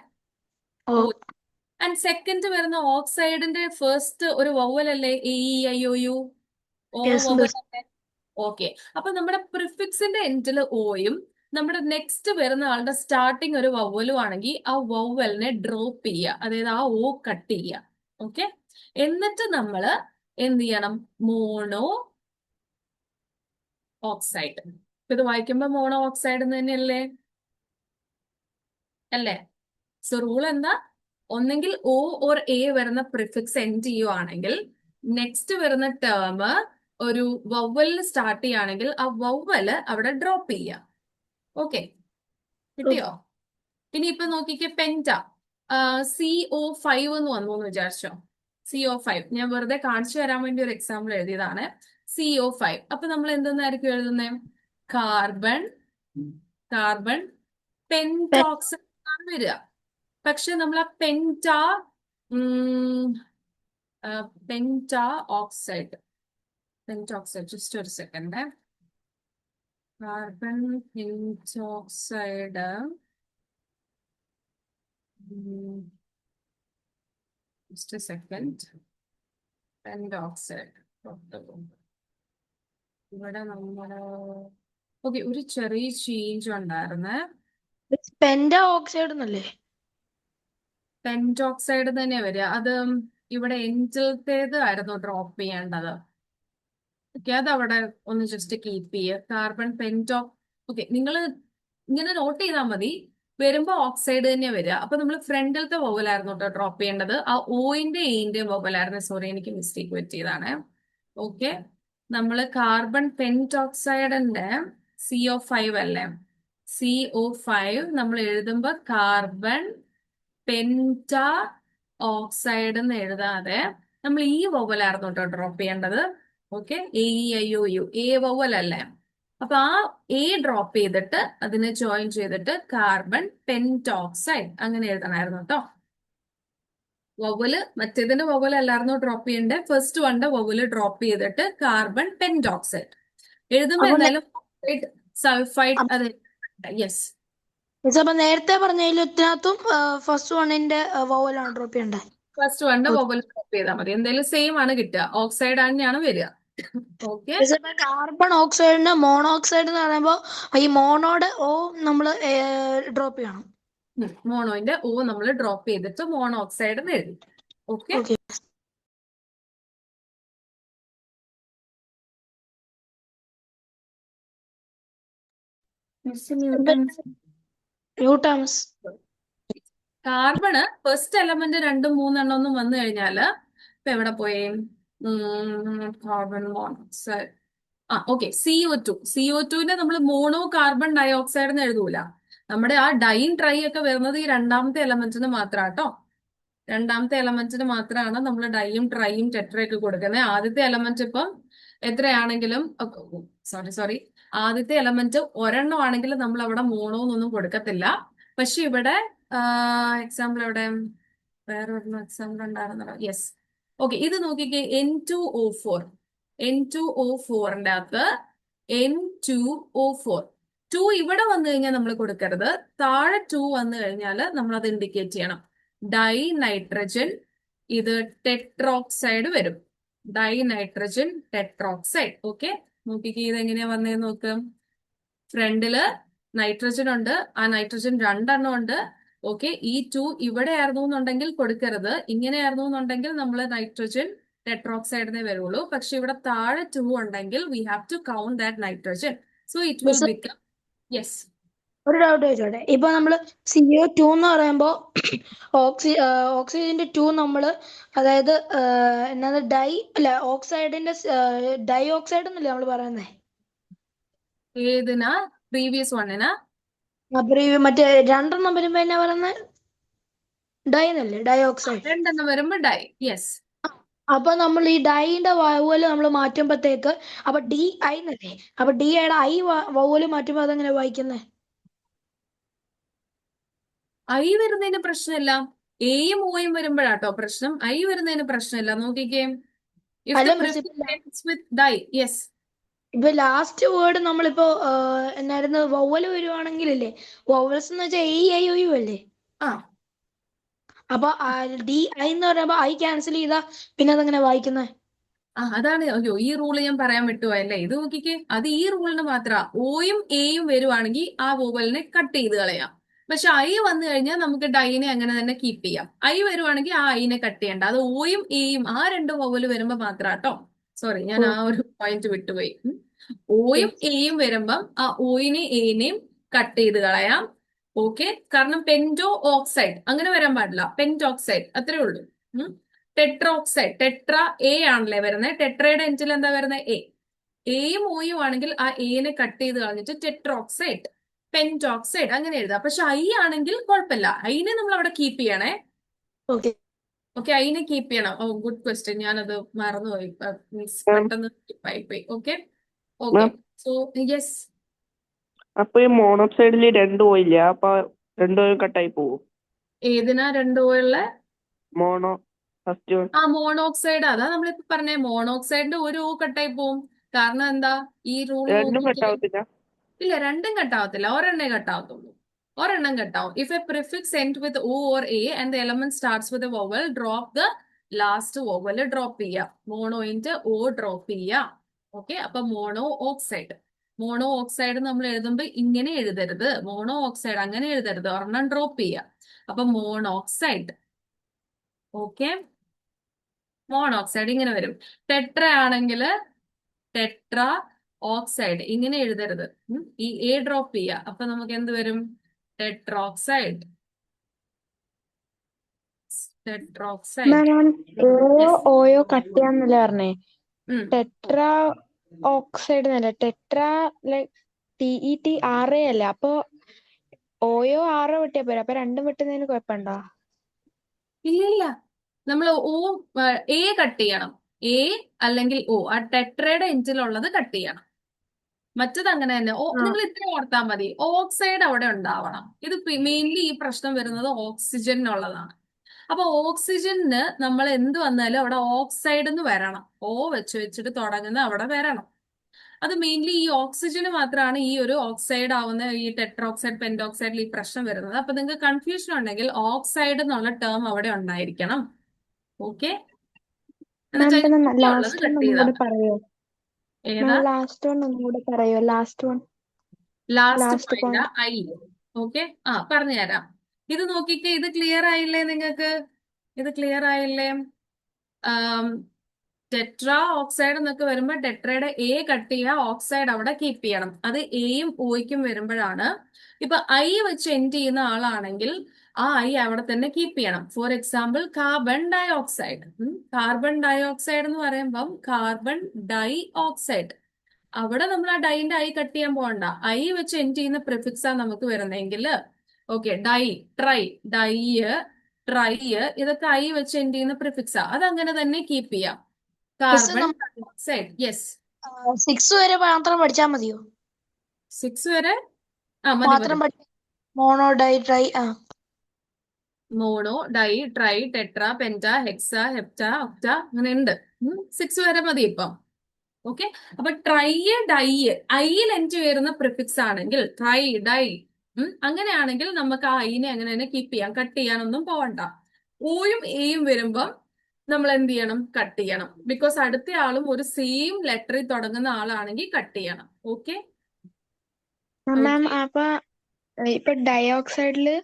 ആൻഡ് സെക്കൻഡ് വരുന്ന ഓക്സൈഡിന്റെ ഫസ്റ്റ് ഒരു വവ്വൽ അല്ലേ? AEIOU. ഓക്കെ, അപ്പൊ നമ്മുടെ പ്രിഫിക്സിന്റെ എൻഡിൽ ഓയും നമ്മുടെ നെക്സ്റ്റ് വരുന്ന ആളുടെ സ്റ്റാർട്ടിങ് ഒരു വവ്വലും ആണെങ്കിൽ ആ വവ്വലിനെ ഡ്രോപ്പ് ചെയ്യുക, അതായത് ആ O കട്ട് ചെയ്യുക. ഓക്കെ, എന്നിട്ട് നമ്മൾ എന്ത് ചെയ്യണം? Mono oxide. ഇത് വായിക്കുമ്പോ മോണോ ഓക്സൈഡ് എന്ന് തന്നെയല്ലേ? അല്ലേ? സോ റൂൾ എന്താ? ഒന്നെങ്കിൽ O or A വരുന്ന പ്രിഫിക്സ് എൻഡ് ചെയ്യുവാണെങ്കിൽ നെക്സ്റ്റ് വരുന്ന ടേം ഒരു വവ്വലിൽ സ്റ്റാർട്ട് ചെയ്യുകയാണെങ്കിൽ ആ വവ്വല് അവിടെ ഡ്രോപ്പ് ചെയ്യാം. ഓക്കെ, കിട്ടിയോ? ഇനി ഇപ്പൊ നോക്കിക്കേ, പെന്റ CO5 എന്ന് വന്നു എന്ന് വിചാരിച്ചോ. CO5 ഞാൻ വെറുതെ കാണിച്ചു തരാൻ വേണ്ടി ഒരു എക്സാമ്പിൾ എഴുതിയതാണ്. CO5 അപ്പൊ നമ്മൾ എന്തെന്നായിരിക്കും എഴുതുന്നത്? കാർബൺ പെന്റോക്സൈഡ് ആണ് വരിക. പക്ഷെ നമ്മൾ ആ പെന്റ ഓക്സൈഡ് ജസ്റ്റ് ഒരു second. Carbon pentoxide just second. Pentoxide ഇവിടെ നമ്മള് ഓക്കെ ഒരു ചെറിയ ചേഞ്ച് ഉണ്ടായിരുന്നേ. പെന്റ ഓക്സൈഡ് എന്നല്ലേ? പെന്റോക്സൈഡ് തന്നെയാ വരിക. അത് ഇവിടെ എൻജിലത്തേത് ആയിരുന്നു ഡ്രോപ്പ് ചെയ്യേണ്ടത്. ഓക്കെ, അതവിടെ ഒന്ന് ജസ്റ്റ് കീപ്പ് ചെയ്യുക. കാർബൺ ഓക്കെ, നിങ്ങൾ ഇങ്ങനെ നോട്ട് ചെയ്താൽ മതി. വരുമ്പോ ഓക്സൈഡ് തന്നെയാ വരിക. അപ്പൊ നമ്മൾ ഫ്രണ്ടിലത്തെ വവലായിരുന്നു കേട്ടോ ഡ്രോപ്പ് ചെയ്യേണ്ടത്. ആ ഓയിന്റെ എയിന്റെയും വവലായിരുന്നു. സോറി, എനിക്ക് മിസ്റ്റേക്ക് പറ്റിയതാണ്. ഓക്കെ, നമ്മൾ കാർബൺ പെന്റോക്സൈഡിന്റെ CO5 അല്ലേ? CO5 നമ്മൾ എഴുതുമ്പോ കാർബൺ പെന്റ ഓക്സൈഡ് എന്ന് എഴുതാതെ നമ്മൾ ഈ വവലായിരുന്നു കേട്ടോ ഡ്രോപ്പ് ചെയ്യേണ്ടത്. ഓക്കെ, AEIOU A വവൽ അല്ലേ? അപ്പൊ ആ A ഡ്രോപ്പ് ചെയ്തിട്ട് അതിനെ ജോയിൻ ചെയ്തിട്ട് കാർബൺ പെന്റോക്സൈഡ് അങ്ങനെ എഴുതണമായിരുന്നു കേട്ടോ. വവല് മറ്റേതിന്റെ വവൽ അല്ലായിരുന്നു ഡ്രോപ്പ് ചെയ്യണ്ടേ. ഫസ്റ്റ് വണ്ടെ വവല് ഡ്രോപ്പ് ചെയ്തിട്ട് കാർബൺ പെന്റോക്സൈഡ് എഴുതുമ്പോ എന്തായാലും സൾഫൈഡ്. അതെ, യെസ്. അപ്പൊ നേരത്തെ പറഞ്ഞതിലും ഫസ്റ്റ് വണ്ണിന്റെ വവലാണ് ഡ്രോപ്പ് ചെയ്യേണ്ടത്. ഫസ്റ്റ് വണ്ടെ വവൽ ഡ്രോപ്പ് ചെയ്താൽ മതി. എന്തായാലും സെയിം ആണ് കിട്ടുക. ഓക്സൈഡ് തന്നെയാണ് വരിക. ഓക്കെ, കാർബൺ ഓക്സൈഡിന് മോണോക്സൈഡ് എന്ന് പറയുമ്പോ ഈ മോണോയുടെ O നമ്മള് ഡ്രോപ്പ് ചെയ്യണം. മോണോന്റെ O നമ്മൾ ഡ്രോപ്പ് ചെയ്തിട്ട് മോണോക്സൈഡ് എന്ന് എഴുതി. ഓക്കെ, കാർബണ് ഫസ്റ്റ് എലമെന്റ് 2, 3 എണ്ണം ഒന്നും വന്നു കഴിഞ്ഞാല് ഇപ്പൊ എവിടെ പോയി? Carbon monoxide. ഓക്കെ, CO2നെ നമ്മൾ മോണോ കാർബൺ ഡയോക്സൈഡ് എന്ന് എഴുതൂല. നമ്മുടെ ആ ഡൈൻ ട്രൈ ഒക്കെ വരുന്നത് ഈ രണ്ടാമത്തെ എലമെന്റിന് മാത്രം കേട്ടോ. രണ്ടാമത്തെ എലമെന്റിന് മാത്രമാണ് നമ്മൾ ഡൈയും ട്രൈയും ടെട്രയൊക്കെ കൊടുക്കുന്നത്. ആദ്യത്തെ എലമെന്റ് ഇപ്പം എത്രയാണെങ്കിലും സോറി ആദ്യത്തെ എലമെന്റ് ഒരെണ്ണം ആണെങ്കിലും നമ്മൾ അവിടെ മോണോ എന്നൊന്നും കൊടുക്കത്തില്ല. പക്ഷെ ഇവിടെ എക്സാമ്പിൾ എവിടെ വേറൊരെണ്ണം എക്സാമ്പിൾ ഉണ്ടായിരുന്നല്ലോ. യെസ്, ഓക്കെ, ഇത് നോക്കിക്കേ. N2O4ന്റെ അകത്ത് N2O4 2 ഇവിടെ വന്നു കഴിഞ്ഞാൽ നമ്മൾ കൊടുക്കരുത്. താഴെ 2 വന്നു കഴിഞ്ഞാൽ നമ്മൾ അത് ഇൻഡിക്കേറ്റ് ചെയ്യണം. ഡൈ നൈട്രജൻ ഇത് ടെട്രോക്സൈഡ് വരും. Di nitrogen tetroxide. ഓക്കെ, നോക്കിക്കേ ഇതെങ്ങനെയാ വന്നേന്ന് നോക്ക്. ഫ്രണ്ടില് നൈട്രജൻ ഉണ്ട്. ആ നൈട്രജൻ 2 എണ്ണം ഉണ്ട്. ഓക്കെ, ഈ 2 ഇവിടെ ആയിരുന്നു എന്നുണ്ടെങ്കിൽ കൊടുക്കരുത്. ഇങ്ങനെയായിരുന്നു എന്നുണ്ടെങ്കിൽ നമ്മൾ നൈട്രജൻ ടെട്രോക്സൈഡിനെ വരുള്ളൂ. പക്ഷെ ഇവിടെ താഴെ 2 ഉണ്ടെങ്കിൽ we have to count that nitrogen. So it will become. Yes, ഒരു ഡൗട്ട് ചോദിച്ചോട്ടെ. ഇപ്പൊ നമ്മള് CO2 എന്ന് പറയുമ്പോ ഓക്സിജന്റെ 2 നമ്മള് അതായത് എന്നത് ഡൈ അല്ല ഓക്സൈഡിന്റെ ഡൈ ഓക്സൈഡ് എന്നല്ലേ നമ്മള് പറയുന്നേ? ഏതിനാ? പ്രീവിയസ് വണ്ണിനാ? മറ്റേ 2 എണ്ണം വരുമ്പോ എന്നാ പറയുന്നത്? ഡൈ എന്നല്ലേ? ഡൈ ഓക്സൈഡ് 2 എണ്ണം വരുമ്പോ ഡൈ. യെസ്. അപ്പൊ നമ്മൾ ഈ ഡൈന്റെ വവ്വല് നമ്മൾ മാറ്റുമ്പോഴത്തേക്ക് അപ്പൊ DI എന്നല്ലേ? അപ്പൊ ഡിയുടെ I വവ്വല് മാറ്റുമ്പോ അതെങ്ങനെ വായിക്കുന്നേ? I വരുന്നതിന് പ്രശ്നമില്ല. Aയും Oയും വരുമ്പോഴാട്ടോ പ്രശ്നം. I വരുന്നതിന് പ്രശ്നമില്ല. നോക്കിക്കേ, if the prefix ends with di. Yes, ഇപ്പൊ ലാസ്റ്റ് വേർഡ് നമ്മളിപ്പോ എന്നായിരുന്നു വവ്വല് വരുവാണെങ്കിലല്ലേ? വവ്വൽസ് എന്ന് വെച്ചാൽ AEIOU അല്ലേ? അപ്പൊ DI എന്ന് പറയുമ്പോ I ക്യാൻസൽ ചെയ്താ പിന്നെ അതെങ്ങനെ വായിക്കുന്നേ? അതാണ്. അയ്യോ, ഈ റൂള് ഞാൻ പറയാൻ വിട്ടുപോയല്ലേ. ഇത് നോക്കിക്കേ, അത് ഈ റൂളിന് മാത്ര. Oയും Aയും വരുവാണെങ്കിൽ ആ വോവലിനെ കട്ട് ചെയ്ത് കളയാം. പക്ഷെ ഐ വന്നു കഴിഞ്ഞാൽ നമുക്ക് ഡൈനെ അങ്ങനെ തന്നെ കീപ്പ് ചെയ്യാം. ഐ വരുവാണെങ്കിൽ ആ ഐനെ കട്ട് ചെയ്യണ്ട. അത് ഓയും എയും ആ രണ്ട് വവല് വരുമ്പോ മാത്രം കേട്ടോ. സോറി, ഞാൻ ആ ഒരു പോയിന്റ് വിട്ടുപോയി. ഓയും എയും വരുമ്പം ആ ഓയിനെ എനെയും കട്ട് ചെയ്ത് കളയാം. ഓക്കെ, കാരണം പെന്റോ ഓക്സൈഡ് അങ്ങനെ വരാൻ പാടില്ല. പെന്റോക്സൈഡ് അത്രേ ഉള്ളൂ. ടെട്രോക്സൈഡ്, ടെട്ര എ ആണല്ലേ വരുന്നത്. ടെട്രയുടെ എൻഡിൽ എന്താ വരുന്നത്? എ. എയും ഓയും ആണെങ്കിൽ ആ എനെ കട്ട് ചെയ്ത് കളഞ്ഞിട്ട് ടെട്രോക്സൈഡ്, പെന്റോക്സൈഡ് അങ്ങനെ എഴുതാം. പക്ഷെ ഐ ആണെങ്കിൽ കുഴപ്പമില്ല, ഐനെ നമ്മൾ അവിടെ കീപ്പ് ചെയ്യണേ. ഓക്കെ, ഐനെ കീപ്പ് ചെയ്യണം. ഓ, ഗുഡ് ക്വസ്റ്റ്യൻ, ഞാനത് മറന്നുപോയി. മീൻസ് പെട്ടെന്ന് ആയിപ്പോയി. Okay okay, so yes. അപ്പൊ ഈ മോണോക്സൈഡിൽ രണ്ട് ഓയില്ല, അപ്പൊ രണ്ടുപേരും കട്ടായി പോകും. ഏതിനാ രണ്ട് ഓയുള്ള? Mono first one. ആ, മോണോക്സൈഡ്. അതാ നമ്മളിപ്പോ പറഞ്ഞേ, മോണോക്സൈഡിന്റെ ഒരു ഓ കട്ടായി പോവും. കാരണം എന്താ? ഈ റൂൾ രണ്ടും നോക്കിക്കേ. കട്ടാവത്തില്ല. ഇല്ല, രണ്ടും കട്ടാവത്തില്ല, ഒരെണ്ണേ കട്ടാവത്തുള്ളൂ. ഒരെണ്ണം കട്ടാവും. If a prefix end with O or A and the element starts with a vowel, drop the last vowel drop ചെയ്യാം. മോണോയിന്റ് ഓ ഡ്രോപ്പ് ചെയ്യാം. ഓക്കെ, അപ്പൊ മോണോ ഓക്സൈഡ്. മോണോ ഓക്സൈഡ് നമ്മൾ എഴുതുമ്പോ ഇങ്ങനെ എഴുതരുത്. മോണോ ഓക്സൈഡ് അങ്ങനെ എഴുതരുത്, ഒരെണ്ണം ഡ്രോപ്പ് ചെയ്യാം. അപ്പൊ മോണോക്സൈഡ്. ഓക്കെ, മോണോക്സൈഡ് ഇങ്ങനെ വരും. ടെട്ര ആണെങ്കിൽ ടെട്ര ഓക്സൈഡ് ഇങ്ങനെ എഴുതരുത്. ഈ എ ഡ്രോപ്പ് ചെയ്യുക. അപ്പൊ നമുക്ക് എന്ത് വരും? ടെട്രോക്സൈഡ്. ടെട്രോക്സൈഡ്. മാം ഓയോ ഓയോ കട്ട് ചെയ്യാന്നല്ലേ പറഞ്ഞേ? ടെട്ര ഓക്സൈഡ് എന്നല്ല, ടെട്ര ലൈക് TETRA അല്ലേ? അപ്പൊ ഓയോ ആറോ വെട്ടിയാ പോരാ? അപ്പൊ രണ്ടും വെട്ടുന്നതിന് കുഴപ്പമുണ്ടോ? ഇല്ല, നമ്മൾ എ കട്ട് ചെയ്യണം. എ അല്ലെങ്കിൽ ഓ, ആ ടെട്രയുടെ എൻഡിലുള്ളത് കട്ട് ചെയ്യണം. മറ്റത് അങ്ങനെ തന്നെ. നിങ്ങൾ ഇത്രയും ഓർത്താൽ മതി, ഓക്സൈഡ് അവിടെ ഉണ്ടാവണം. ഇത് മെയിൻലി ഈ പ്രശ്നം വരുന്നത് ഓക്സിജനുള്ളതാണ്. അപ്പൊ ഓക്സിജന് നമ്മൾ എന്ത് വന്നാലും അവിടെ ഓക്സൈഡ് എന്ന് വരണം. ഓ വെച്ചിട്ട് തുടങ്ങുന്ന അവിടെ വരണം. അത് മെയിൻലി ഈ ഓക്സിജന് മാത്രമാണ് ഈ ഒരു ഓക്സൈഡ് ആവുന്ന ഈ ടെട്രോക്സൈഡ് പെന്റോക്സൈഡിൽ ഈ പ്രശ്നം വരുന്നത്. അപ്പൊ നിങ്ങൾക്ക് കൺഫ്യൂഷൻ ഉണ്ടെങ്കിൽ ഓക്സൈഡ് എന്നുള്ള ടേം അവിടെ ഉണ്ടായിരിക്കണം. ഓക്കെ, എന്നിട്ട് ലാസ്റ്റ് വൺ കട്ട് ചെയ്താൽ പറയോ? ഏതാ ലാസ്റ്റ് വൺ ഒന്നുകൂടെ പറയോ? Last one, last point I. Okay, പറഞ്ഞുതരാം. ഇത് നോക്കിക്കേ, ഇത് ക്ലിയർ ആയില്ലേ നിങ്ങൾക്ക്? ഇത് ക്ലിയർ ആയില്ലേ? ടെട്രാ ഓക്സൈഡ് എന്നൊക്കെ വരുമ്പോൾ ടെട്രയുടെ എ കട്ട് ചെയ്യുക, ഓക്സൈഡ് അവിടെ കീപ്പ് ചെയ്യണം. അത് എയും ഓയ്ക്കും വരുമ്പോഴാണ്. ഇപ്പൊ ഐ വെച്ച് എൻഡ് ചെയ്യുന്ന ആളാണെങ്കിൽ ആ ഐ അവിടെ തന്നെ കീപ്പ് ചെയ്യണം. For example carbon dye oxide. Carbon dye oxide എന്ന് പറയുമ്പം കാർബൺ ഡൈ ഓക്സൈഡ്, അവിടെ നമ്മൾ ആ ഡൈന്റെ ഐ കട്ട് ചെയ്യാൻ പോകണ്ട. ഐ വെച്ച് എൻഡ് ചെയ്യുന്ന പ്രിഫിക്സാ നമുക്ക് വരുന്നെങ്കിൽ okay, di, tri, di, tri, ഇതൊക്കെ ഐ വെച്ച് എൻഡ് ചെയ്യുന്ന പ്രിഫിക്സാ, അതങ്ങനെ തന്നെ കീപ്പ് ചെയ്യാം. Carbon dioxide. യെസ്, 6 വരെ മാത്രം പഠിച്ചാൽ മതിയോ? 6 വരെ മതി. Mono di tri. Mono, di, tri, tetra, penta, hexa, hepta, octa, അങ്ങനെ ഉണ്ട്. 6 വരെ മതി ഇപ്പം. ഓക്കെ, അപ്പൊ ട്രൈ, ഡൈ, ഐയിൽ എൻഡ് വരുന്ന പ്രിഫിക്സ് ആണെങ്കിൽ ട്രൈ, ഡൈ, അങ്ങനെയാണെങ്കിൽ നമുക്ക് ആ ഐനെ അങ്ങനെ തന്നെ കീപ്പ് ചെയ്യാം. കട്ട് ചെയ്യാനൊന്നും പോവണ്ട. ഓയും എയും വരുമ്പം നമ്മൾ എന്ത് ചെയ്യണം? കട്ട് ചെയ്യണം. ബിക്കോസ് അടുത്ത ആളും ഒരു സെയിം ലെറ്ററിൽ തുടങ്ങുന്ന ആളാണെങ്കിൽ കട്ട് ചെയ്യണം. ഓക്കെ, മാം അപ്പൊ ഇപ്പൊ ഡയോക്സൈഡില്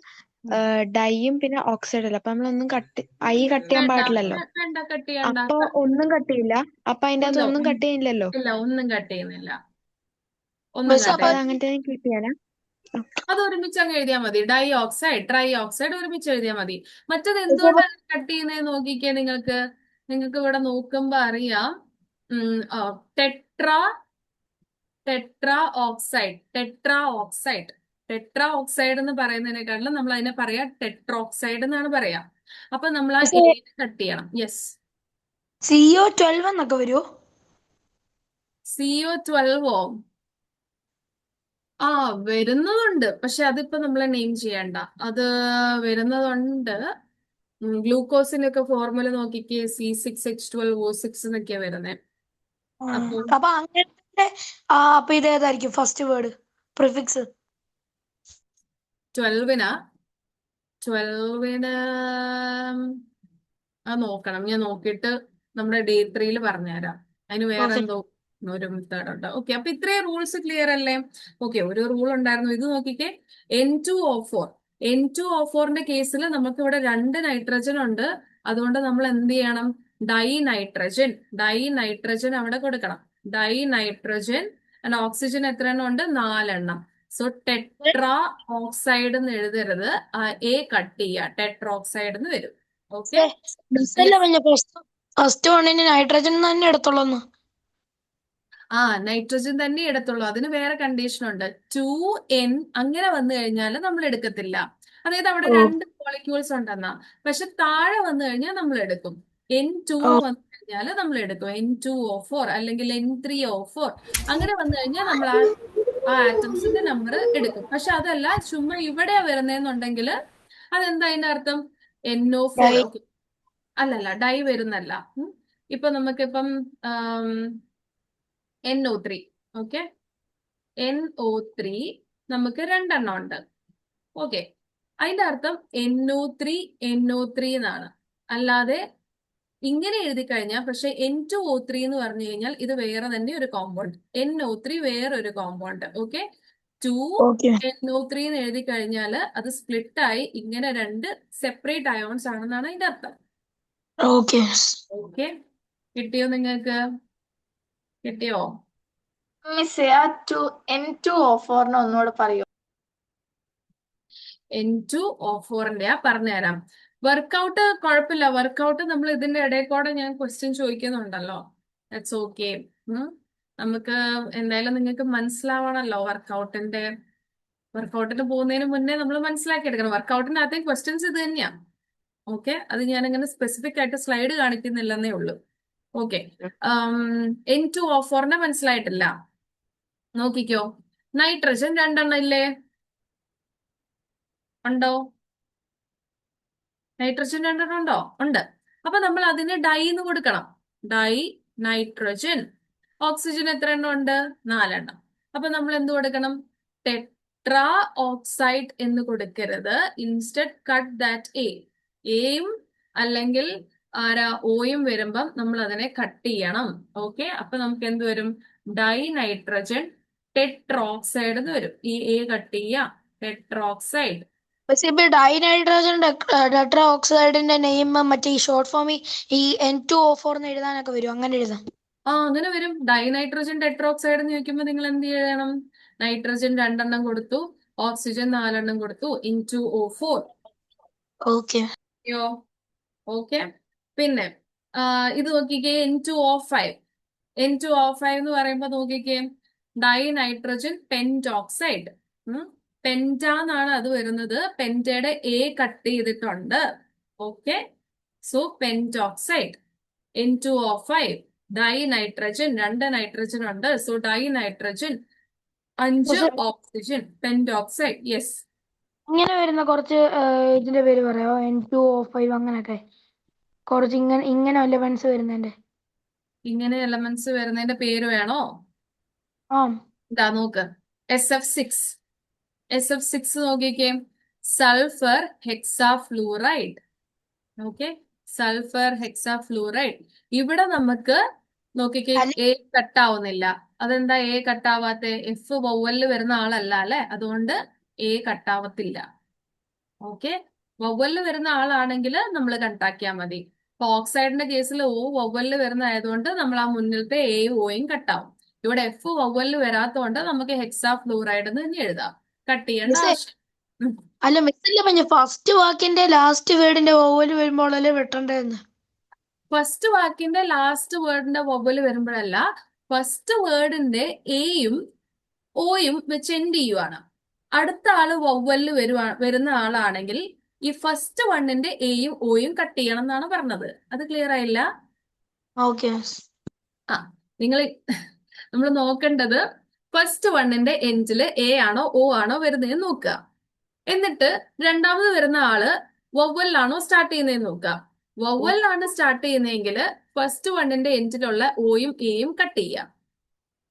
ഡൈയും പിന്നെ ഓക്സൈഡ് അല്ല, അപ്പൊ നമ്മളൊന്നും ഐ കട്ട് ചെയ്യാൻ പാടില്ലല്ലോ. വേണ്ട, കട്ട് ചെയ്യണ്ട. അപ്പൊ ഒന്നും കട്ട് ചെയ്യില്ല? അപ്പൊ അതിന്റെ അകത്ത് ഒന്നും കട്ട് ചെയ്യുന്നില്ലല്ലോ? ഇല്ല, ഒന്നും കട്ട് ചെയ്യുന്നില്ല. അങ്ങനെ തന്നെ കീപ്പ് ചെയ്യാനാ? അത് ഒരുമിച്ച് അങ്ങ് എഴുതിയാൽ മതി. ഡൈ ഓക്സൈഡ്, ട്രൈ ഓക്സൈഡ് ഒരുമിച്ച് എഴുതിയാൽ മതി. മറ്റത് എന്തുകൊണ്ടാണ് കട്ട് ചെയ്യുന്നത് നോക്കിക്കേ. നിങ്ങൾക്ക് ഇവിടെ നോക്കുമ്പോ അറിയാം. Tetra oxide, tetra oxide, tetra oxide എന്ന് പറയുന്നതിനേക്കാളും നമ്മൾ അതിനെ പറയാ ടെട്രോക്സൈഡ് എന്നാണ് പറയാ. അപ്പൊ നമ്മൾ ആ കട്ട് ചെയ്യണം. യെസ്, CO12 എന്നൊക്കെ വരുമോ? CO12 വരുന്നതുണ്ട്, പക്ഷെ അതിപ്പോ നമ്മളെ നെയിം ചെയ്യണ്ട. അത് വരുന്നതുണ്ട്. ഗ്ലൂക്കോസിനൊക്കെ ഫോർമുല നോക്കിക്കേ, C6H12O6 എന്നൊക്കെയാ വരുന്നത്. അപ്പൊ അങ്ങനത്തെ അപ്പൊ ഇത് ഏതായിരിക്കും ഫസ്റ്റ് വേർഡ് പ്രിഫിക്സ്? 12-ന് നോക്കണം. ഞാൻ നോക്കിയിട്ട് നമ്മുടെ ഡേ 3 പറഞ്ഞുതരാം. അതിന് വേറെ എന്തോ ഒരു മെത്തേഡ് ഉണ്ട്. ഓക്കെ, അപ്പൊ ഇത്രയും റൂൾസ് ക്ലിയർ അല്ലേ? ഓക്കെ, ഒരു റൂൾ ഉണ്ടായിരുന്നു. ഇത് നോക്കിക്കേ, N2O4. N2O4ന്റെ കേസിൽ നമുക്ക് ഇവിടെ 2 നൈട്രജൻ ഉണ്ട്. അതുകൊണ്ട് നമ്മൾ എന്ത് ചെയ്യണം? ഡൈ നൈട്രജൻ അവിടെ കൊടുക്കണം. ഡൈ നൈട്രജൻ ആൻഡ് ഓക്സിജൻ എത്ര എണ്ണം ഉണ്ട്? 4 എണ്ണം. സോ ടെട്രാ ഓക്സൈഡ് എന്ന് എഴുതരുത്, എ കട്ട് ചെയ്യുക, ടെട്രോക്സൈഡ് എന്ന് വരും. ഓക്കെ, ഫസ്റ്റ് വണ്ണിന് നൈട്രജൻ തന്നെ എടുത്തോളൂ. നൈട്രജൻ തന്നെ എടുത്തുള്ളൂ. അതിന് വേറെ കണ്ടീഷൻ ഉണ്ട്. 2N അങ്ങനെ വന്നു കഴിഞ്ഞാൽ നമ്മൾ എടുക്കത്തില്ല. അതായത് അവിടെ 2 മോളിക്യൂൾസ് ഉണ്ടെന്നാ. പക്ഷെ താഴെ വന്നു കഴിഞ്ഞാൽ നമ്മൾ എടുക്കും. N2 വന്നു കഴിഞ്ഞാൽ നമ്മൾ എടുക്കും. N2O4 അല്ലെങ്കിൽ N3O4 അങ്ങനെ വന്നു കഴിഞ്ഞാൽ നമ്മൾ ആ ആറ്റംസിന്റെ നമ്പർ എടുക്കും. പക്ഷെ അതല്ല, ചുമ്മാ ഇവിടെ വരുന്നതെന്നുണ്ടെങ്കിൽ അതെന്താ അതിന്റെ അർത്ഥം? NO4. അല്ലല്ല, ഡൈ വരുന്നല്ല. ഇപ്പൊ നമുക്കിപ്പം NO3. ഓക്കെ, NO3 നമുക്ക് 2 എണ്ണം ഉണ്ട്. ഓക്കെ, അതിന്റെ അർത്ഥം NO3 എന്നാണ്. അല്ലാതെ ഇങ്ങനെ എഴുതി കഴിഞ്ഞാൽ, പക്ഷെ N2O3 എന്ന് പറഞ്ഞു കഴിഞ്ഞാൽ ഇത് വേറെ തന്നെ ഒരു കോമ്പൗണ്ട്. NO3 വേറൊരു കോമ്പൗണ്ട്. ഓക്കെ, 2NO3 എന്ന് എഴുതി കഴിഞ്ഞാൽ അത് സ്പ്ലിറ്റ് ആയി ഇങ്ങനെ 2 സെപ്പറേറ്റ് അയോൺസ് ആണെന്നാണ് അതിന്റെ അർത്ഥം. ഓക്കെ, കിട്ടിയോ നിങ്ങൾക്ക്? കിട്ടിയോ? മിസ് ആ N2O4 ഒന്നുകൂടെ പറയോ? N2O4ന്റെ പറഞ്ഞുതരാം. വർക്കൗട്ട് കുഴപ്പമില്ല. വർക്കൗട്ട് നമ്മൾ ഇതിന്റെ ഇടയിൽ കൂടെ ഞാൻ ക്വസ്റ്റ്യൻ ചോദിക്കുന്നുണ്ടല്ലോ. That's okay. നമുക്ക് എന്തായാലും നിങ്ങൾക്ക് മനസ്സിലാവണല്ലോ. വർക്കൗട്ടിന് പോകുന്നതിന് മുന്നേ നമ്മൾ മനസ്സിലാക്കി എടുക്കണം. വർക്കൗട്ടിന്റെ അകത്തെ ക്വസ്റ്റ്യൻസ് ഇത് തന്നെയാ. ഓക്കെ, അത് ഞാൻ അങ്ങനെ സ്പെസിഫിക് ആയിട്ട് സ്ലൈഡ് കാണിക്കുന്നില്ലെന്നേ ഉള്ളൂ. ഓക്കെ, N2O4ന്റെ മനസ്സിലായിട്ടില്ല. നോക്കിക്കോ, നൈട്രജൻ 2 എണ്ണം ഇല്ലേ? ഉണ്ടോ? നൈട്രജൻ 2 എണ്ണം ഉണ്ടോ? ഉണ്ട്. അപ്പൊ നമ്മൾ അതിന് ഡൈ എന്ന് കൊടുക്കണം. Dye nitrogen. ഓക്സിജൻ എത്ര എണ്ണം ഉണ്ട്? 4 എണ്ണം. അപ്പൊ നമ്മൾ എന്ത് കൊടുക്കണം? ടെട്രാ ഓക്സൈഡ് എന്ന് കൊടുക്കരുത്. ഇൻസ്റ്റെഡ് കട്ട് ദാറ്റ് എയും അല്ലെങ്കിൽ ഓയും വരുമ്പം നമ്മൾ അതിനെ കട്ട് ചെയ്യണം. ഓക്കെ, അപ്പൊ നമുക്ക് എന്ത് വരും? ഡൈ നൈട്രജൻ ടെട്രോക്സൈഡ് എന്ന് വരും. ഈ എ കട്ട് ചെയ്യാം, ടെട്രോക്സൈഡ്. പക്ഷെ ഇപ്പൊ ഡൈനൈട്രജൻ ടെട്രാ ഓക്സൈഡിന്റെ നെയിം മറ്റേ ഈ ഷോർട്ട് ഫോം ഈ N2O4 എന്ന് എഴുതാനൊക്കെ വരും. അങ്ങനെ എഴുതാം. അങ്ങനെ വരും. ഡൈനൈട്രജൻ ടെട്രോക്സൈഡ് എന്ന് ചോദിക്കുമ്പോൾ നിങ്ങൾ എന്ത് ചെയ്യണം? നൈട്രജൻ 2 എണ്ണം കൊടുത്തു, ഓക്സിജൻ 4 എണ്ണം കൊടുത്തു, N2O4. Okay, okay. പിന്നെ ഇത് നോക്കിക്കേ, N2O5. N2O5 എന്ന് പറയുമ്പോൾ നോക്കിക്കേ, ഡൈനൈട്രജൻ പെന്റോക്സൈഡ്. പെന്റ എന്നാണ് അത് വരുന്നത്. പെന്റയുടെ എ കട്ട് ചെയ്തിട്ടുണ്ട്. Okay, so pentoxide. N2O5 dinitrogen 2 nitrogen ഉണ്ട്. So dinitrogen 5 oxygen, pentoxide. Yes, ഇങ്ങനെ വരുന്ന കുറച്ച് ഇതിന്റെ പേര് പറയാമോ? N2O5 അങ്ങനെയൊക്കെ കുറച്ച് ഇങ്ങനെ എലമെന്റ്സ് വരുന്നതിന്റെ. ഇങ്ങനെ എലമെന്റ്സ് വരുന്നതിന്റെ പേര് വേണോ? ഇതാ നോക്ക്, SF6 നോക്കിക്കേ, sulphur hexafluoride. Okay, sulphur hexafluoride. ഇവിടെ നമുക്ക് നോക്കിക്കേ, എ കട്ടാവുന്നില്ല. അതെന്താ എ കട്ടാവാത്ത? എഫ് വവ്വലിൽ വരുന്ന ആളല്ല അല്ലെ, അതുകൊണ്ട് എ കട്ടാവത്തില്ല. ഓക്കെ, വവ്വലിൽ വരുന്ന ആളാണെങ്കിൽ നമ്മൾ കട്ടാക്കിയാൽ മതി. ഇപ്പൊ ഓക്സൈഡിന്റെ കേസിൽ ഓ വവ്വലിൽ വരുന്ന ആയതുകൊണ്ട് നമ്മൾ ആ മുന്നിലത്തെ എയും ഓയും കട്ടാവും. ഇവിടെ എഫ് വവ്വലിൽ വരാത്തതുകൊണ്ട് നമുക്ക് ഹെക്സാഫ്ലൂറൈഡ് എന്ന് തന്നെ എഴുതാം. കട്ട് ചെയ്യേണ്ട ആവശ്യം. അല്ല മിസ്സല്ലേ, ഫസ്റ്റ് വാക്കിന്റെ ലാസ്റ്റ് വേർഡിന്റെ വവ്വല് വരുമ്പോഴല്ലേ വെട്ടേണ്ടതെന്ന്? ഫസ്റ്റ് വാക്കിന്റെ ലാസ്റ്റ് വേർഡിന്റെ വവ്വല് വരുമ്പോഴല്ല, ഫസ്റ്റ് വേർഡിന്റെ എയും ഓയും വെച്ച് എൻഡ് ചെയ്യുവാണ്. അടുത്ത ആള് വവ്വലിൽ വരുന്ന ആളാണെങ്കിൽ ഈ ഫസ്റ്റ് വണ്ണിന്റെ എയും ഓയും കട്ട് ചെയ്യണം എന്നാണ് പറഞ്ഞത്. അത് ക്ലിയർ ആയില്ല? നമ്മൾ നോക്കേണ്ടത് ഫസ്റ്റ് വണ്ണിന്റെ എൻഡില് എ ആണോ ഓ ആണോ വരുന്നതെന്ന് നോക്കുക. എന്നിട്ട് രണ്ടാമത് വരുന്ന ആള് വവ്വലിലാണോ സ്റ്റാർട്ട് ചെയ്യുന്നതെന്ന് നോക്കുക. വവ്വലിലാണ് സ്റ്റാർട്ട് ചെയ്യുന്നതെങ്കിൽ ഫസ്റ്റ് വണ്ണിന്റെ എൻഡിലുള്ള ഓയും എയും കട്ട് ചെയ്യാം.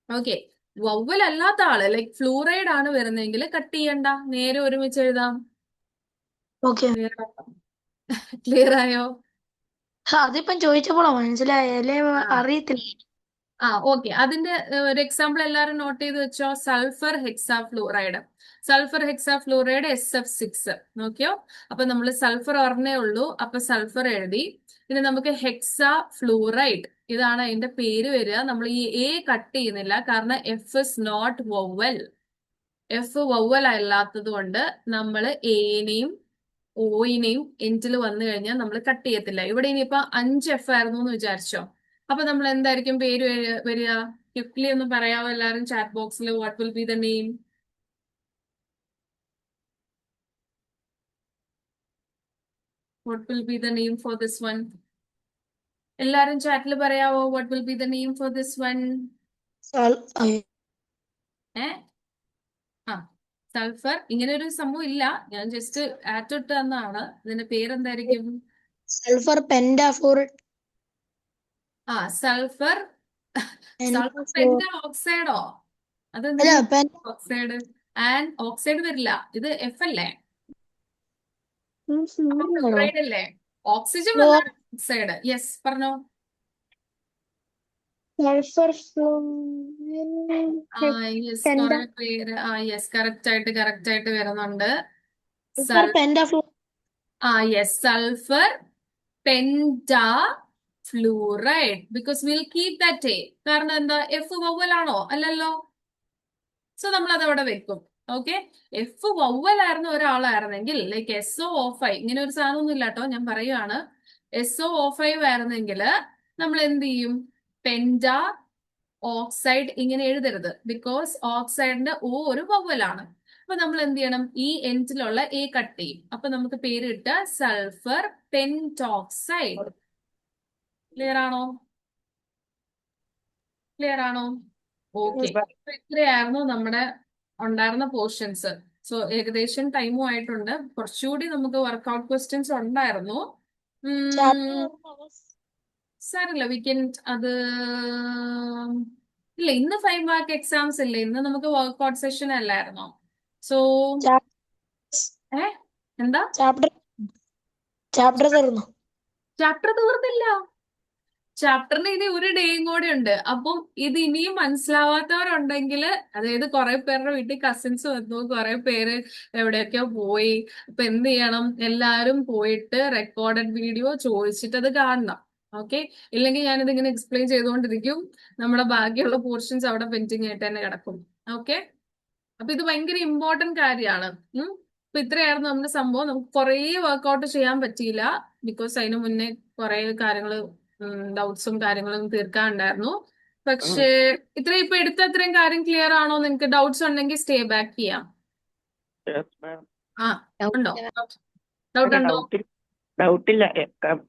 ഓക്കെ, വവ്വൽ അല്ലാത്ത ആള് ലൈക് ഫ്ലൂറൈഡ് ആണ് വരുന്നതെങ്കിൽ കട്ട് ചെയ്യണ്ട, നേരെ ഒരുമിച്ച് എഴുതാം. ക്ലിയർ ആയോ? അതിപ്പം ചോദിച്ചപ്പോഴോ മനസ്സിലായല്ലേ? അറിയത്തില്ല. ഓക്കെ. അതിന്റെ ഒരു എക്സാമ്പിൾ എല്ലാവരും നോട്ട് ചെയ്ത് വെച്ചോ. Sulphur hexafluoride. Sulphur hexafluoride SF6 നോക്കിയോ. അപ്പൊ നമ്മൾ സൾഫർ ഒരെണ്ണേ ഉള്ളൂ, അപ്പൊ സൾഫർ എഴുതി. ഇനി നമുക്ക് ഹെക്സാ ഫ്ലൂറൈഡ്, ഇതാണ് അതിന്റെ പേര് വരിക. നമ്മൾ ഈ എ കട്ട് ചെയ്യുന്നില്ല, കാരണം F is not vowel. F vowel അല്ലാത്തത് കൊണ്ട് നമ്മൾ എനെയും ഓയിനെയും എൻഡിൽ വന്നു കഴിഞ്ഞാൽ നമ്മൾ കട്ട് ചെയ്യത്തില്ല. ഇവിടെ ഇനിയിപ്പോ 5 എഫ് ആയിരുന്നു എന്ന് വിചാരിച്ചോ. അപ്പൊ നമ്മൾ എന്തായിരിക്കും പേര് വരിക? ക്വിക്ലി ഒന്ന് പറയാമോ എല്ലാവരും ചാറ്റ് ബോക്സിൽ? What will be the name? What will be the name for this one? എല്ലാരും ചാറ്റിൽ പറയാവോ what will be the name for this one? Sulphur. ഇങ്ങനെ ഒരു സംഭവം ഇല്ല, ഞാൻ ജസ്റ്റ് ആറ്റ് ഇട്ട് തന്നാണ്. ഇതിന്റെ പേരെന്തായിരിക്കും? Sulphur pentafluoride. Sulphur sulphur penta ഓക്സൈഡോ? അതെന്താ ഓക്സൈഡ്? ആൻഡ് ഓക്സൈഡ് വരില്ല, ഇത് എഫ് അല്ലേ? ഫ്ലൂറൈഡ് അല്ലേ? ഓക്സിജൻ വന്നാണ് ഓക്സൈഡ്. യെസ്, പറഞ്ഞോ. സൾഫർ യെസ്, കുറെ പേര് യെസ് കറക്റ്റ് ആയിട്ട് വരുന്നുണ്ട്. Yes, sulphur Penta fluoride. Because will keep that A. കാരണം എന്താ? എഫ് വവ്വലാണോ? അല്ലല്ലോ. സോ നമ്മൾ അത് അവിടെ വെക്കും. ഓക്കെ. എഫ് വവ്വലായിരുന്ന ഒരാളായിരുന്നെങ്കിൽ ലൈക്ക് SO5, ഇങ്ങനെ ഒരു സാധനമൊന്നും ഇല്ല കേട്ടോ, ഞാൻ പറയുകയാണ്. SO5 ആയിരുന്നെങ്കിൽ നമ്മൾ എന്ത് ചെയ്യും? പെന്റാ ഓക്സൈഡ് ഇങ്ങനെ എഴുതരുത്, ബിക്കോസ് ഓക്സൈഡിന്റെ ഓ ഒരു വവ്വലാണ്. അപ്പൊ നമ്മൾ എന്ത് ചെയ്യണം? ഈ എൻഡിലുള്ള എ കട്ട് ചെയ്യും. അപ്പൊ നമുക്ക് പേര് കിട്ടുക സൾഫർ പെന്റോക്സൈഡ്. ക്ലിയർ ആണോ? ഓക്കെ. ഇത്രയായിരുന്നു നമ്മുടെ ഉണ്ടായിരുന്ന പോർഷൻസ്. സോ ഏകദേശം ടൈമും ആയിട്ടുണ്ട്. കുറച്ചുകൂടി നമുക്ക് വർക്ക്ഔട്ട് ക്വസ്റ്റ്യൻസ് ഉണ്ടായിരുന്നു. സാരല്ല, വീക്കെൻഡ് അത് ഇല്ല. ഇന്ന് 5 മാർക്ക് എക്സാംസ് ഇല്ല, ഇന്ന് നമുക്ക് വർക്ക്ഔട്ട് സെഷൻ അല്ലായിരുന്നോ? സോ എന്താ? ചാപ്റ്റർ തീർന്നില്ല. ചാപ്റ്ററിന് ഇനി ഒരു ഡേയും കൂടെ ഉണ്ട്. അപ്പം ഇത് ഇനിയും മനസ്സിലാവാത്തവരുണ്ടെങ്കിൽ, അതായത് കുറെ പേരുടെ വീട്ടിൽ കസിൻസ് വന്നു, കുറെ പേര് എവിടെയൊക്കെയോ പോയി. അപ്പൊ എന്ത് ചെയ്യണം? എല്ലാവരും പോയിട്ട് റെക്കോർഡഡ് വീഡിയോ ചോദിച്ചിട്ട് അത് കാണണം. ഓക്കെ. ഇല്ലെങ്കിൽ ഞാനിത് ഇങ്ങനെ എക്സ്പ്ലെയിൻ ചെയ്തുകൊണ്ടിരിക്കും, നമ്മുടെ ബാക്കിയുള്ള പോർഷൻസ് അവിടെ പെൻഡിങ് ആയിട്ട് തന്നെ കിടക്കും. ഓക്കെ. അപ്പൊ ഇത് ഭയങ്കര ഇമ്പോർട്ടന്റ് കാര്യമാണ്. അപ്പൊ ഇത്രയായിരുന്നു നമ്മുടെ സംഭവം. നമുക്ക് കുറേ വർക്ക്ഔട്ട് ചെയ്യാൻ പറ്റിയില്ല, ബിക്കോസ് അതിന് മുന്നേ കുറെ കാര്യങ്ങൾ, ഡൗട്ട്സും കാര്യങ്ങളും തീർക്കാനുണ്ടായിരുന്നു. പക്ഷേ ഇത്രയും ഇപ്പൊ എടുത്ത അത്രയും കാര്യം ക്ലിയർ ആണോ? നിങ്ങൾക്ക് ഡൗട്ട്സ് ഉണ്ടെങ്കിൽ സ്റ്റേ ബാക്ക് ചെയ്യാം. ഉണ്ടോ? ഡൗട്ട് ഉണ്ടോ? ഡൗട്ടില്ല,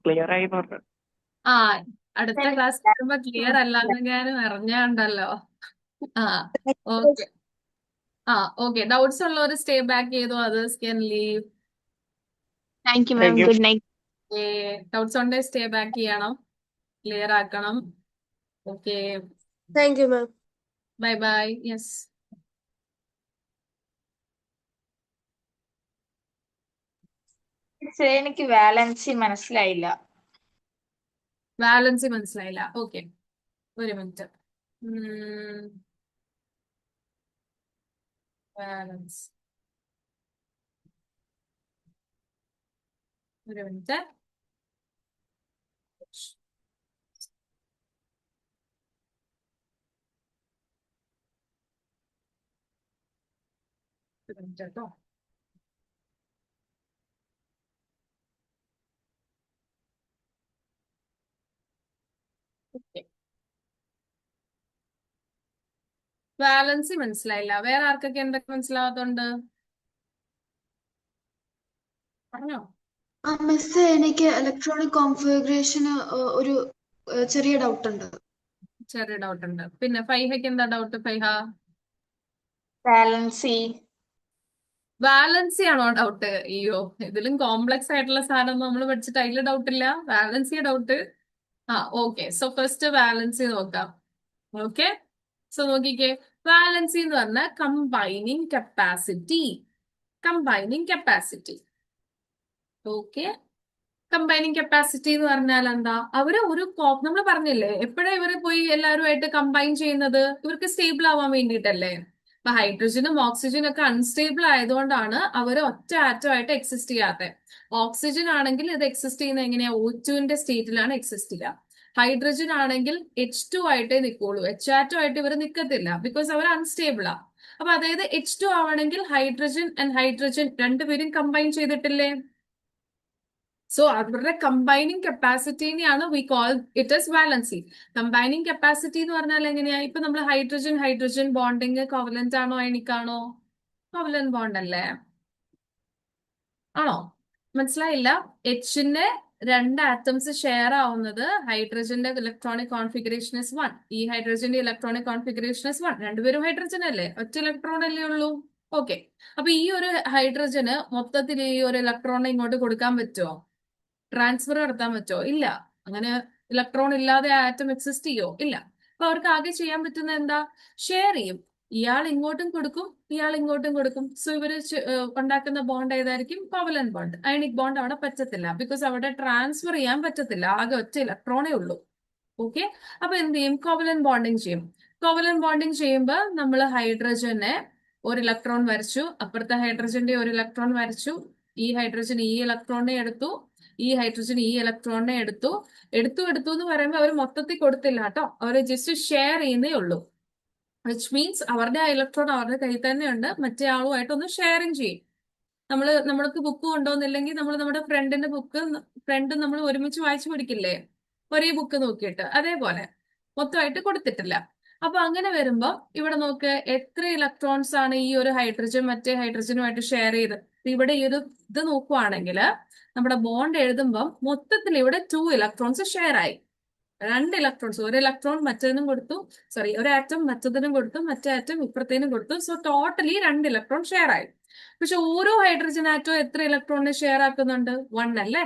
ക്ലിയർ ആയി പറഞ്ഞു. അടുത്ത ക്ലാസ് വരുമ്പോ ക്ലിയർ അല്ലാന്ന് ഞാൻ അറിഞ്ഞാണ്ടല്ലോ. ഓക്കെ. ഓക്കെ. ഡൗട്ട്സ് ഉള്ളവർ സ്റ്റേ ബാക്ക് ചെയ്തോ, others can leave. Thank you ma'am. Good night. Doubts ഉണ്ടെങ്കിൽ സ്റ്റേ ബാക്ക് ചെയ്യണം, ക്ലിയർ ആക്കണം. Okay. Thank you ma'am. Bye bye. Yes. എനിക്ക് വാലൻസി മനസ്സിലായില്ല. വാലൻസി മനസ്സിലായില്ല. ഓക്കെ, ഒരു മിനിറ്റ്. വാലൻസ്, ഒരു മിനിറ്റ്. കേട്ടോ. വാലൻസി മനസ്സിലായില്ല. വേറെ ആർക്കൊക്കെ എന്തൊക്കെ മനസ്സിലാവാത്തോണ്ട് പറഞ്ഞോ. മിസ്, എനിക്ക് ഇലക്ട്രോണിക് കോൺഫിഗറേഷന് ഒരു ചെറിയ ഡൗട്ട് ഉണ്ട്. പിന്നെ ഫൈഹയ്ക്ക് എന്താ ഡൗട്ട്? ഫൈഹ, വാലൻസി ആണോ ഡൗട്ട്? അയ്യോ, ഇതിലും കോംപ്ലക്സ് ആയിട്ടുള്ള സാധനം നമ്മൾ പഠിച്ചിട്ട് അതിൽ ഡൗട്ട് ഇല്ല, valency doubt. Okay. So first valency നോക്കാം. ഓക്കെ. സോ നോക്കിക്കേ, വാലൻസി എന്ന് പറഞ്ഞാൽ combining capacity. Okay. Combining capacity എന്ന് പറഞ്ഞാൽ എന്താ? അവര് ഒരു നമ്മൾ പറഞ്ഞില്ലേ, എപ്പോഴാ ഇവര് പോയി എല്ലാവരുമായിട്ട് കമ്പൈൻ ചെയ്യുന്നത്? ഇവർക്ക് സ്റ്റേബിൾ ആവാൻ വേണ്ടിയിട്ടല്ലേ. ഇപ്പൊ ഹൈഡ്രജനും ഓക്സിജനും ഒക്കെ അൺസ്റ്റേബിൾ ആയതുകൊണ്ടാണ് അവർ ഒറ്റ ആറ്റമായിട്ട് എക്സിസ്റ്റ് ചെയ്യാത്തത്. ഓക്സിജൻ ആണെങ്കിൽ ഇത് എക്സിസ്റ്റ് ചെയ്യുന്നത് എങ്ങനെയാ? O2ന്റെ സ്റ്റേറ്റിലാണ് എക്സിസ്റ്റ് ചെയ്യുക. ഹൈഡ്രജൻ ആണെങ്കിൽ H2 ആയിട്ടേ നിൽക്കുള്ളൂ. H ആറ്റം ആയിട്ട് ഇവർ നിൽക്കത്തില്ല, ബിക്കോസ് അവർ അൺസ്റ്റേബിളാ. അപ്പൊ അതായത് H2 ആവണമെങ്കിൽ ഹൈഡ്രജൻ ആൻഡ് ഹൈഡ്രജൻ രണ്ടുപേരും കമ്പൈൻ ചെയ്തിട്ടില്ലേ? സോ അവരുടെ കമ്പൈനിങ് കപ്പാസിറ്റിനെയാണ് we call it as valency. Combining capacity എന്ന് പറഞ്ഞാൽ എങ്ങനെയാ? ഇപ്പൊ നമ്മൾ ഹൈഡ്രജൻ ഹൈഡ്രജൻ ബോണ്ടിങ് കോവലന്റ് ആണോ അയണിക്കാണോ? കോവലന്റ് ബോണ്ട് അല്ലേ? ആണോ? മനസ്സിലായില്ല? Hന്റെ രണ്ട് ആറ്റംസ് ഷെയർ ആവുന്നത് ഹൈഡ്രജന്റെ ഇലക്ട്രോണിക് കോൺഫിഗറേഷൻ ഇസ് 1. ഈ ഹൈഡ്രജന്റെ ഇലക്ട്രോണിക് കോൺഫിഗറേഷൻ ഇസ് 1. രണ്ടുപേരും ഹൈഡ്രജൻ അല്ലേ? ഒറ്റ ഇലക്ട്രോൺ അല്ലേ ഉള്ളൂ? ഓക്കെ. അപ്പൊ ഈ ഒരു ഹൈഡ്രജന് മൊത്തത്തിൽ ഈ ഒരു ഇലക്ട്രോണിനെ ഇങ്ങോട്ട് കൊടുക്കാൻ പറ്റുമോ? ട്രാൻസ്ഫർ നടത്താൻ പറ്റുമോ? ഇല്ല. അങ്ങനെ ഇലക്ട്രോൺ ഇല്ലാതെ ആറ്റം എക്സിസ്റ്റ് ചെയ്യോ? ഇല്ല. അപ്പൊ അവർക്ക് ആകെ ചെയ്യാൻ പറ്റുന്ന എന്താ? ഷെയർ ചെയ്യും. ഇയാൾ ഇങ്ങോട്ടും കൊടുക്കും, ഇയാൾ ഇങ്ങോട്ടും കൊടുക്കും. സോ ഇവര് ഉണ്ടാക്കുന്ന ബോണ്ട് ഏതായിരിക്കും? Covalent bond. അയണിക് ബോണ്ട് അവിടെ പറ്റത്തില്ല, ബിക്കോസ് അവിടെ ട്രാൻസ്ഫർ ചെയ്യാൻ പറ്റത്തില്ല. ആകെ ഒറ്റ ഇലക്ട്രോണേ ഉള്ളൂ. ഓക്കെ. അപ്പൊ എന്ത് ചെയ്യും? കോവലന്റ് ബോണ്ടിങ് ചെയ്യും. കോവലന്റ് ബോണ്ടിങ് ചെയ്യുമ്പോൾ നമ്മൾ ഹൈഡ്രജനെ ഒരു ഇലക്ട്രോൺ വരച്ചു, അപ്പുറത്തെ ഹൈഡ്രജന്റെ ഒരു ഇലക്ട്രോൺ വരച്ചു. ഈ ഹൈഡ്രജൻ ഈ ഇലക്ട്രോണിനെ എടുത്തു, ഈ ഹൈഡ്രജൻ ഈ ഇലക്ട്രോണിനെ എടുത്തു എന്ന് പറയുമ്പോൾ അവർ മൊത്തത്തിൽ കൊടുത്തില്ല കേട്ടോ. അവർ ജസ്റ്റ് ഷെയർ ചെയ്യുന്നേ ഉള്ളൂ. വിച്ച് മീൻസ് അവരുടെ ആ ഇലക്ട്രോൺ അവരുടെ കയ്യിൽ തന്നെ ഉണ്ട്, മറ്റേ ആളുമായിട്ട് ഒന്ന് ഷെയറിങ് ചെയ്യും. നമ്മൾക്ക് ബുക്ക് കൊണ്ടുവന്നില്ലെങ്കിൽ നമ്മൾ നമ്മുടെ ഫ്രണ്ട് നമ്മൾ ഒരുമിച്ച് വായിച്ചു പഠിക്കില്ലേ, ഒരേ ബുക്ക് നോക്കിയിട്ട്, അതേപോലെ മൊത്തമായിട്ട് കൊടുത്തിട്ടില്ല. അപ്പൊ അങ്ങനെ വരുമ്പോ ഇവിടെ നോക്ക്, എത്ര ഇലക്ട്രോൺസ് ആണ് ഈ ഒരു ഹൈഡ്രജൻ മറ്റേ ഹൈഡ്രജനുമായിട്ട് ഷെയർ ചെയ്ത്. ഇവിടെ ഈ ഒരു ഇത് നോക്കുവാണെങ്കിൽ നമ്മുടെ ബോണ്ട് എഴുതുമ്പോൾ മൊത്തത്തിൽ ഇവിടെ 2 ഇലക്ട്രോൺസ് ഷെയർ ആയി. 2 ഇലക്ട്രോൺസ്, ഒരു ഇലക്ട്രോൺ മറ്റേതിനും കൊടുത്തു, ഒരു ആറ്റം മറ്റേതിനും കൊടുത്തു, മറ്റേ ആറ്റം ഇപ്പുറത്തേനും കൊടുത്തു. സോ ടോട്ടലി 2 ഇലക്ട്രോൺ ഷെയർ ആയി. പക്ഷെ ഓരോ ഹൈഡ്രജൻ ആറ്റവും എത്ര ഇലക്ട്രോണിനെ ഷെയർ ആക്കുന്നുണ്ട്? 1 അല്ലേ?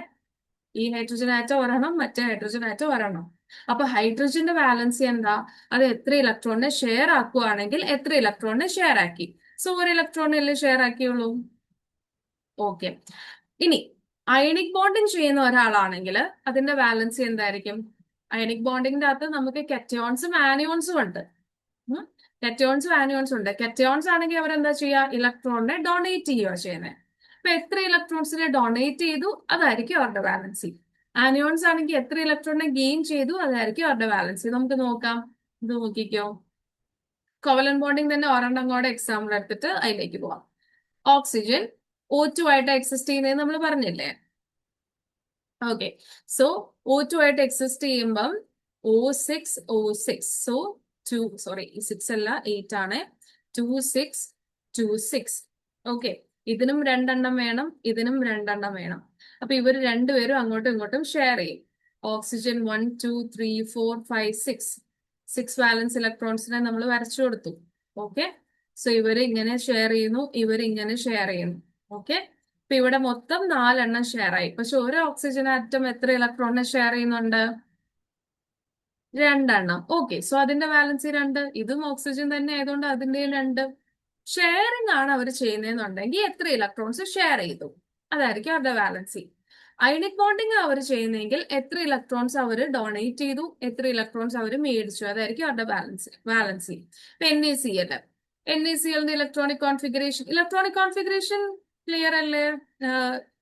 ഈ ഹൈഡ്രജൻ ആറ്റം ഒരെണ്ണം, മറ്റേ ഹൈഡ്രജൻ ആറ്റം ഒരെണ്ണം. അപ്പൊ ഹൈഡ്രജന്റെ ബാലൻസി എന്താ? അത് എത്ര ഇലക്ട്രോണിനെ ഷെയർ ആക്കുവാണെങ്കിൽ എത്ര ഇലക്ട്രോണിനെ ഷെയർ ആക്കി. സോ ഒരു ഇലക്ട്രോണിനല്ലേ ഷെയർ ആക്കിയുള്ളൂ. ഓക്കെ. ഇനി അയണിക് ബോണ്ടിങ് ചെയ്യുന്ന ഒരാളാണെങ്കിൽ അതിന്റെ ബാലൻസി എന്തായിരിക്കും? അയണിക് ബോണ്ടിങ്ങിന്റെ അകത്ത് നമുക്ക് കറ്റയോൺസും ആനിയോൺസും ഉണ്ട്. കറ്റയോൺസും ആനിയോൺസും ഉണ്ട്. കറ്റയോൺസ് ആണെങ്കിൽ അവരെന്താ ചെയ്യുക? ഇലക്ട്രോണിനെ ഡൊണേറ്റ് ചെയ്യുക ചെയ്യുന്നത്. അപ്പൊ എത്ര ഇലക്ട്രോൺസിനെ ഡൊണേറ്റ് ചെയ്തു അതായിരിക്കും അവരുടെ ബാലൻസി. ആനിയോൺസ് ആണെങ്കിൽ എത്ര ഇലക്ട്രോണിനെ ഗെയിൻ ചെയ്തു അതായിരിക്കും അവരുടെ ബാലൻസി. നമുക്ക് നോക്കാം. ഇത് നോക്കിക്കോ. കോവലന്റ് ബോണ്ടിങ് തന്നെ ഒരെണ്ണം കൂടെ എക്സാമ്പിൾ എടുത്തിട്ട് അതിലേക്ക് പോവാം. ഓക്സിജൻ O2 ആയിട്ട് എക്സിസ്റ്റ് ചെയ്യുന്നത് നമ്മൾ പറഞ്ഞില്ലേ? ഓക്കെ. സോ O2 ആയിട്ട് എക്സിസ്റ്റ് ചെയ്യുമ്പം O6. സോ 6 അല്ല 8 ആണ്. 2 6. ഓക്കെ. ഇതിനും 2 എണ്ണം വേണം, ഇതിനും 2 എണ്ണം വേണം. അപ്പൊ ഇവർ രണ്ടുപേരും അങ്ങോട്ടും ഇങ്ങോട്ടും ഷെയർ ചെയ്യും. ഓക്സിജൻ 1 2 3 4 5 6 വാലൻസ് ഇലക്ട്രോൺസിനെ നമ്മൾ വരച്ചു കൊടുത്തു. ഓക്കെ. സോ ഇവര് ഇങ്ങനെ ഷെയർ ചെയ്യുന്നു, ഇവര് ഇങ്ങനെ ഷെയർ ചെയ്യുന്നു. ഓക്കെ. ഇപ്പൊ ഇവിടെ മൊത്തം 4 എണ്ണം ഷെയർ ആയി. പക്ഷെ ഒരു ഓക്സിജൻ ആറ്റം എത്ര ഇലക്ട്രോണിനെ ഷെയർ ചെയ്യുന്നുണ്ട്? 2 എണ്ണം. ഓക്കെ. സോ അതിന്റെ ബാലൻസി 2. ഇതും ഓക്സിജൻ തന്നെ ആയതുകൊണ്ട് അതിന്റെയും 2. ഷെയറിംഗ് ആണ് അവർ ചെയ്യുന്നതെന്നുണ്ടെങ്കിൽ എത്ര ഇലക്ട്രോൺസ് ഷെയർ ചെയ്തു അതായിരിക്കും അവരുടെ ബാലൻസി. അയണിക് ബോണ്ടിങ് അവർ ചെയ്യുന്നെങ്കിൽ എത്ര ഇലക്ട്രോൺസ് അവർ ഡൊണേറ്റ് ചെയ്തു, എത്ര ഇലക്ട്രോൺസ് അവർ മേടിച്ചു അതായിരിക്കും അവരുടെ ബാലൻസി. NaCl ഇലക്ട്രോണിക് കോൺഫിഗറേഷൻ ക്ലിയർ അല്ലേ?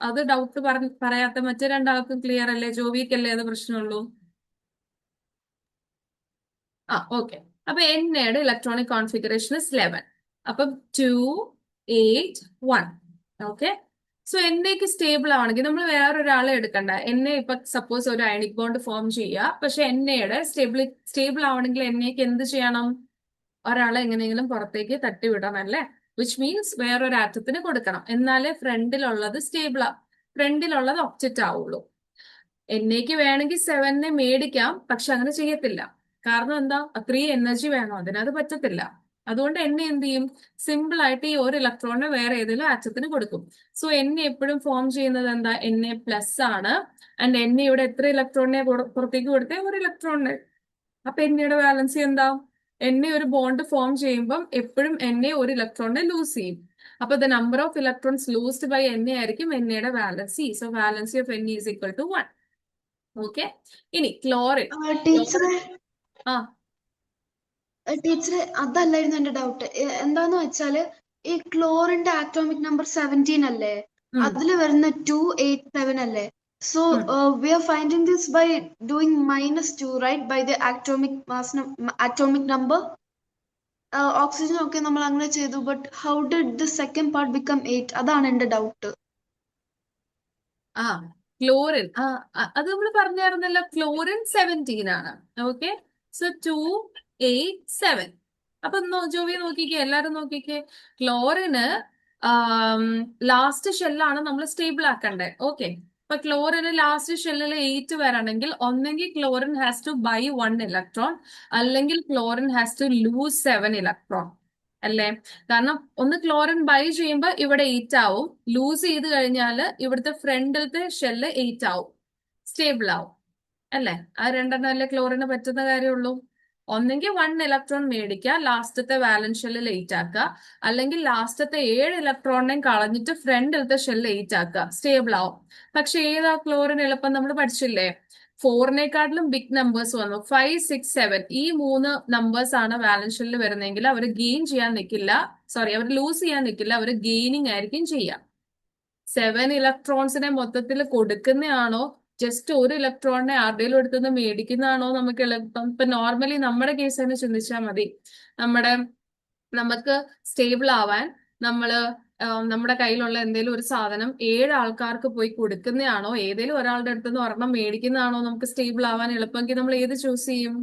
അത് ഡൗട്ട് പറയാത്ത മറ്റേ രണ്ടാൾക്കും ക്ലിയർ അല്ലേ? ജോവിക്കല്ലേ അത് പ്രശ്നമുള്ളൂ? ഓക്കെ. അപ്പൊ എന്നയുടെ ഇലക്ട്രോണിക് കോൺഫിഗറേഷൻ 11. അപ്പം 2 8 1. ഓക്കെ. സോ എന്നേക്ക് സ്റ്റേബിൾ ആവണമെങ്കിൽ നമ്മൾ വേറൊരാളെ എടുക്കണ്ട. എന്നെ ഇപ്പൊ സപ്പോസ് ഒരു അയണിക് ബോണ്ട് ഫോം ചെയ്യുക, പക്ഷെ എന്നയുടെ സ്റ്റേബിൾ ആവണമെങ്കിൽ എന്നേക്ക് എന്ത് ചെയ്യണം? ഒരാളെ എങ്ങനെയെങ്കിലും പുറത്തേക്ക് തട്ടിവിടണം അല്ലേ? വിച്ച് മീൻസ് വേറൊരു ആറ്റത്തിന് കൊടുക്കണം, എന്നാലേ ഫ്രണ്ടിലുള്ളത് ഒക്റ്ററ്റ് ആവുള്ളൂ. എന്നേക്ക് വേണമെങ്കിൽ 7നെ മേടിക്കാം, പക്ഷെ അങ്ങനെ ചെയ്യത്തില്ല. കാരണം എന്താ? അത്രയും എനർജി വേണം, അതിനത് പറ്റത്തില്ല. അതുകൊണ്ട് എന്നെ എന്ത് ചെയ്യും? സിമ്പിൾ ആയിട്ട് ഈ ഒരു ഇലക്ട്രോണിനെ വേറെ ഏതെങ്കിലും ആറ്റത്തിന് കൊടുക്കും. സോ എന്നെ എപ്പോഴും ഫോം ചെയ്യുന്നത് എന്താ? Na+ ആണ്. ആൻഡ് എന്നെ ഇവിടെ എത്ര ഇലക്ട്രോണിനെ പുറത്തേക്ക് കൊടുത്തേ? ഒരു ഇലക്ട്രോണിനെ. അപ്പൊ എന്നയുടെ ബാലൻസി എന്താ? എന്നെ ഒരു ബോണ്ട് ഫോം ചെയ്യുമ്പം എപ്പോഴും എന്നെ ഒരു ഇലക്ട്രോണിനെ ലൂസ് ചെയ്യും. അപ്പൊ the number of electrons losed by N ആയിരിക്കും എൻ യുടെ valency. So valency of N is equal to 1. Okay. ഇനി ക്ലോറിൻ. ടീച്ചറെ ആ ടീച്ചറെ അതല്ലായിരുന്നു എന്റെ ഡൗട്ട്. എന്താന്ന് വെച്ചാല് ഈ ക്ലോറിന്റെ ആറ്റോമിക് നമ്പർ 17 അല്ലേ, അതില് വരുന്ന 287 അല്ലേ. So we are finding this by doing -2, right, by the atomic number. Oxygen ഒക്കെ നമ്മൾ അങ്ങനെ ചെയ്തു, but how did the second part become 8? അതാണ് എന്റെ ഡൗട്ട്. ആ ക്ലോറിൻ അത് നമ്മൾ പറഞ്ഞായിരുന്നല്ലോ, ക്ലോറിൻ 17 ആണ്. ഓക്കെ. സോ 287. അപ്പൊ ജോവി നോക്കിക്കേ, എല്ലാരും നോക്കിക്കേ. ക്ലോറിന് ലാസ്റ്റ് ഷെല്ലാണ് നമ്മൾ സ്റ്റേബിൾ ആക്കണ്ടേ. ഓക്കെ. അപ്പൊ ക്ലോറിന് ലാസ്റ്റ് ഷെല്ലിൽ 8 വരണമെങ്കിൽ ഒന്നെങ്കിൽ chlorine has to buy 1 electron, അല്ലെങ്കിൽ chlorine has to lose 7 electron. അല്ലേ? കാരണം ഒന്ന് ക്ലോറിൻ ബൈ ചെയ്യുമ്പോൾ ഇവിടെ 8 ആവും, ലൂസ് ചെയ്ത് കഴിഞ്ഞാൽ ഇവിടുത്തെ ഫ്രണ്ടിലത്തെ ഷെല്ല് 8 ആവും, സ്റ്റേബിൾ ആവും. അല്ലേ? ആ രണ്ടെണ്ണം അല്ലേ ക്ലോറിന് പറ്റുന്ന കാര്യമുള്ളൂ. ഒന്നെങ്കിൽ 1 ഇലക്ട്രോൺ മേടിക്കുക, ലാസ്റ്റത്തെ വാലൻസ് ഷെല്ലിൽ 8 ആക്കുക, അല്ലെങ്കിൽ ലാസ്റ്റത്തെ 7 ഇലക്ട്രോണിനെയും കളഞ്ഞിട്ട് ഫ്രണ്ടിലത്തെ ഷെല്ല് 8 ആക്കുക, സ്റ്റേബിൾ ആവും. പക്ഷെ ഏതാ ക്ലോറിൻ എളുപ്പം? നമ്മൾ പഠിച്ചില്ലേ, 4-നേക്കാട്ടിലും ബിഗ് നമ്പേഴ്സ് വന്നു. 5, 6, 7 ഈ 3 നമ്പേഴ്സ് ആണ് വാലൻസ് ഷെല്ലിൽ വരുന്നതെങ്കിൽ അവർ ഗെയിൻ ചെയ്യാൻ നിൽക്കില്ല, അവർ ലൂസ് ചെയ്യാൻ നിൽക്കില്ല, അവർ ഗെയിനിങ് ആയിരിക്കും ചെയ്യുക. 7 ഇലക്ട്രോൺസിനെ മൊത്തത്തിൽ കൊടുക്കുന്നതാണോ ജസ്റ്റ് ഒരു ഇലക്ട്രോണിനെ ആരുടെയും അടുത്തുനിന്ന് മേടിക്കുന്നതാണോ നമുക്ക് എളുപ്പം? ഇപ്പൊ നോർമലി നമ്മുടെ കേസ് തന്നെ ചിന്തിച്ചാൽ മതി. നമുക്ക് സ്റ്റേബിൾ ആവാൻ നമ്മുടെ കയ്യിലുള്ള എന്തെങ്കിലും ഒരു സാധനം 7 ആൾക്കാർക്ക് പോയി കൊടുക്കുന്നതാണോ, ഏതെങ്കിലും ഒരാളുടെ അടുത്തുനിന്ന് ഒരെണ്ണം മേടിക്കുന്നതാണോ നമുക്ക് സ്റ്റേബിൾ ആവാൻ എളുപ്പമെങ്കിൽ നമ്മൾ ഏത് ചൂസ് ചെയ്യും?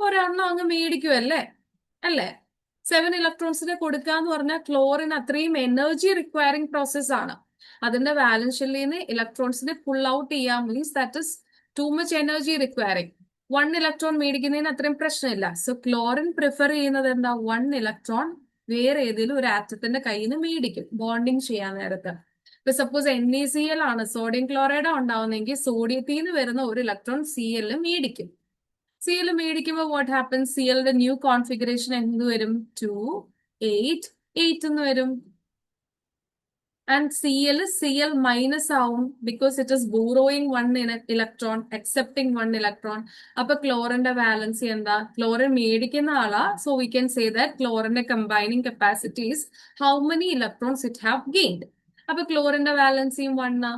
ഒരെണ്ണം അങ്ങ് മേടിക്കുമല്ലേ? അല്ലേ? 7 ഇലക്ട്രോൺസിനെ കൊടുക്കാന്ന് പറഞ്ഞാൽ ക്ലോറിൻ അത്രയും എനർജി റിക്വയറിംഗ് പ്രോസസ് ആണ്. അതിന്റെ വാലൻസ് ഷെല്ലിൽ നിന്ന് ഇലക്ട്രോൺസിനെ പുൾ ഔട്ട് ചെയ്യാൻ means that is too much energy requiring. 1 electron മേടിക്കുന്നതിന് അത്രയും പ്രശ്നമില്ല. സോ ക്ലോറിൻ പ്രിഫർ ചെയ്യുന്നത് എന്താ? 1 ഇലക്ട്രോൺ വേറെ ഏതെങ്കിലും ഒരു ആറ്റത്തിന്റെ കയ്യിൽ നിന്ന് മേടിക്കും ബോണ്ടിങ് ചെയ്യാൻ നേരത്ത്. ഇപ്പൊ സപ്പോസ് NaCl ആണ് സോഡിയം ക്ലോറൈഡ് ഉണ്ടാവുന്നെങ്കിൽ സോഡിയത്തിൽ നിന്ന് വരുന്ന ഒരു ഇലക്ട്രോൺ Cl മേടിക്കും. Cl മേടിക്കുമ്പോൾ വാട്ട് ഹാപ്പൻസ്? Clന്റെ ന്യൂ കോൺഫിഗറേഷൻ എന്ത് വരും? 2, 8, 8 എന്ന് വരും. ആൻഡ് Cl മൈനസ് ആവും because it is borrowing 1 electron, accepting 1 electron. അപ്പൊ ക്ലോറിന്റെ വാലൻസി എന്താ? ക്ലോറിൻ മേടിക്കുന്ന ആളാ. So we can say that ക്ലോറിന്റെ combining capacities how many electrons it have gained. അപ്പൊ ക്ലോറിന്റെ വാലൻസിയും 1 ആ.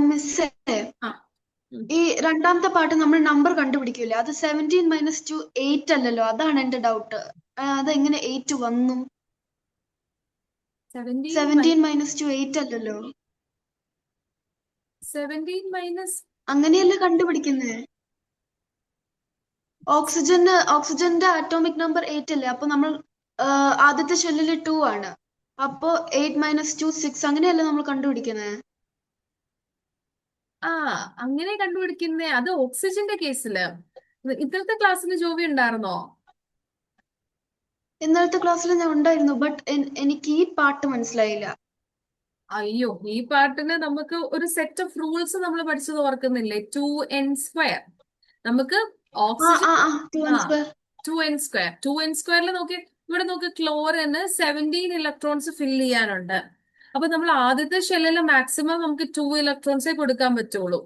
മിസ്സേ, ഈ രണ്ടാമത്തെ പാട്ട് നമ്മൾ നമ്പർ കണ്ടുപിടിക്കൂലേ, അത് 17 - 2 8 അല്ലല്ലോ. അതാണ് എന്റെ ഡൗട്ട്. അതെങ്ങനെ 8 വന്നു? 17 - 2 8 അല്ലല്ലോ. 17 മൈനസ് അങ്ങനെയല്ലേ കണ്ടുപിടിക്കുന്നേ? ഓക്സിജന്റെ ആറ്റോമിക് നമ്പർ 8 അല്ലേ. അപ്പൊ നമ്മൾ ആദ്യത്തെ ഷെല്ലിൽ 2 ആണ്. അപ്പോ 8 - 2 6 അങ്ങനെയല്ലേ നമ്മൾ കണ്ടുപിടിക്കുന്നേ? അങ്ങനെ കണ്ടുപിടിക്കുന്നേ. അത് ഓക്സിജന്റെ കേസില്. ഇന്നലത്തെ ക്ലാസ്സിൽ ജോവി ഉണ്ടായിരുന്നോ? ഇന്നലത്തെ ക്ലാസ്സിൽ ഞാൻ ഉണ്ടായിരുന്നു, ബട്ട് എനിക്ക് ഈ പാട്ട് മനസ്സിലായില്ല. അയ്യോ, ഈ പാട്ടിന് നമുക്ക് ഒരു സെറ്റ് ഓഫ് റൂൾസ് നമ്മൾ പഠിച്ചത് ഓർക്കുന്നില്ലേ? 2n². നമുക്ക് ഓക്സിജൻ 2n². 2n²ല് നോക്കി, ഇവിടെ നോക്ക്, ക്ലോറിന് 17 ഇലക്ട്രോൺസ് ഫില്ല് ചെയ്യാനുണ്ട്. അപ്പൊ നമ്മൾ ആദ്യത്തെ ഷെല്ലില് മാക്സിമം നമുക്ക് 2 ഇലക്ട്രോൺസേ കൊടുക്കാൻ പറ്റുള്ളൂ.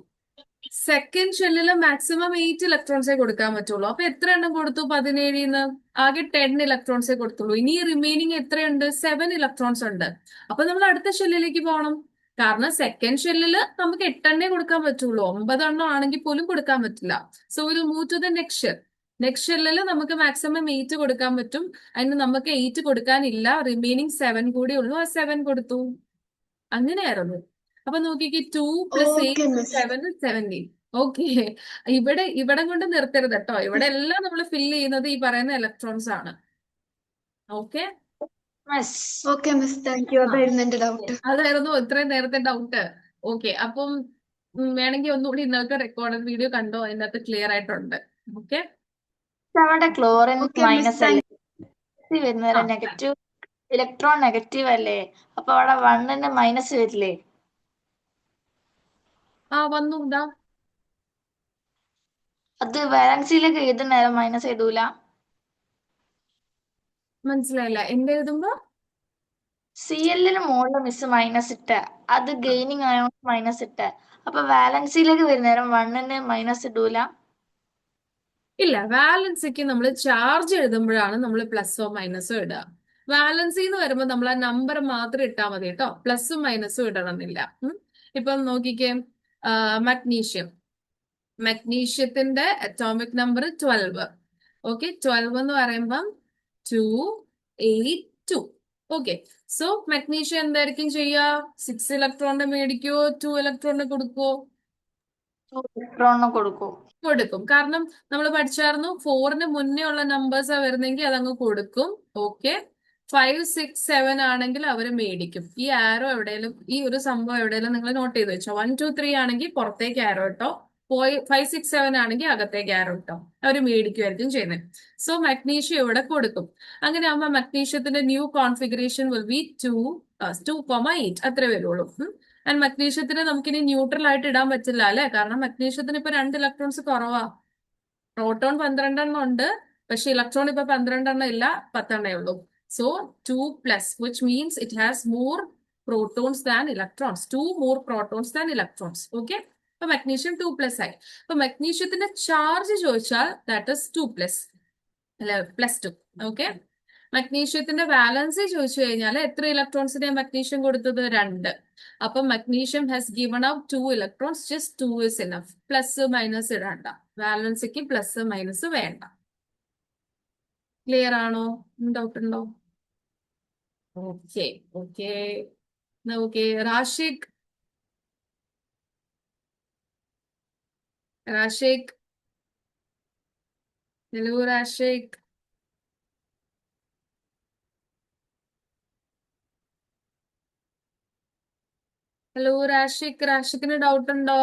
സെക്കൻഡ് ഷെല്ലില് മാക്സിമം 8 ഇലക്ട്രോൺസേ കൊടുക്കാൻ പറ്റുള്ളൂ. അപ്പൊ എത്ര എണ്ണം കൊടുത്തു? 17ന്ന് ആകെ 10 ഇലക്ട്രോൺസേ കൊടുത്തുള്ളൂ. ഇനി റിമൈനിങ് എത്രയുണ്ട്? 7 ഇലക്ട്രോൺസ് ഉണ്ട്. അപ്പൊ നമ്മൾ അടുത്ത ഷെല്ലിലേക്ക് പോകണം. കാരണം സെക്കൻഡ് ഷെല്ലില് നമുക്ക് 8 എണ്ണേ കൊടുക്കാൻ പറ്റുള്ളൂ, 9 എണ്ണം ആണെങ്കിൽ പോലും കൊടുക്കാൻ പറ്റില്ല. So will move to the next shell. Next ഷെല്ലിൽ നമുക്ക് മാക്സിമം 8 കൊടുക്കാൻ പറ്റും. അതിന് നമുക്ക് 8 കൊടുക്കാനില്ല, റിമൈനിങ് 7 കൂടി ഉള്ളൂ. ആ 7 കൊടുത്തു. അങ്ങനെയായിരുന്നു. അപ്പൊ നോക്കിക്ക്, 2 + 8 + 7 = 17. ഓക്കെ. ഇവിടെ കൊണ്ട് നിർത്തരുത് കേട്ടോ. ഇവിടെ എല്ലാം നമ്മൾ ഫില്ല് ചെയ്യുന്നത് ഈ പറയുന്ന ഇലക്ട്രോൺസ് ആണ്. ഓക്കെ. അതായിരുന്നു ഇത്രയും നേരത്തെ ഡൗട്ട്. ഓക്കെ. അപ്പം വേണമെങ്കിൽ ഒന്നുകൂടി ഇന്നത്തെ റെക്കോർഡഡ് വീഡിയോ കണ്ടോ, അതിനകത്ത് ക്ലിയർ ആയിട്ടുണ്ട്. ഓക്കെ. നമ്മുടെ ക്ലോറിൻ മൈനസ് അല്ലേ വരുന്നത്? നെഗറ്റീവ് ഇലക്ട്രോൺ നെഗറ്റീവ് അല്ലേ? അപ്പൊ അവിടെ 1ന്റെ മൈനസ് വരില്ലേ? വന്നു. ഇതാ അത് വാലൻസിയിലേക്ക് എഴുതുന്ന നേരം മൈനസ് എഴുതൂല. മനസ്സിലായില്ല എന്ത് എഴുതുമ്പോ CL മുകളിൽ മിസ് മൈനസ് ഇട്ട് അത് ഗെയിനിങ് ആയതുകൊണ്ട് മൈനസ് ഇട്ട് അപ്പൊ വാലൻസിയിലേക്ക് വരുന്നേരം 1ന് മൈനസ് ഇടൂല. ഇല്ല, വാലൻസിക്ക് നമ്മൾ ചാർജ് എഴുതുമ്പോഴാണ് നമ്മൾ പ്ലസോ മൈനസോ ഇടുക. വാലൻസി എന്ന് വരുമ്പോൾ നമ്മൾ ആ നമ്പർ മാത്രം ഇട്ടാൽ മതി കേട്ടോ, പ്ലസും മൈനസും ഇടണമെന്നില്ല. ഇപ്പം നോക്കിക്കേ, മഗ്നീഷ്യം. മഗ്നീഷ്യത്തിന്റെ അറ്റോമിക് നമ്പർ 12. ഓക്കെ, 12 എന്ന് പറയുമ്പം 282. ഓക്കെ, സോ മഗ്നീഷ്യം എന്തായിരിക്കും ചെയ്യുക? 6 ഇലക്ട്രോണിന് മേടിക്കുവോ 2 ഇലക്ട്രോണിന് കൊടുക്കുവോ? ഇലക്ട്രോണിന് കൊടുക്കും. കൊടുക്കും, കാരണം നമ്മൾ പഠിച്ചായിരുന്നു 4ന് മുന്നേ ഉള്ള നമ്പേഴ്സാ വരുന്നെങ്കിൽ അതങ്ങ് കൊടുക്കും. ഓക്കെ, 5, 6, 7 ആണെങ്കിൽ അവർ മേടിക്കും. ഈ ആരോ എവിടെയെങ്കിലും, ഈ ഒരു സംഭവം എവിടെയെങ്കിലും നിങ്ങൾ നോട്ട് ചെയ്ത് വെച്ചോ. 1, 2, 3 ആണെങ്കിൽ പുറത്തേക്ക് ആരോ ഇട്ടോ, 5, 6, 7 ആണെങ്കിൽ അകത്തേക്ക് ആരോ ഇട്ടോ, അവർ മേടിക്കുമായിരിക്കും ചെയ്യുന്നത്. സോ മഗ്നീഷ്യം ഇവിടെ കൊടുക്കും. അങ്ങനെ ആകുമ്പോൾ മഗ്നീഷ്യത്തിന്റെ ന്യൂ കോൺഫിഗറേഷൻ വിൽ ബി 2,8 അത്രേ വരുള്ളൂ. ആൻഡ് മഗ്നീഷ്യത്തിന് നമുക്കിനി ന്യൂട്രൽ ആയിട്ട് ഇടാൻ പറ്റില്ല അല്ലെ, കാരണം മഗ്നീഷ്യത്തിന് ഇപ്പൊ 2 ഇലക്ട്രോൺസ് കുറവാ. പ്രോട്ടോൺ 12 എണ്ണം ഉണ്ട്, പക്ഷെ ഇലക്ട്രോൺ ഇപ്പൊ 12 എണ്ണം ഇല്ല, 10 എണ്ണേ ഉള്ളൂ. So 2+, which means it has more protons than electrons. 2 more protons than electrons. Okay, അപ്പൊ മഗ്നീഷ്യം 2+ ആയി. അപ്പൊ മഗ്നീഷ്യത്തിന്റെ ചാർജ് ചോദിച്ചാൽ ദാറ്റ് ഇസ് 2+, അല്ല +2. ഓക്കെ, മഗ്നീഷ്യത്തിന്റെ വാലൻസി ചോദിച്ചു കഴിഞ്ഞാൽ എത്ര ഇലക്ട്രോൺസിനെ മഗ്നീഷ്യം കൊടുത്തത്? 2. അപ്പൊ magnesium has given out 2 electrons. Just 2 is enough. Plus minus ഇടണ്ട, വാലൻസിക്ക് പ്ലസ് മൈനസ് വേണ്ട. ക്ലിയർ ആണോ? ഡൗട്ട് ഉണ്ടോ? Okay okay okay. Rashiq, hello Rashiq. Hello Rashiq, റാഷിഖിന് ഡൗട്ട് ഉണ്ടോ?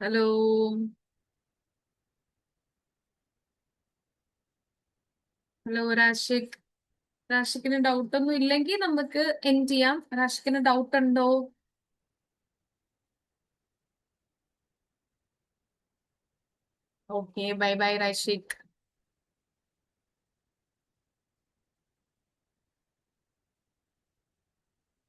Hello hello Rashiq. റാഷിഖിന് ഡൗട്ട് ഒന്നും ഇല്ലെങ്കിൽ നമുക്ക് എൻഡ് ചെയ്യാം. റാഷിഖിന് ഡൗട്ട് ഉണ്ടോ? Okay, bye bye Rashiq.